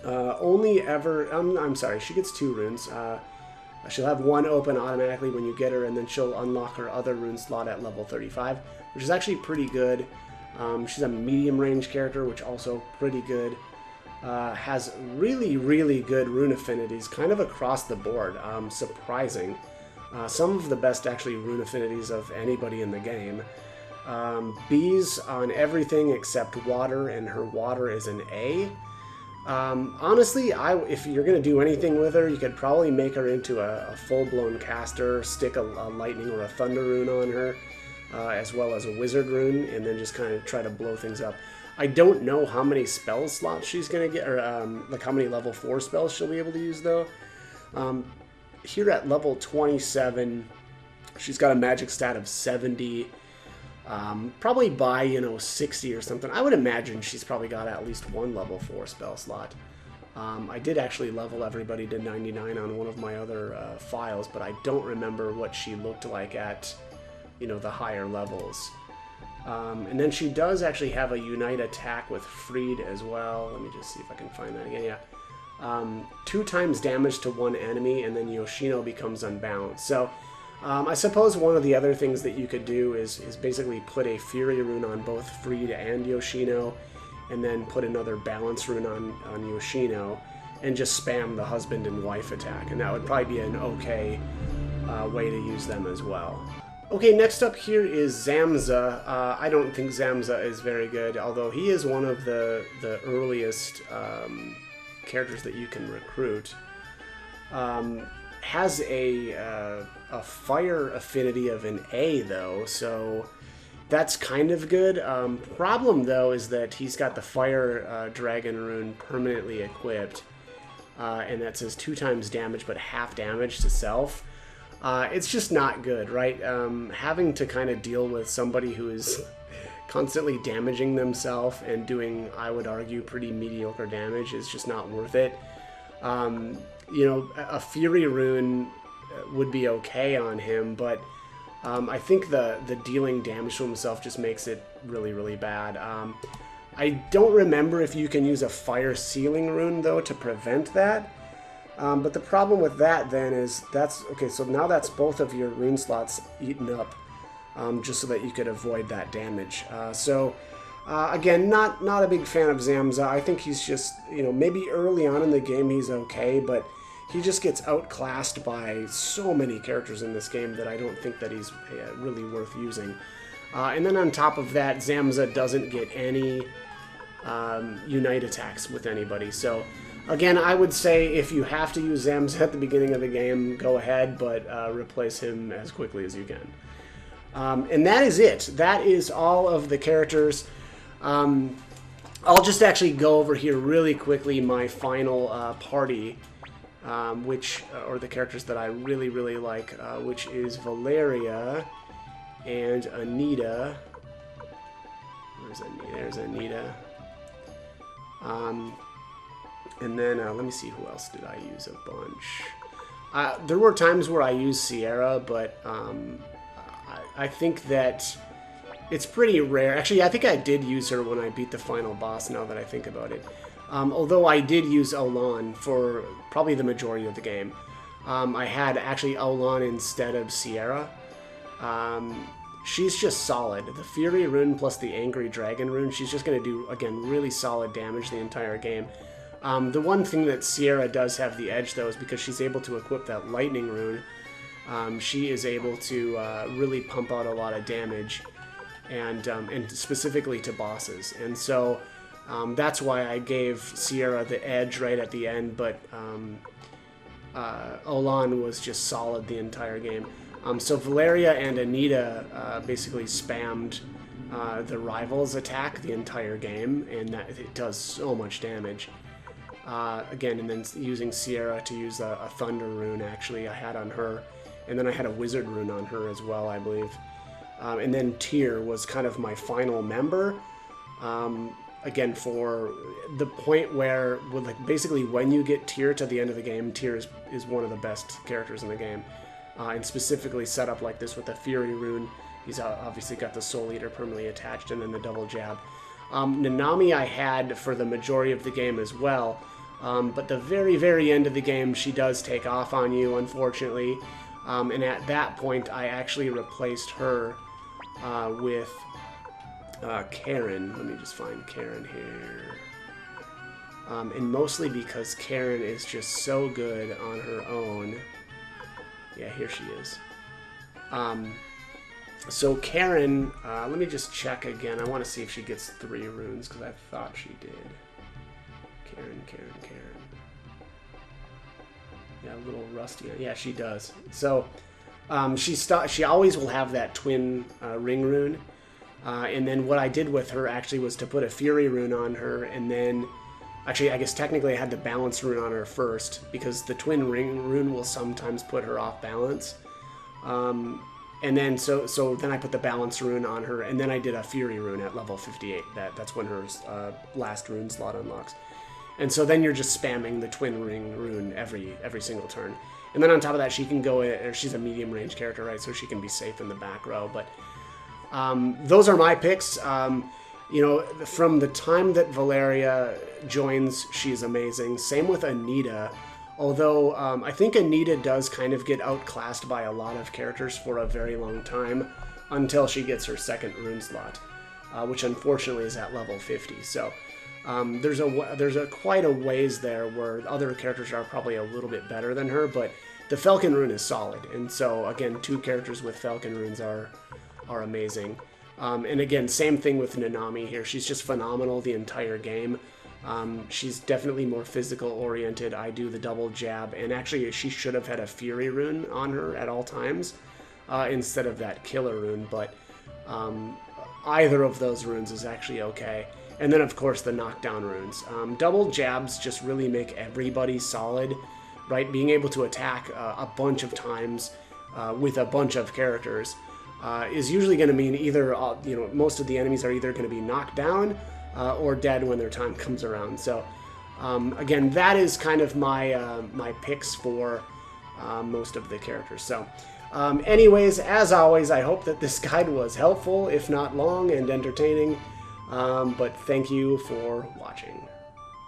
I'm sorry, she gets 2 runes. She'll have one open automatically when you get her, and then she'll unlock her other rune slot at level 35, which is actually pretty good. She's a medium range character, which also pretty good. Has really, really good rune affinities, kind of across the board. Surprising. Some of the best, actually, rune affinities of anybody in the game. B's on everything except water, and her water is an A. Honestly, if you're going to do anything with her, you could probably make her into a full-blown caster, stick a lightning or a thunder rune on her, as well as a wizard rune, and then just kind of try to blow things up. I don't know how many spell slots she's going to get, or like how many level 4 spells she'll be able to use, though. Here at level 27, she's got a magic stat of 70. Probably by, 60 or something. I would imagine she's probably got at least one level 4 spell slot. I did actually level everybody to 99 on one of my other files, but I don't remember what she looked like at, the higher levels. And then she does actually have a unite attack with Freed as well. Let me just see if I can find that again. Yeah. 2 times damage to one enemy, and then Yoshino becomes unbalanced. So I suppose one of the other things that you could do is basically put a Fury Rune on both Freed and Yoshino, and then put another Balance Rune on Yoshino, and just spam the husband and wife attack, and that would probably be an okay way to use them as well. Okay, next up here is Zamza. I don't think Zamza is very good, although he is one of the earliest characters that you can recruit. Has a fire affinity of an A, though, so that's kind of good. Problem, though, is that he's got the fire dragon rune permanently equipped, and that says 2 times damage but half damage to self. It's just not good, right? Having to kind of deal with somebody who is constantly damaging themselves and doing, I would argue, pretty mediocre damage is just not worth it. A Fury Rune would be okay on him, but I think the dealing damage to himself just makes it really, really bad. I don't remember if you can use a Fire Sealing Rune, though, to prevent that. But the problem with that, then, is okay, so now that's both of your rune slots eaten up, just so that you could avoid that damage. Again, not a big fan of Zamza. I think he's just, maybe early on in the game he's okay, but he just gets outclassed by so many characters in this game that I don't think that he's really worth using. And then on top of that, Zamza doesn't get any unite attacks with anybody. So again, I would say if you have to use Zamza at the beginning of the game, go ahead, but replace him as quickly as you can. And that is it. That is all of the characters. I'll just actually go over here really quickly my final party, or the characters that I really, really like, which is Valeria and Anita. Where's Anita? There's Anita. And then let me see, who else did I use a bunch. There were times where I used Sierra, but I think that it's pretty rare. Actually, I think I did use her when I beat the final boss, now that I think about it. Although I did use Olan for probably the majority of the game. I had actually Olan instead of Sierra. She's just solid. The Fury rune plus the Angry Dragon rune, she's just going to do, again, really solid damage the entire game. The one thing that Sierra does have the edge, though, is because she's able to equip that Lightning rune. She is able to really pump out a lot of damage, and specifically to bosses. And so that's why I gave Sierra the edge right at the end, but Olan was just solid the entire game. So Valeria and Anita basically spammed the Rivals attack the entire game, and that it does so much damage. Again, and then using Sierra to use a Thunder rune, actually, I had on her. And then I had a Wizard rune on her as well, I believe. And then Tyr was kind of my final member. Again, for the point where, like, basically when you get Tyr to the end of the game, Tyr is one of the best characters in the game. And specifically set up like this with the Fury rune. He's obviously got the Soul Eater permanently attached, and then the double jab. Nanami I had for the majority of the game as well. But the very, very end of the game, she does take off on you, unfortunately. And at that point, I actually replaced her with Karen. Let me just find Karen here. And mostly because Karen is just so good on her own. Yeah, here she is. So Karen, let me just check again. I want to see if she gets 3 runes, because I thought she did. Karen. Yeah, a little rusty. Yeah, she does. So she always will have that twin ring rune. And then what I did with her actually was to put a Fury rune on her, and then actually I guess technically I had the balance rune on her first, because the twin ring rune will sometimes put her off balance. And then so then I put the balance rune on her, and then I did a Fury rune at level 58. That's when her last rune slot unlocks. And so then you're just spamming the twin ring rune every single turn. And then on top of that, she can go in, she's a medium range character, right? So she can be safe in the back row. But those are my picks. You know, from the time that Valeria joins, she's amazing. Same with Anita. Although I think Anita does kind of get outclassed by a lot of characters for a very long time until she gets her second rune slot, which unfortunately is at level 50. So there's quite a ways there where other characters are probably a little bit better than her, but the Falcon rune is solid. And so again, 2 characters with Falcon runes are amazing. And again, same thing with Nanami here. She's just phenomenal the entire game. She's definitely more physical oriented. I do the double jab, and actually she should have had a Fury rune on her at all times instead of that killer rune, but either of those runes is actually okay. And then of course the knockdown runes. Double jabs just really make everybody solid, right? Being able to attack a bunch of times with a bunch of characters is usually going to mean either, you know, most of the enemies are either going to be knocked down or dead when their time comes around. So again, that is kind of my my picks for most of the characters. So anyways, as always, I hope that this guide was helpful, if not long and entertaining. But thank you for watching.